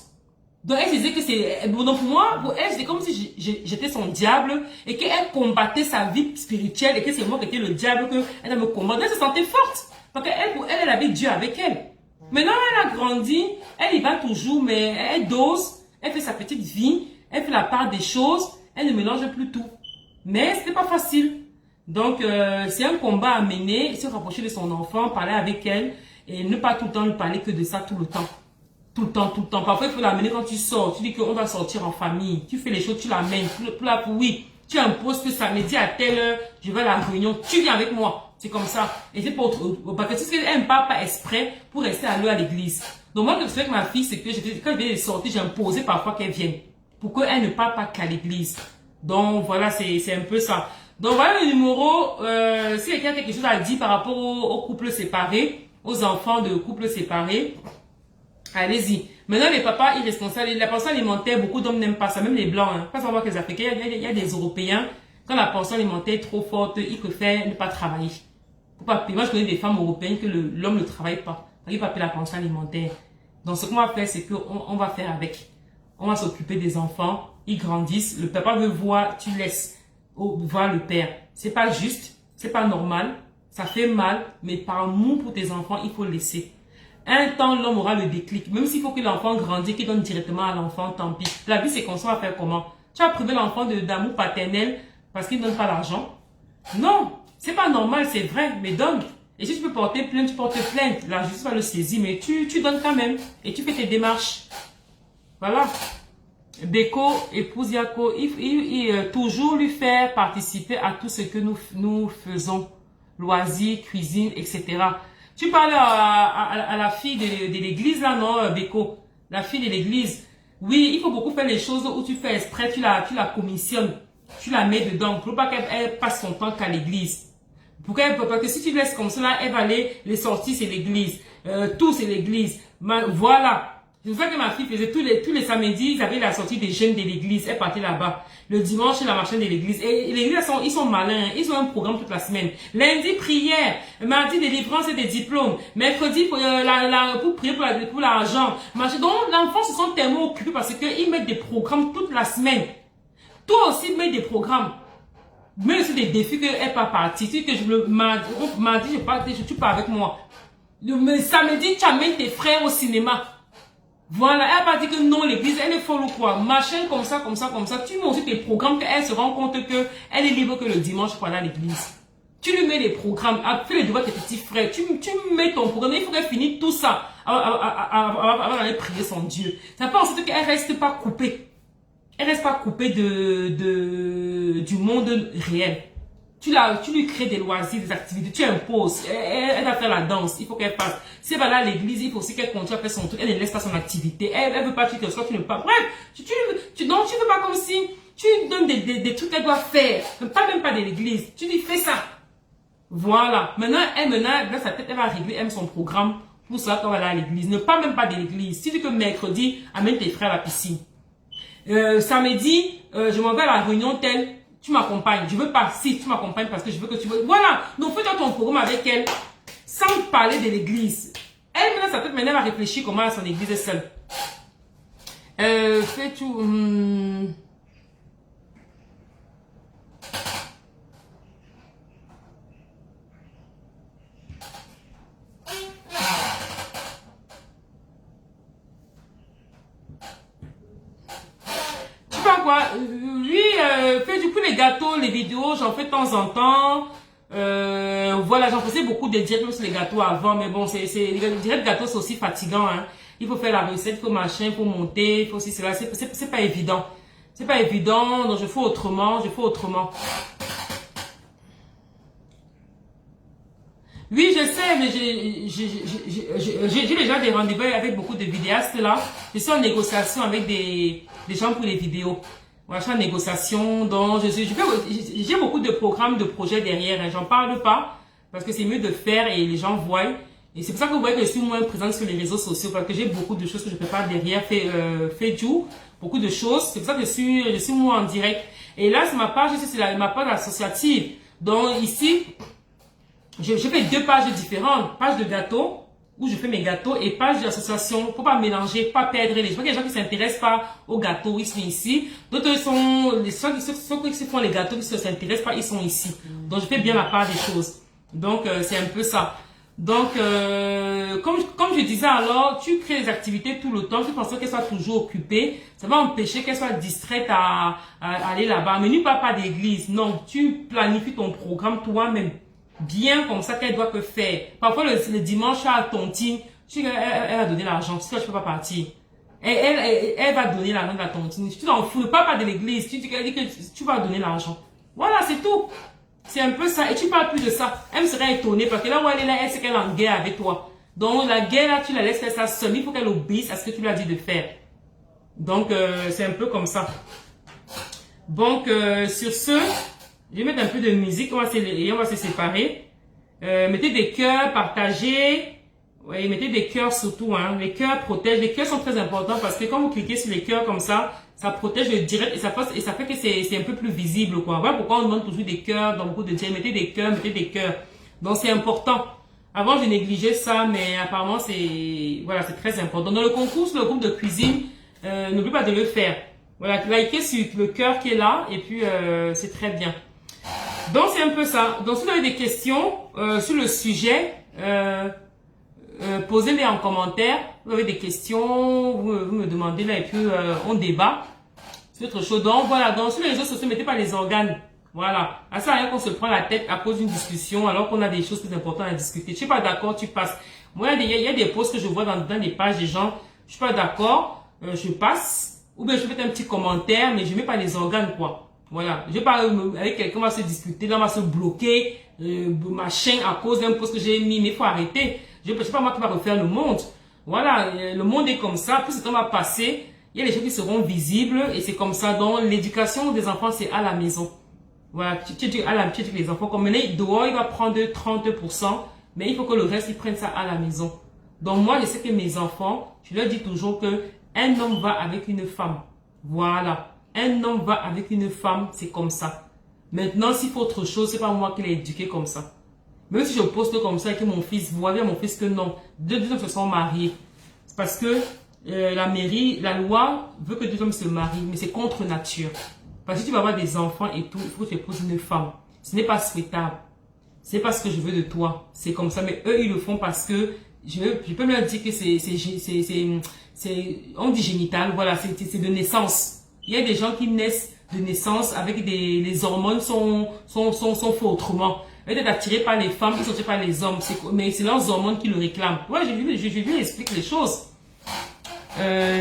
S1: Donc elle disait que c'est, donc pour moi, pour elle, c'était comme si j'étais son diable et qu'elle combattait sa vie spirituelle et que c'est moi qui étais le diable, qu'elle me combattait. Elle se sentait forte parce qu'elle, pour elle, elle avait Dieu avec elle. Maintenant, elle a grandi, elle y va toujours, mais elle dose, elle fait sa petite vie, elle fait la part des choses, elle ne mélange plus tout. Mais c'était pas facile. Donc, c'est un combat à mener, se rapprocher de son enfant, parler avec elle et ne pas tout le temps lui parler que de ça tout le temps. Tout le temps, tout le temps. Parfois, il faut l'amener quand tu sors. Tu dis qu'on va sortir en famille. Tu fais les choses, tu l'amènes. Oui, tu imposes que samedi à telle heure, je vais à la réunion. Tu viens avec moi. C'est comme ça. Et c'est pour parce que c'est ce qu'elle n'aime pas exprès pour rester à l'heure à l'église. Donc, moi, ce que je fais avec ma fille, c'est que quand je vais sortir, j'imposais parfois qu'elle vienne. Pour qu'elle ne parle pas qu'à l'église. Donc, voilà, c'est un peu ça. Donc, voilà le numéro. Si quelqu'un a quelque chose à dire par rapport aux couples séparés, aux enfants de couples séparés, allez-y. Maintenant, les papas irresponsables, la pension alimentaire, beaucoup d'hommes n'aiment pas ça, même les blancs, hein. Pas savoir que les Africains, il y a des Européens, quand la pension alimentaire est trop forte, ils préfèrent ne pas travailler. Moi, je connais des femmes européennes que l'homme ne travaille pas. Il va payer la pension alimentaire. Donc, ce qu'on va faire, c'est qu'on va faire avec. On va s'occuper des enfants, ils grandissent, le papa veut voir, tu laisses voir le père. C'est pas juste, c'est pas normal, ça fait mal, mais par amour pour tes enfants, il faut laisser. Un temps, l'homme aura le déclic. Même s'il faut que l'enfant grandisse, qu'il donne directement à l'enfant, tant pis. La vie, c'est qu'on va faire comment? Tu vas priver l'enfant d'amour paternel parce qu'il ne donne pas l'argent? Non, c'est pas normal, c'est vrai, mais donne. Et si tu peux porter plainte, tu portes plainte. La justice va le saisir, mais tu donnes quand même. Et tu fais tes démarches. Voilà. Beko, épouse Yako, toujours lui faire participer à tout ce que nous faisons. Loisirs, cuisine, etc. Tu parles à la fille de l'église, là, non, Beko? La fille de l'église. Oui, il faut beaucoup faire les choses où tu fais exprès, tu la commissionnes. Tu la mets dedans. Pour pas qu'elle passe son temps qu'à l'église. Parce que si tu laisses comme ça, elle va aller, les sorties, c'est l'église. Tout, c'est l'église. Voilà. C'est ça que ma fille faisait tous les samedis, ils avaient la sortie des jeunes de l'église. Elle partait là-bas. Le dimanche, c'est la marche de l'église. Et l'église, ils sont malins. Ils ont un programme toute la semaine. Lundi, prière. Mardi, délivrance et des diplômes. Mercredi, pour prier pour l'argent. Donc, l'enfant se sent tellement occupé parce qu'ils mettent des programmes toute la semaine. Toi aussi, mets des programmes. Mais c'est des défis qu'elle n'est pas partie. Si que mardi, tu pars avec moi. Le samedi, tu amènes tes frères au cinéma. Voilà, elle va dire que non, l'église, elle est folle ou quoi. Machin, comme ça. Tu mets aussi tes programmes qu'elle se rend compte qu'elle est libre que le dimanche pour aller à l'église. Tu lui mets les programmes, fais les devoirs de tes petits frères. Tu mets ton programme, il faut qu'elle finisse tout ça avant d'aller prier son Dieu. Ça fait en sorte qu'elle reste pas coupée. Elle reste pas coupée du monde réel. tu lui crées des loisirs, des activités, tu imposes. Elle va faire la danse, il faut qu'elle fasse. Si elle va aller à l'église, il faut aussi qu'elle continue à faire son truc. Elle ne laisse pas son activité. Elle veut pas que tu te sois, tu ne pas. Bref, donc tu veux pas comme si tu lui donnes des trucs qu'elle doit faire. Même pas de l'église. Tu lui fais ça. Voilà. Maintenant, dans sa tête, elle va régler son programme pour ça quand elle va aller à l'église. Ne pas même pas de l'église. Si tu dis que mercredi, amène tes frères à la piscine. Samedi, je m'en vais à la réunion telle. Tu m'accompagnes. Je veux pas. Si tu m'accompagnes parce que je veux que tu veux. Voilà. Donc, fais-toi ton programme avec elle sans parler de l'église. Elle, maintenant, sa tête, maintenant, elle va réfléchir comment son église est seule. Fais tout. Quoi, oui, fait du coup les gâteaux, les vidéos, j'en fais de temps en temps. Voilà, j'en faisais beaucoup de directs sur les gâteaux avant, mais bon, les directs gâteaux c'est aussi fatigant, hein. Il faut faire la recette, il faut machin, il faut monter, il faut aussi cela, c'est pas évident. C'est pas évident, donc je fais autrement. Oui, je sais, mais j'ai déjà des rendez-vous avec beaucoup de vidéastes là. Je suis en négociation avec des gens pour les vidéos. Voilà, je suis en négociation, donc j'ai beaucoup de programmes, de projets derrière. Hein. J'en parle pas parce que c'est mieux de faire et les gens voient. Et c'est pour ça que vous voyez que je suis moins présente sur les réseaux sociaux parce que j'ai beaucoup de choses que je prépare derrière, fait du beaucoup de choses. C'est pour ça que je suis moins en direct. Et là, c'est ma page, c'est ma page associative. Donc ici, je fais 2 pages différentes, page de gâteaux, où je fais mes gâteaux, et page d'association, faut pas mélanger, pas perdre les gens. Je vois qu'il y a des gens qui s'intéressent pas aux gâteaux, ils sont ici. D'autres sont, ceux qui font les gâteaux, qui ne s'intéressent pas, ils sont ici. Donc je fais bien la part des choses. Donc c'est un peu ça. Donc, comme je disais alors, tu crées des activités tout le temps, tu penses qu'elle soit toujours occupée, ça va empêcher qu'elle soit distraite à aller là-bas. Mais n'oublie pas d'église, non, tu planifies ton programme toi-même. Bien comme ça qu'elle doit que faire. Parfois le dimanche à tontine, elle va donner l'argent. Si toi, je peux pas partir. Elle va donner l'argent de la tontine. Tu t'en fous, pas de l'église. Tu dis que tu vas donner l'argent. Voilà, c'est tout. C'est un peu ça. Et tu parles plus de ça. Elle me serait étonnée parce que là où elle est là, elle sait qu'elle est en guerre avec toi. Donc la guerre là, tu la laisses faire ça seule. Il faut qu'elle obéisse à ce que tu lui as dit de faire. Donc c'est un peu comme ça. Donc sur ce, je vais mettre un peu de musique, on va se séparer. Mettez des cœurs, partagez. Ouais, mettez des cœurs surtout. Hein. Les cœurs protègent. Les cœurs sont très importants parce que quand vous cliquez sur les cœurs comme ça protège le direct et ça fait que c'est un peu plus visible. Quoi. Voilà pourquoi on demande toujours des cœurs dans beaucoup de directs. Mettez des cœurs, mettez des cœurs. Donc c'est important. Avant je négligeais ça, mais apparemment c'est très important. Dans le concours, sur le groupe de cuisine, n'oubliez pas de le faire. Voilà, likez sur le cœur qui est là et puis c'est très bien. Donc c'est un peu ça. Donc si vous avez des questions sur le sujet, posez-les en commentaire. Vous avez des questions, vous me demandez là et puis on débat. C'est autre chose. Donc voilà, donc sur les réseaux sociaux, mettez pas les organes. Voilà. À ça, rien qu'on se prend la tête à cause d'une discussion alors qu'on a des choses plus importantes à discuter. Je suis pas d'accord, tu passes. Moi, il y a des posts que je vois dans les pages des gens. Je suis pas d'accord, je passe. Ou bien je fais un petit commentaire, mais je mets pas les organes quoi. Voilà, je vais pas avec quelqu'un, on va se discuter, là on va se bloquer, machin à cause d'un post que j'ai mis, mais il faut arrêter. Je sais pas moi qui va refaire le monde. Voilà, le monde est comme ça, plus ce temps va passer, il y a des choses qui seront visibles et c'est comme ça. Donc l'éducation des enfants c'est à la maison. Voilà, tu dis que les enfants, comme maintenant dehors il va prendre 30%, mais il faut que le reste ils prennent ça à la maison. Donc moi je sais que mes enfants, je leur dis toujours que un homme va avec une femme. Voilà. Un homme va avec une femme, c'est comme ça. Maintenant, s'il faut autre chose, c'est pas moi qui l'ai éduqué comme ça. Même si je poste comme ça et que mon fils voit bien mon fils que non, deux hommes se sont mariés. C'est parce que la loi veut que 2 hommes se marient, mais c'est contre nature. Parce que si tu vas avoir des enfants et tout, il faut que tu épouses une femme. Ce n'est pas souhaitable. C'est pas ce que je veux de toi. C'est comme ça, mais eux, ils le font parce que je peux me leur dire que on dit génital, voilà, c'est de naissance. Il y a des gens qui naissent de naissance avec les hormones sont faux autrement. Ils sont attirés par les femmes, ils sont attirés par les hommes. Mais c'est leurs hormones qui le réclament. Ouais, j'ai vu expliquer les choses.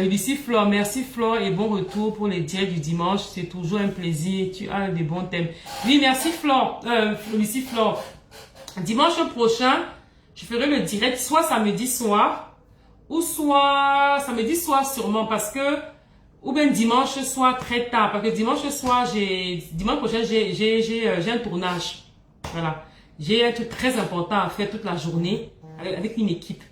S1: Lucie Flore, merci Flore et bon retour pour les diètes du dimanche. C'est toujours un plaisir. Tu as des bons thèmes. Oui, merci Flore, Lucie Flore. Dimanche prochain, je ferai le direct soit samedi soir ou soit samedi soir sûrement parce que ou bien dimanche soir très tard parce que dimanche prochain j'ai un tournage. Voilà, j'ai un truc très important à faire toute la journée avec une équipe.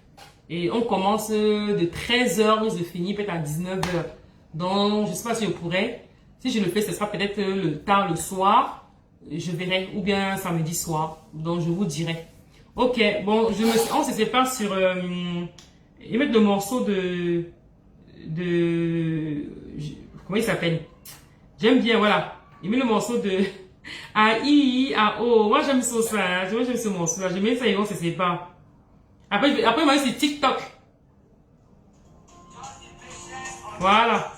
S1: Et on commence de 13h et se finit peut-être à 19h. Donc, je ne sais pas si je pourrais. Si je le fais, ce sera peut-être le tard le soir. Je verrai. Ou bien samedi soir. Donc, je vous dirai. Ok. Bon, on se sépare sur... et mettre le morceau comment il s'appelle? J'aime bien, voilà. Il met le morceau de... A-I-I-A-O. Moi, j'aime ça. Moi, j'aime ce morceau-là. J'aime bien ça et on se sépare. Après moi, c'est TikTok. Voilà.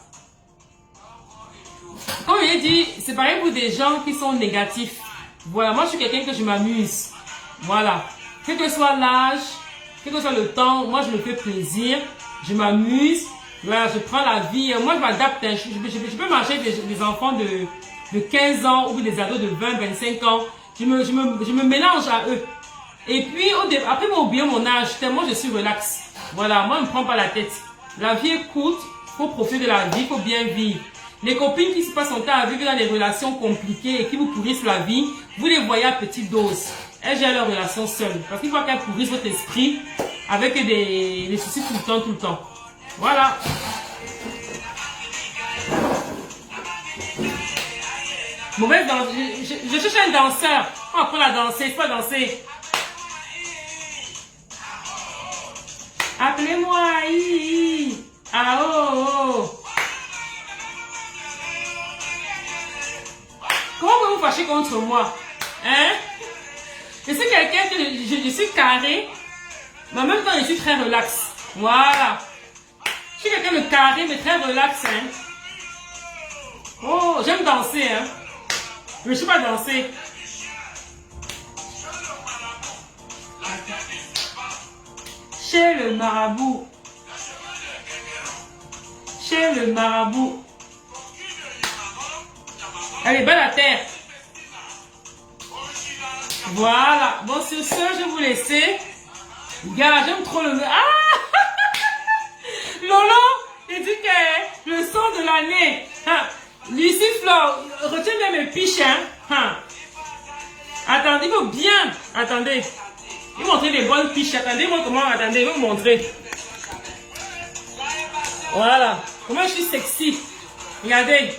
S1: Comme je dit, c'est pareil pour des gens qui sont négatifs. Voilà, moi, je suis quelqu'un que je m'amuse. Voilà. Quel que soit l'âge, quel que soit le temps, moi, je me fais plaisir. Je m'amuse. Voilà, je prends la vie. Moi, je m'adapte. Je peux marcher avec des enfants de 15 ans ou des ados de 20, 25 ans. Je me mélange à eux. Et puis, après, j'ai oublié mon âge, tellement je suis relax. Voilà, moi, je ne me prends pas la tête. La vie est courte, il faut profiter de la vie, il faut bien vivre. Les copines qui se passent son temps à vivre dans des relations compliquées et qui vous pourrissent la vie, vous les voyez à petite dose. Elles gèrent leur relation seules. Parce qu'il faut qu'elles pourrissent votre esprit avec des soucis tout le temps. Voilà. Mauvaise danse. Je cherche un danseur. On apprend à danser, il faut danser. Appelez-moi Ah oh oh. Comment vous vous fâchez contre moi? Hein? Je suis quelqu'un que je suis carré, mais en même temps je suis très relax. Voilà. Je suis quelqu'un de carré mais très relax. Hein? Oh, j'aime danser. Hein? Je ne sais pas danser. Chez le marabout. Chez le marabout. Elle est belle à terre. Voilà. Bon, sur ce, je vais vous laisser. Gars, j'aime trop le... Ah Lolo, il dit que le son de l'année. Hein. Lucie Flore, retiens bien mes piches. Hein. Attendez, il faut bien. Attendez. Il va montrer des bonnes piches. Attendez-moi comment. Attendez, il va vous montrer. Voilà. Comment je suis sexy. Regardez.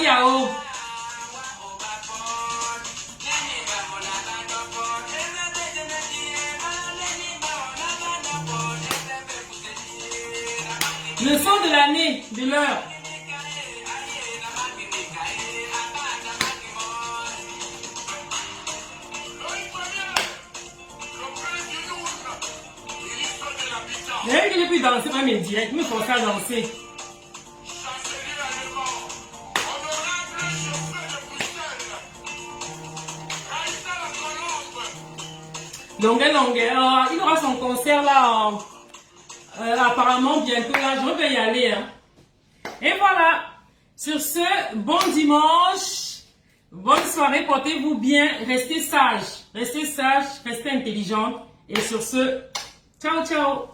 S1: Yao. Le son de l'année, de l'heure. Même que j'ai pu danser dans mes directs, me forcer à danser. Longueur. Il aura son concert là, apparemment bientôt là, je vais y aller. Hein. Et voilà. Sur ce, bon dimanche, bonne soirée, portez-vous bien, restez sages, restez intelligente. Et sur ce, ciao, ciao.